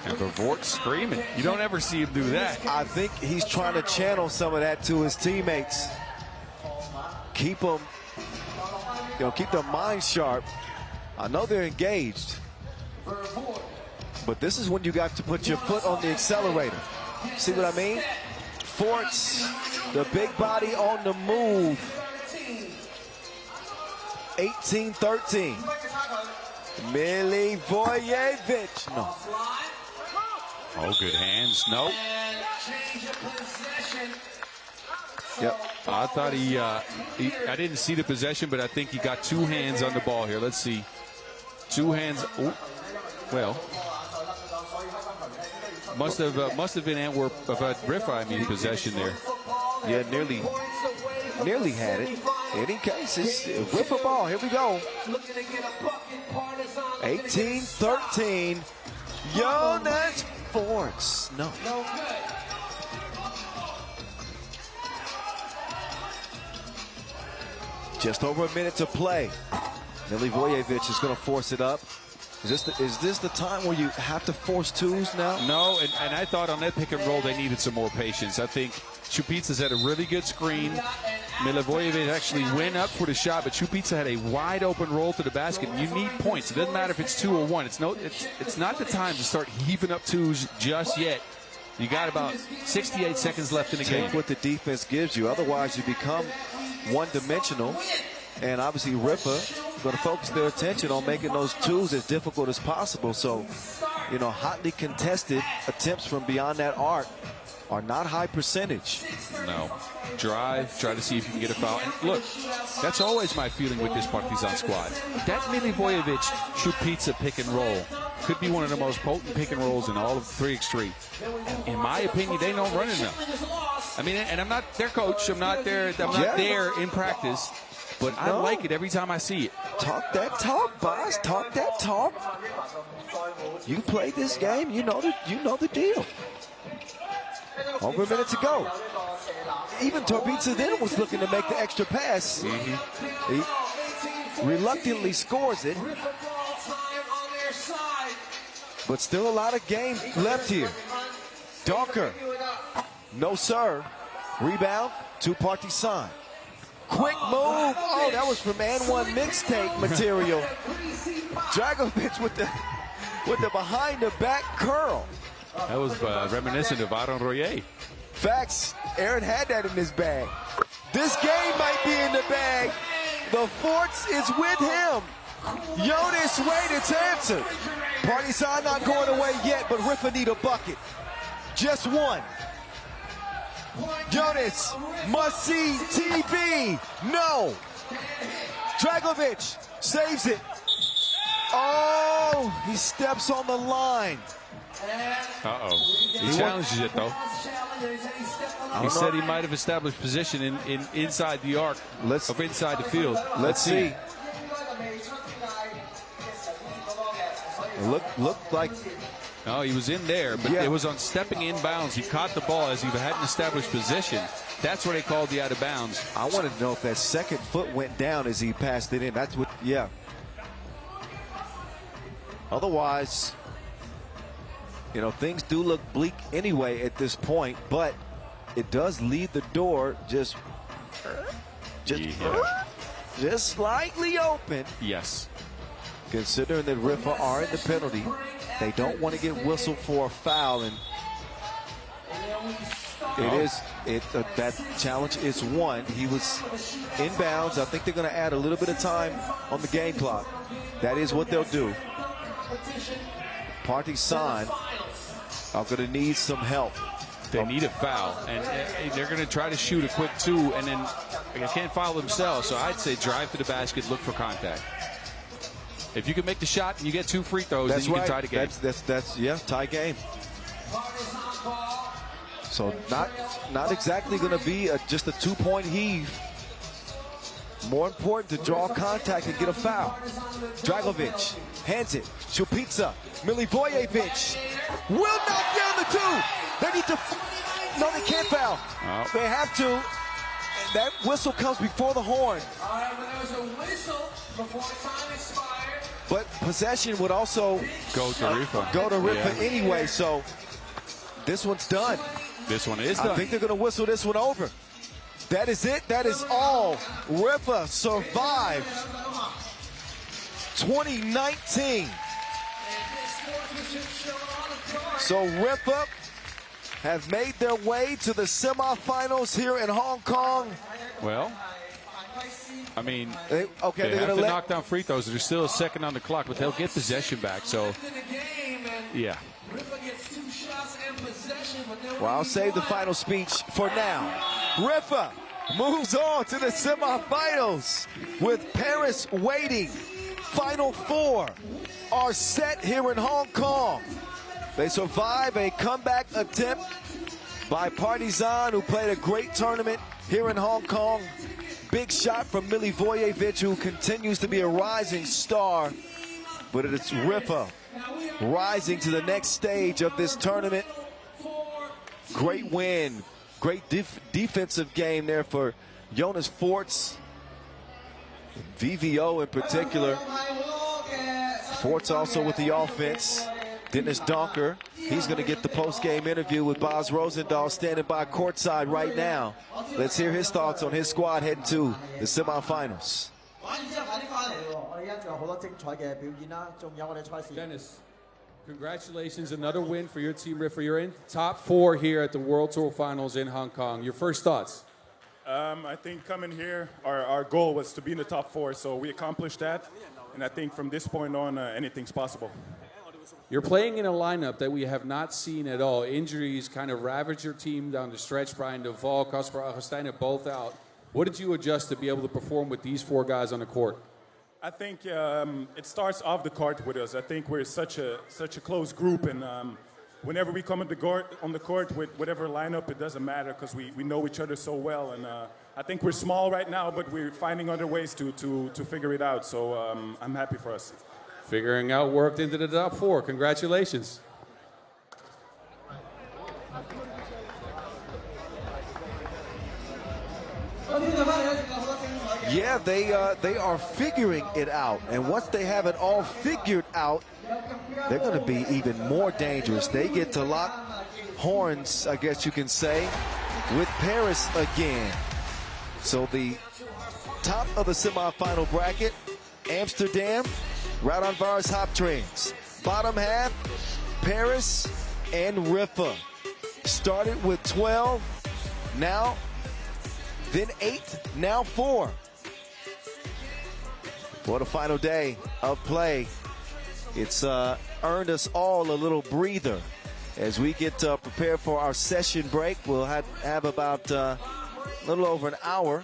And Vort screaming. You don't ever see him do that.
I think he's trying to channel some of that to his teammates. Keep them, keep their mind sharp. I know they're engaged, but this is when you got to put your foot on the accelerator. See what I mean? Forts, the big body on the move. 18-13. Milivojevic. No.
Oh, good hands. Nope.
Yep.
I thought I didn't see the possession, but I think he got two hands on the ball here. Let's see. Two hands. Ooh. Well, must have been Antwerp, Riffa, I mean, possession there.
Yeah, nearly had it. In any case, it's Riffa ball. Here we go. 18-13. Jonas Forts. No. Just over a minute to play. Milivojevic is going to force it up. Is this the time where you have to force twos now?
No, and I thought on that pick and roll they needed some more patience. I think Chupitza's had a really good screen. Milivojevic actually went up for the shot, but Chupitza had a wide open roll to the basket. You need points. It doesn't matter if it's 2 or 1. It's not the time to start heaving up twos just yet. You got about 68 seconds left in the game.
Take what the defense gives you. Otherwise, you become one-dimensional. And obviously, Riffa going to focus their attention on making those twos as difficult as possible. So, hotly contested attempts from beyond that arc are not high percentage.
No. Drive, try to see if you can get a foul. And look, that's always my feeling with this Partizan squad. That Milivojevic Chupitza pick and roll could be one of the most potent pick and rolls in all of 3x3. In my opinion, they don't run enough. I mean, and I'm not their coach. I'm not there in practice. But I like it every time I see it.
Talk that talk, boss. Talk that talk. You play this game, you know the deal. Over a minute to go. Even Chupitza then was looking to make the extra pass. He reluctantly scores it. But still a lot of game left here. Darker. No, sir. Rebound to Partizan. Quick move. Oh, that was from N1 mixtape material. Dragovic with the behind the back curl.
That was reminiscent of Aaron Royer.
Facts. Aaron had that in his bag. This game might be in the bag. The Forts is with him. Jonas Wade, it's answered. Partizan not going away yet, but Riffa need a bucket. Just one. Jonas must see TV. No. Dragovic saves it. Oh, he steps on the line.
Uh-oh. He challenges it, though. He said he might have established position in inside the arc, inside the field.
Let's see. Looked like...
No, he was in there, but it was on stepping inbounds. He caught the ball as he hadn't established position. That's what they called the out of bounds.
I wanted to know if that second foot went down as he passed it in. That's what, Otherwise, things do look bleak anyway at this point, but it does leave the door just slightly open.
Yes.
Considering that Riffa are in the penalty, they don't want to get whistled for a foul, and that challenge is won. He was inbounds. I think they're going to add a little bit of time on the game clock. That is what they'll do. Partizan are going to need some help.
They need a foul, and they're going to try to shoot a quick two, and then they can't foul themselves. So I'd say drive to the basket, look for contact. If you can make the shot and you get 2 free throws, then you can tie the game.
That's tie game. So not exactly going to be just a 2-point heave. More important to draw contact and get a foul. Dragovic hands it. Šupica. Milivojevic will knock down the two. They need to. No, they can't foul.
Oh.
They have to. That whistle comes before the horn.
All right, well, there was a whistle before time expired.
But possession would also
Go to Riffa.
go to Riffa
Yeah.
anyway. So this one's done.
This one is
I
done.
think they're going to whistle this one over. That is it. That is all. Riffa survived 2019. So Riffa have made their way to the semifinals here in Hong Kong.
Well, I mean,
They
have
gonna
to
let.
knock down free throws. There's still a second on the clock, but they'll get possession back. So, yeah.
Well, I'll save the final speech for now. Riffa moves on to the semifinals with Paris waiting. Final four are set here in Hong Kong. They survive a comeback attempt by Partizan, who played a great tournament here in Hong Kong. Big shot from Milivojevic, who continues to be a rising star. But it's Riffa rising to the next stage of this tournament. Great win. Great defensive game there for Jonas Forts. VVO in particular. Forts also with the offense. Dennis Donker, he's going to get the post-game interview with Bas Rosendahl standing by courtside right now. Let's hear his thoughts on his squad heading to the semifinals.
Dennis, congratulations, another win for your team, Riffa. You're in top four here at the World Tour Finals in Hong Kong. Your first thoughts?
I think coming here, our goal was to be in the top four, so we accomplished that. And I think from this point on, anything's possible.
You're playing in a lineup that we have not seen at all. Injuries kind of ravaged your team down the stretch. Brian Duval, Casper Augustijn are both out. What did you adjust to be able to perform with these four guys on the court?
I think it starts off the court with us. I think we're such a close group, and whenever we come on the court with whatever lineup, it doesn't matter because we know each other so well. And I think we're small right now, but we're finding other ways to figure it out. So I'm happy for us.
Figuring out worked into the top four. Congratulations.
Yeah, they are figuring it out. And once they have it all figured out, they're going to be even more dangerous. They get to lock horns, I guess you can say, with Paris again. So the top of the semifinal bracket, Amsterdam, Raudondvaris, Hoptrans. Bottom half, Paris and Riffa. Started with 12, now, then 8, now 4. What a final day of play. It's earned us all a little breather. As we get prepared for our session break, we'll have about a little over an hour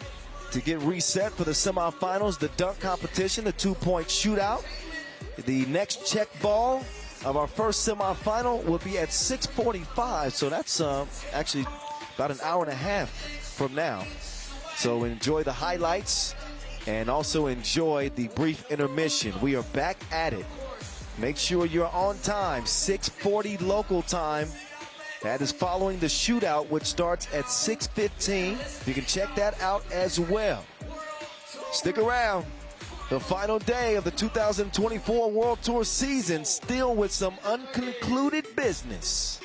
to get reset for the semifinals, the dunk competition, the two-point shootout. The next check ball of our first semifinal will be at 6:45, so that's actually about an hour and a half from now. So enjoy the highlights and also enjoy the brief intermission. We are back at it. Make sure you're on time, 6:40 local time. That is following the shootout, which starts at 6:15. You can check that out as well. Stick around. The final day of the 2024 World Tour season, still with some unconcluded business.